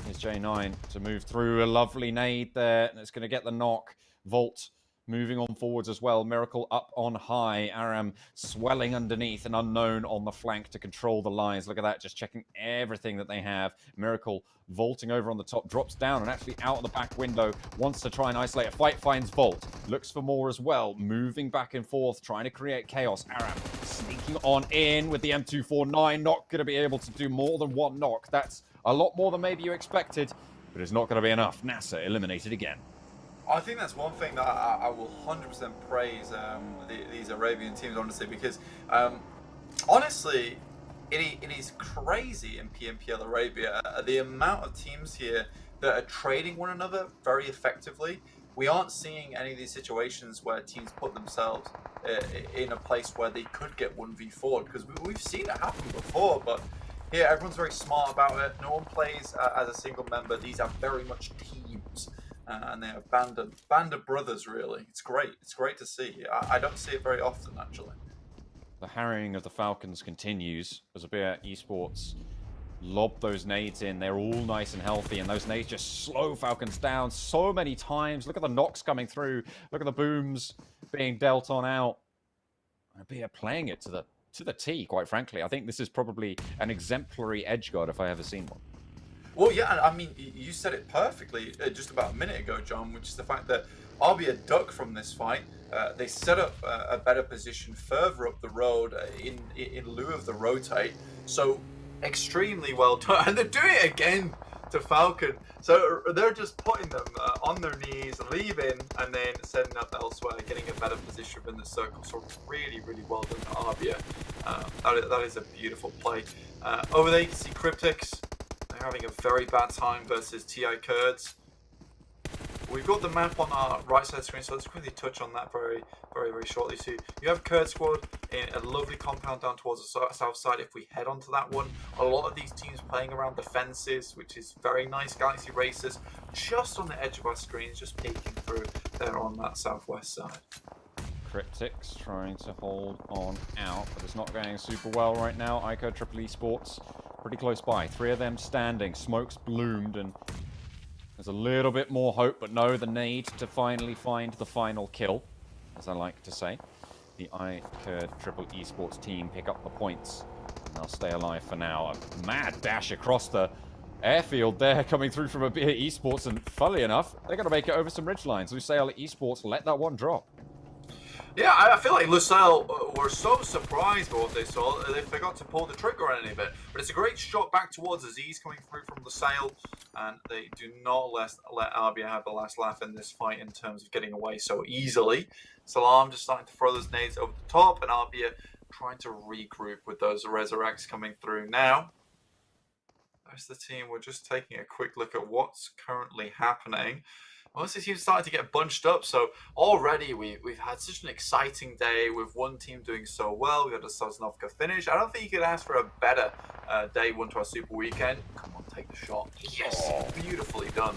Here's J9 to move through. A lovely nade there. And it's going to get the knock. Volt moving on forwards as well. Miracle up on high. Aram swelling underneath. An unknown on the flank to control the lines. Look at that. Just checking everything that they have. Miracle vaulting over on the top. Drops down and actually out of the back window. Wants to try and isolate a fight. Finds Volt. Looks for more as well. Moving back and forth. Trying to create chaos. Aram sneaking on in with the M249. Not going to be able to do more than one knock. That's a lot more than maybe you expected. But it's not going to be enough. NASR eliminated again. I think that's one thing that I will 100% praise these Arabian teams, honestly, because honestly, it is crazy in PMPL Arabia the amount of teams here that are trading one another very effectively. We aren't seeing any of these situations where teams put themselves in a place where they could get 1v4, because we've seen it happen before, but here everyone's very smart about it. No one plays as a single member. These are very much teams. And they are band of brothers, really. It's great. It's great to see. I don't see it very often, actually. The harrying of the Falcons continues as ABIAH Esports lob those nades in. They're all nice and healthy, and those nades just slow Falcons down so many times. Look at the knocks coming through. Look at the booms being dealt on out. ABIAH playing it to the T, quite frankly. I think this is probably an exemplary edge guard if I ever seen one. Well, yeah, I mean, you said it perfectly just about a minute ago, John, which is the fact that ABIAH duck from this fight. They set up a better position further up the road in lieu of the rotate. So, extremely well done. And they're doing it again to Falcon. So, they're just putting them on their knees, leaving, and then setting up elsewhere, getting a better position in the circle. So, really, really well done to ABIAH. That is a beautiful play. Over there, you can see Cryptics. They're having a very bad time versus iKURD. We've got the map on our right side screen, so let's quickly touch on that very shortly too. You have KURD squad in a lovely compound down towards the south side. If we head onto that one, a lot of these teams playing around the fences, which is very nice. Galaxy Racers just on the edge of our screens, just peeking through there on that southwest side. Cryptics trying to hold on out, but it's not going super well right now. iKURD YaLLa Esports pretty close by. 3 of them standing. Smoke's bloomed, and there's a little bit more hope, but no, the need to finally find the final kill, as I like to say. The iKURD YaLLa Esports team pick up the points, and they'll stay alive for now. A mad dash across the airfield there, coming through from ABIAH Esports, and funnily enough, they're going to make it over some ridge lines. Lusail Esports let that one drop. Yeah, I feel like Lusail were so surprised by what they saw, they forgot to pull the trigger on any of it. But it's a great shot back towards Aziz coming through from Lusail, and they do not let ABIAH have the last laugh in this fight in terms of getting away so easily. Salam just starting to throw those nades over the top, and ABIAH trying to regroup with those resurrects coming through now. There's the team. We're just taking a quick look at what's currently happening. Most of the teams starting to get bunched up, so already we've had such an exciting day with one team doing so well. We had a Sosnovka finish. I don't think you could ask for a better day one to our Super Weekend. Come on, take the shot. Yes, beautifully done.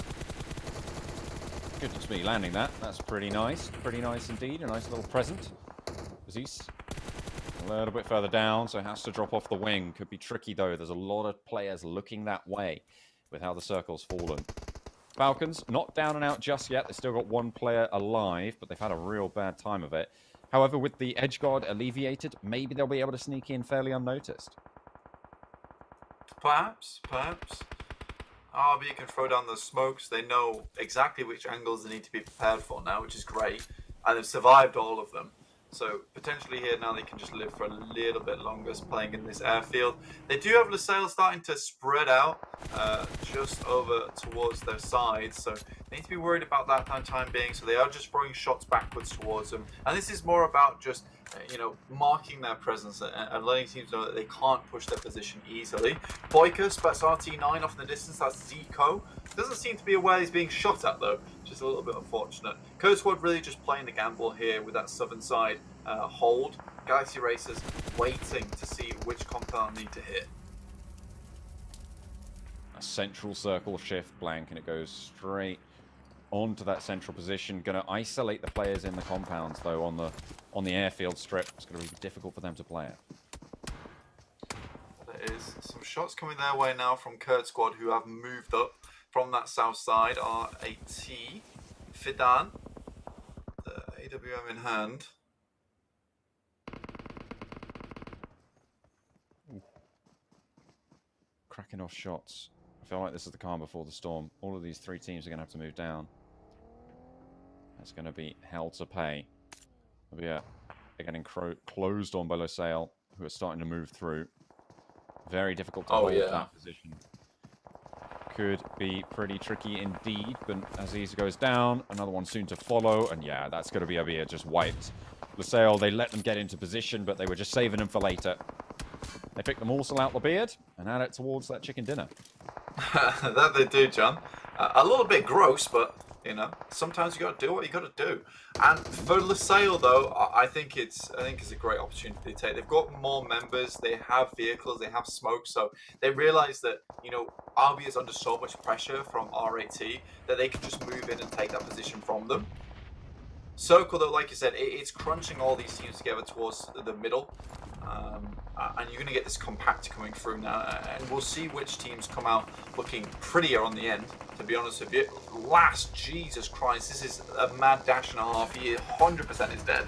Goodness me, landing that. That's pretty nice. Pretty nice indeed. A nice little present. Aziz a little bit further down, so it has to drop off the wing. Could be tricky though. There's a lot of players looking that way with how the circle's fallen. Falcons, not down and out just yet. They've still got one player alive, but they've had a real bad time of it. However, with the edge guard alleviated, maybe they'll be able to sneak in fairly unnoticed. Perhaps. ABIAH can throw down those smokes. They know exactly which angles they need to be prepared for now, which is great. And they've survived all of them. So potentially here now they can just live for a little bit longer playing in this airfield. They do have Lusail starting to spread out just over towards their sides. So they need to be worried about that for the time being. So they are just throwing shots backwards towards them. And this is more about just, marking their presence and letting teams know that they can't push their position easily. Boyka spats RT9 off in the distance. That's Zico. Doesn't seem to be aware he's being shot at though, which is a little bit unfortunate. KURD squad really just playing the gamble here with that southern side hold. Galaxy Racers waiting to see which compound need to hit. A central circle shift blank, and it goes straight onto that central position. Going to isolate the players in the compounds, though, on the airfield strip. It's going to be difficult for them to play it. There is some shots coming their way now from KURD squad, who have moved up from that south side. RAT, Fidan, the AWM in hand. Cracking off shots. I feel like this is the calm before the storm. All of these three teams are going to have to move down. It's going to be hell to pay. Yeah, they're getting closed on by Lusail, who are starting to move through. Very difficult to hold that position. Could be pretty tricky indeed, but as Easy goes down, another one soon to follow, and yeah, that's going to be ABIAH just wiped. Lusail, they let them get into position, but they were just saving them for later. They pick the morsel out the beard and add it towards that chicken dinner. That they do, John. A little bit gross, but you know, sometimes you got to do what you got to do. And for Lusail, though, I think it's a great opportunity to take. They've got more members, they have vehicles, they have smoke, so they realise that, you know, ABIAH is under so much pressure from RAT that they can just move in and take that position from them. Circle, though, like you said, it's crunching all these teams together towards the middle. And you're going to get this compact coming through now, and we'll see which teams come out looking prettier on the end, to be honest with you. Last, Jesus Christ, this is a mad dash and a half. He 100% is dead.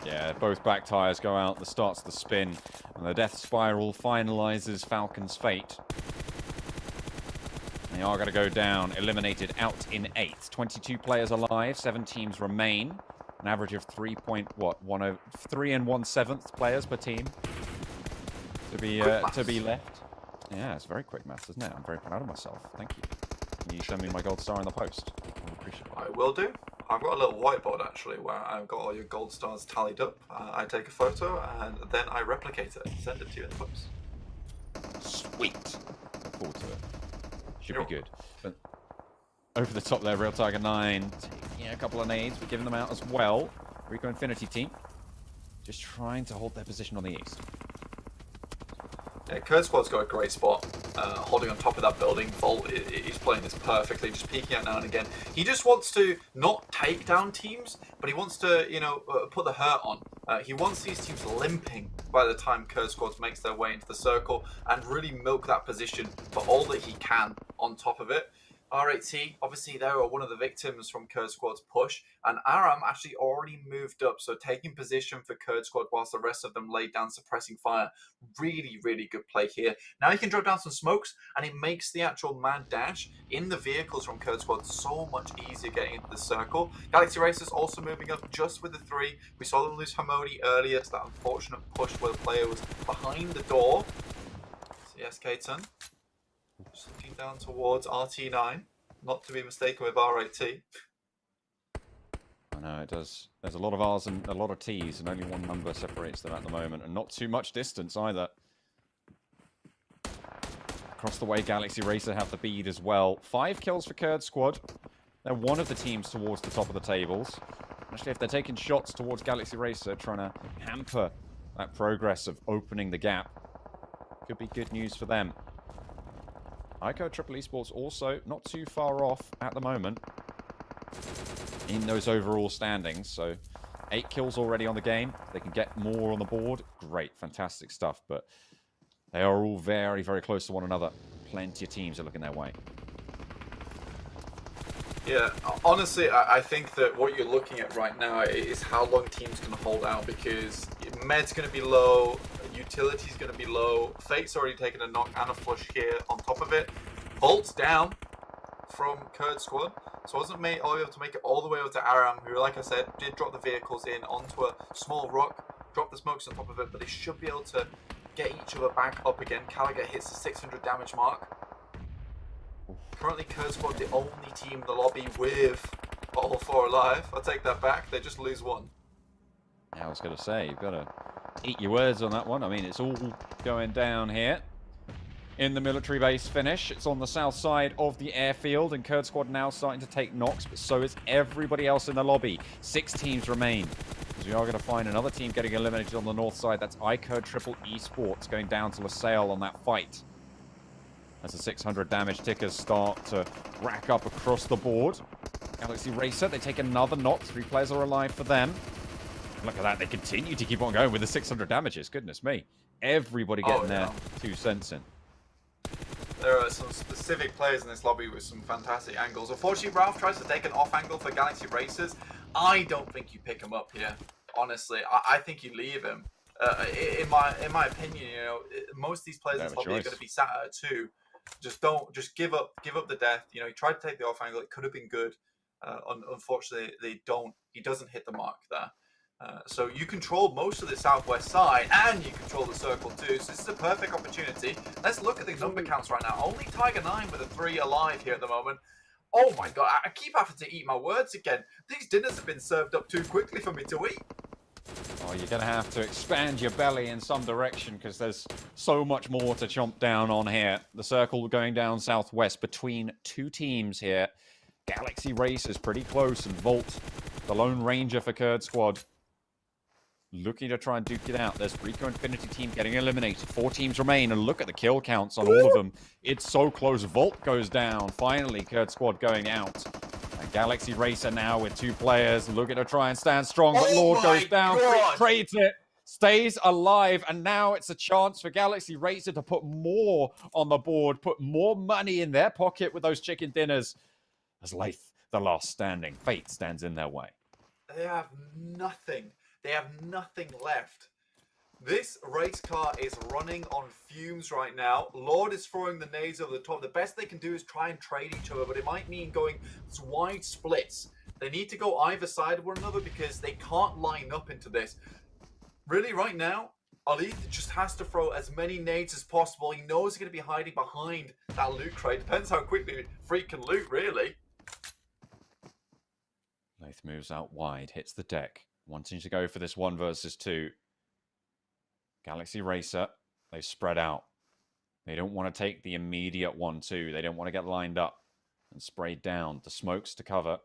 Yeah, both back tyres go out, the starts the spin, and the death spiral finalises Falcon's fate. They are going to go down, eliminated out in 8th. 22 players alive, 7 teams remain. An average of 3 and 1/7 players per team to be left. Yeah, it's very quick maths, isn't it? I'm very proud of myself. Thank you. Can you send me my gold star in the post? I appreciate it. I will do. I've got a little whiteboard actually where I've got all your gold stars tallied up. I take a photo and then I replicate it and send it to you in the post. Sweet. Look forward to it. Should be good. But over the top there, Real Tiger 9 taking a couple of nades, but giving them out as well. RICO Infinity team just trying to hold their position on the east. Yeah, KURD squad's got a great spot, holding on top of that building. Volt is playing this perfectly, just peeking out now and again. He just wants to not take down teams, but he wants to, you know, put the hurt on. He wants these teams limping by the time KURD squad makes their way into the circle and really milk that position for all that he can on top of it. RAT, obviously they are one of the victims from KURD squad's push, and Aram actually already moved up, so taking position for KURD squad whilst the rest of them laid down suppressing fire. Really, really good play here. Now he can drop down some smokes, and it makes the actual mad dash in the vehicles from KURD squad so much easier getting into the circle. Galaxy Racers also moving up just with the 3. We saw them lose Hamodi earlier, so that unfortunate push where the player was behind the door. CS Katon. Just looking down towards RT9, not to be mistaken with RAT. I know it does. There's a lot of R's and a lot of T's, and only one number separates them at the moment, and not too much distance either. Across the way, Galaxy Racer have the bead as well. 5 kills for KURD squad. They're one of the teams towards the top of the tables. Actually, if they're taking shots towards Galaxy Racer, trying to hamper that progress of opening the gap, could be good news for them. iKURD Esports also not too far off at the moment in those overall standings. So 8 kills already on the game. They can get more on the board. Great, fantastic stuff. But they are all very, very close to one another. Plenty of teams are looking their way. Yeah, honestly, I think that what you're looking at right now is how long teams can hold out, because Med's going to be low, Utility's going to be low, Fate's already taken a knock and a flush here on top of it. Volt's down from KURD squad, so wasn't all able to make it all the way over to Aram, who, like I said, did drop the vehicles in onto a small rock, drop the smokes on top of it, but they should be able to get each other back up again. Callagher hits the 600 damage mark. Currently, KURD squad the only team in the lobby with all 4 alive. I'll take that back. They just lose 1. Yeah, I was going to say, you've got to eat your words on that one. I mean, it's all going down here in the military base finish. It's on the south side of the airfield, and KURD squad now starting to take knocks, but so is everybody else in the lobby. 6 teams remain. Because we are going to find another team getting eliminated on the north side. That's iKURD Esports going down to Lusail on that fight. as the 600 damage tickers start to rack up across the board. Galaxy Racer, they take another knock. 3 players are alive for them. Look at that. They continue to keep on going with the 600 damages. Goodness me. Everybody getting their 2 cents in. There are some specific players in this lobby with some fantastic angles. Unfortunately, Ralph tries to take an off angle for Galaxy Racers. I don't think you pick him up here. Honestly, I think you leave him. In my opinion, you know, most of these players in this lobby are going to be sat at a 2. Just give up the death. You know, he tried to take the off angle. It could have been good. Unfortunately, he doesn't hit the mark there. So you control most of the southwest side, and you control the circle too. So this is a perfect opportunity. Let's look at the number counts right now. Only Tiger 9 with a 3 alive here at the moment. Oh my god, I keep having to eat my words again. These dinners have been served up too quickly for me to eat. Oh, you're going to have to expand your belly in some direction because there's so much more to chomp down on here. The circle going down southwest between 2 teams here. Galaxy Racers pretty close, and Volt, the Lone Ranger for KURD squad, looking to try and duke it out. There's RICO Infinity team getting eliminated. 4 teams remain, and look at the kill counts on all of them. It's so close. Volt goes down. Finally, KURD squad going out. And Galaxy Racer now with 2 players looking to try and stand strong, but Lord goes down. Trades it, stays alive, and now it's a chance for Galaxy Racer to put more on the board, put more money in their pocket with those chicken dinners. As Lath, the last standing, fate stands in their way. They have nothing. They have nothing left. This race car is running on fumes right now. Lord is throwing the nades over the top. The best they can do is try and trade each other, but it might mean going wide splits. They need to go either side of one another because they can't line up into this. Really, right now, Alith just has to throw as many nades as possible. He knows he's going to be hiding behind that loot crate. Depends how quickly Freak can loot, really. Lath moves out wide, hits the deck, wanting to go for this 1 versus 2. Galaxy Racer, they've spread out. They don't want to take the immediate 1-2. They don't want to get lined up and sprayed down. The smokes to cover,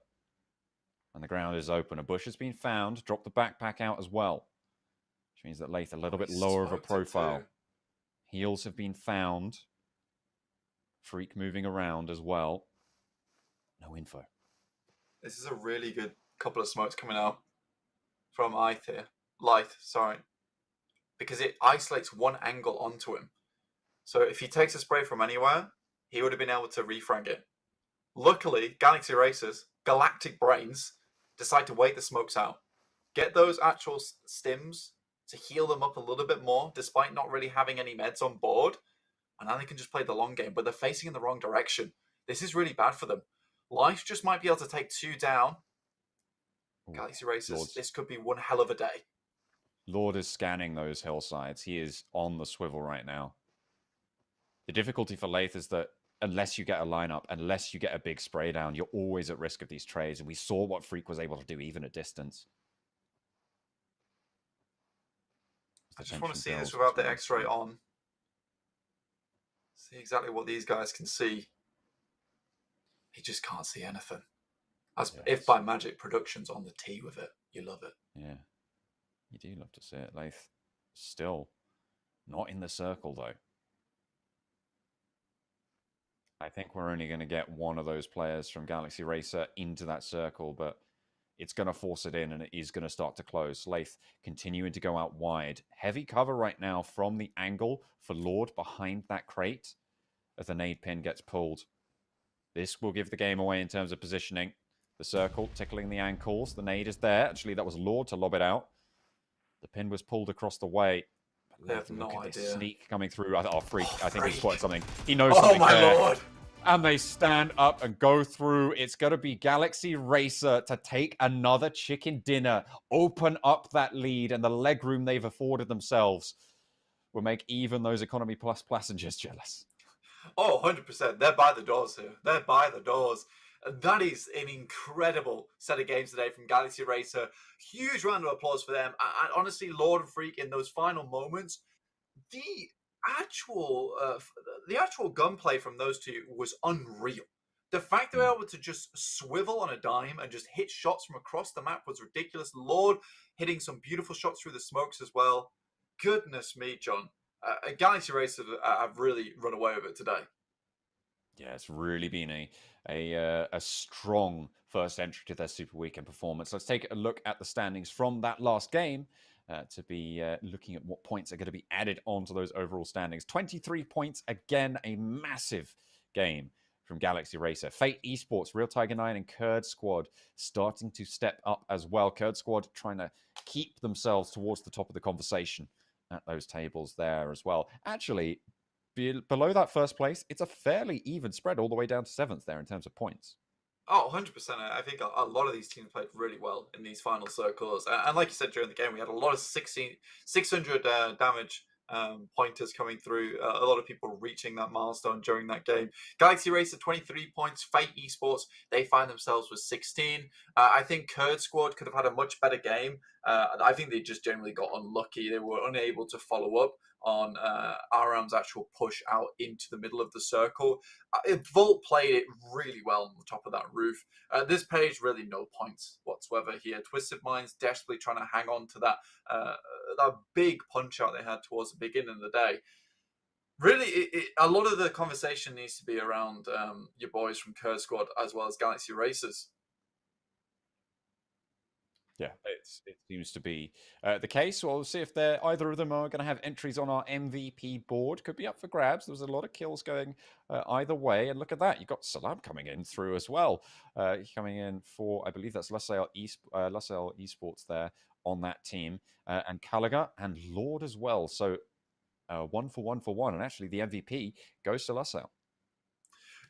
and the ground is open. A bush has been found. Drop the backpack out as well, which means that Lath a little bit lower of a profile. Heals have been found. Freak moving around as well. No info. This is a really good couple of smokes coming out from Lyth, sorry. Because it isolates one angle onto him. So if he takes a spray from anywhere, he would have been able to refrag it. Luckily, Galaxy Racers, galactic brains, decide to wait the smokes out. Get those actual stims to heal them up a little bit more, despite not really having any meds on board. And now they can just play the long game, but they're facing in the wrong direction. This is really bad for them. Life just might be able to take 2 down. Galaxy Racers, this could be one hell of a day. Lord is scanning those hillsides. He is on the swivel right now. The difficulty for Lath is that unless you get a lineup, unless you get a big spray down, you're always at risk of these trades. And we saw what Freak was able to do even at distance. I just want to see this without the X-ray on. See exactly what these guys can see. He just can't see anything. As if by magic, production's on the tee with it. You love it. Yeah. You do love to see it. Lath still not in the circle, though. I think we're only going to get one of those players from Galaxy Racer into that circle, but it's going to force it in, and it is going to start to close. Lath continuing to go out wide. Heavy cover right now from the angle for Lord behind that crate as the nade pin gets pulled. This will give the game away in terms of positioning. The circle tickling the ankles. The nade is there. Actually, that was Lord to lob it out. The pin was pulled across the way. They have no idea. This sneak coming through. Oh, Freak. I think he spotted something. He knows something. Oh, my there. Lord. And they stand up and go through. It's going to be Galaxy Racer to take another chicken dinner, open up that lead, and the leg room they've afforded themselves will make even those Economy Plus passengers jealous. Oh, 100%. They're by the doors here. They're by the doors. That is an incredible set of games today from Galaxy Racer. Huge round of applause for them. And honestly, Lord and Freak in those final moments, the actual gunplay from those two was unreal. The fact they were able to just swivel on a dime and just hit shots from across the map was ridiculous. Lord hitting some beautiful shots through the smokes as well. Goodness me, John. Galaxy Racer have really run away with it today. Yeah, it's really been a strong first entry to their Super Weekend performance. Let's take a look at the standings from that last game to be looking at what points are going to be added onto those overall standings. 23 points, again, a massive game from Galaxy Racer. Fate Esports, Real Tiger 9 and KURD Squad starting to step up as well. KURD Squad trying to keep themselves towards the top of the conversation at those tables there as well. Actually, below that first place, it's a fairly even spread all the way down to 7th there in terms of points. Oh, 100%. I think a lot of these teams played really well in these final circles. And like you said, during the game, we had a lot of 600 damage pointers coming through. A lot of people reaching that milestone during that game. Galaxy Racer, 23 points. Fate Esports, they find themselves with 16. I think KURD Squad could have had a much better game. I think they just generally got unlucky. They were unable to follow up on Aram's actual push out into the middle of the circle. Volt played it really well on the top of that roof. This page, really no points whatsoever here. Twisted Minds desperately trying to hang on to that big punch out they had towards the beginning of the day. Really, a lot of the conversation needs to be around your boys from KURD Squad as well as Galaxy Racers. Yeah, it seems to be the case. Well, we'll see if either of them are going to have entries on our MVP board. Could be up for grabs. There was a lot of kills going either way. And look at that. You've got Salam coming in through as well. Coming in for, I believe that's Lusail Esports there on that team. And Caliga and Lord as well. So 1 for 1 for 1. And actually the MVP goes to Lusail.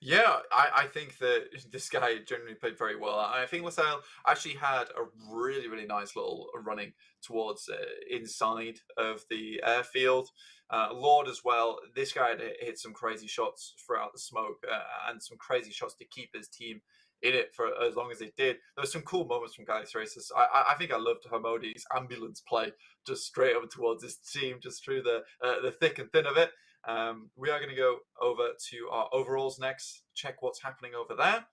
Yeah, I think that this guy generally played very well. I think Lusail actually had a really, really nice little running towards inside of the airfield. Lord as well. This guy had hit some crazy shots throughout the smoke and some crazy shots to keep his team in it for as long as it did. There were some cool moments from Galaxy Racers. I think I loved Hamodi's ambulance play just straight over towards his team, just through the thick and thin of it. We are going to go over to our overalls next, check what's happening over there.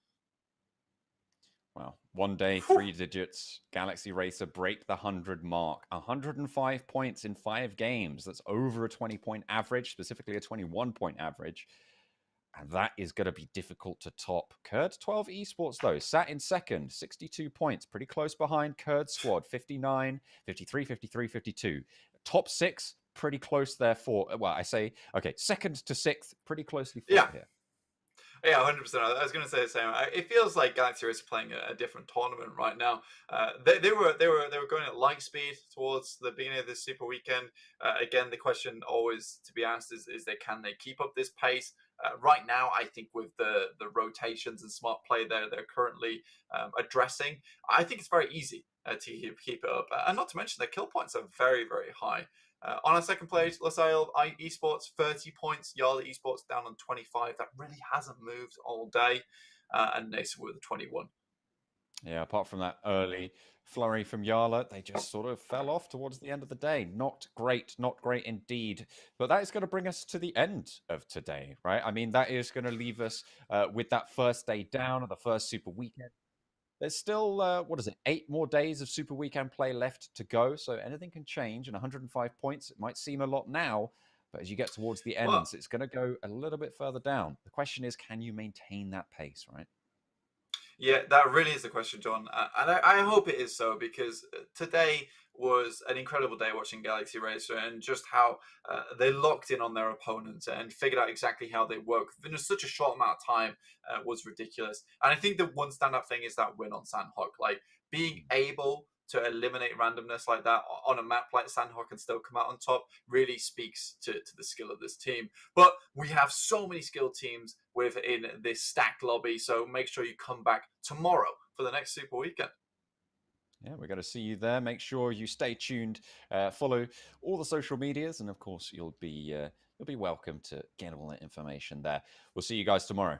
Wow. 1 day, 3 digits. Galaxy Racer break the 100 mark. 105 points in 5 games. That's over a 20-point average, specifically a 21-point average. And that is going to be difficult to top. KURD 12 Esports, though, sat in second, 62 points. Pretty close behind KURD Squad, 59, 53, 53, 52. Top 6, pretty close there for, well, I say, okay, 2nd to 6th, pretty closely fought here. Yeah, 100%. I was going to say the same. It feels like Galaxy Racer playing a different tournament right now. They were going at light speed towards the beginning of this Super Weekend. Again, the question always to be asked is can they keep up this pace? Right now, I think with the rotations and smart play they're currently addressing, I think it's very easy to keep it up. And not to mention their kill points are very, very high. On our second place, Lusail Esports, 30 points. YaLLa Esports down on 25. That really hasn't moved all day. And NASR with a 21. Yeah, apart from that early flurry from YaLLa, they just sort of fell off towards the end of the day. Not great indeed. But that is going to bring us to the end of today, right? I mean, that is going to leave us with that first day down of the first Super Weekend. There's still, 8 more days of Super Weekend play left to go. So anything can change. And 105 points, it might seem a lot now. But as you get towards the ends, it's going to go a little bit further down. The question is, can you maintain that pace, right? Yeah, that really is the question, John. And I hope it is so, because today was an incredible day watching Galaxy Racer and just how they locked in on their opponents and figured out exactly how they work within such a short amount of time was ridiculous. And I think the one standout thing is that win on Sanhok. Like, being able to eliminate randomness like that on a map like Sanhok and still come out on top really speaks to the skill of this team. But we have so many skilled teams within this stacked lobby, so make sure you come back tomorrow for the next Super Weekend. Yeah, we're going to see you there. Make sure you stay tuned, follow all the social medias, and of course you'll be welcome to get all that information there. We'll see you guys tomorrow.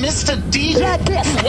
Mr. DJ.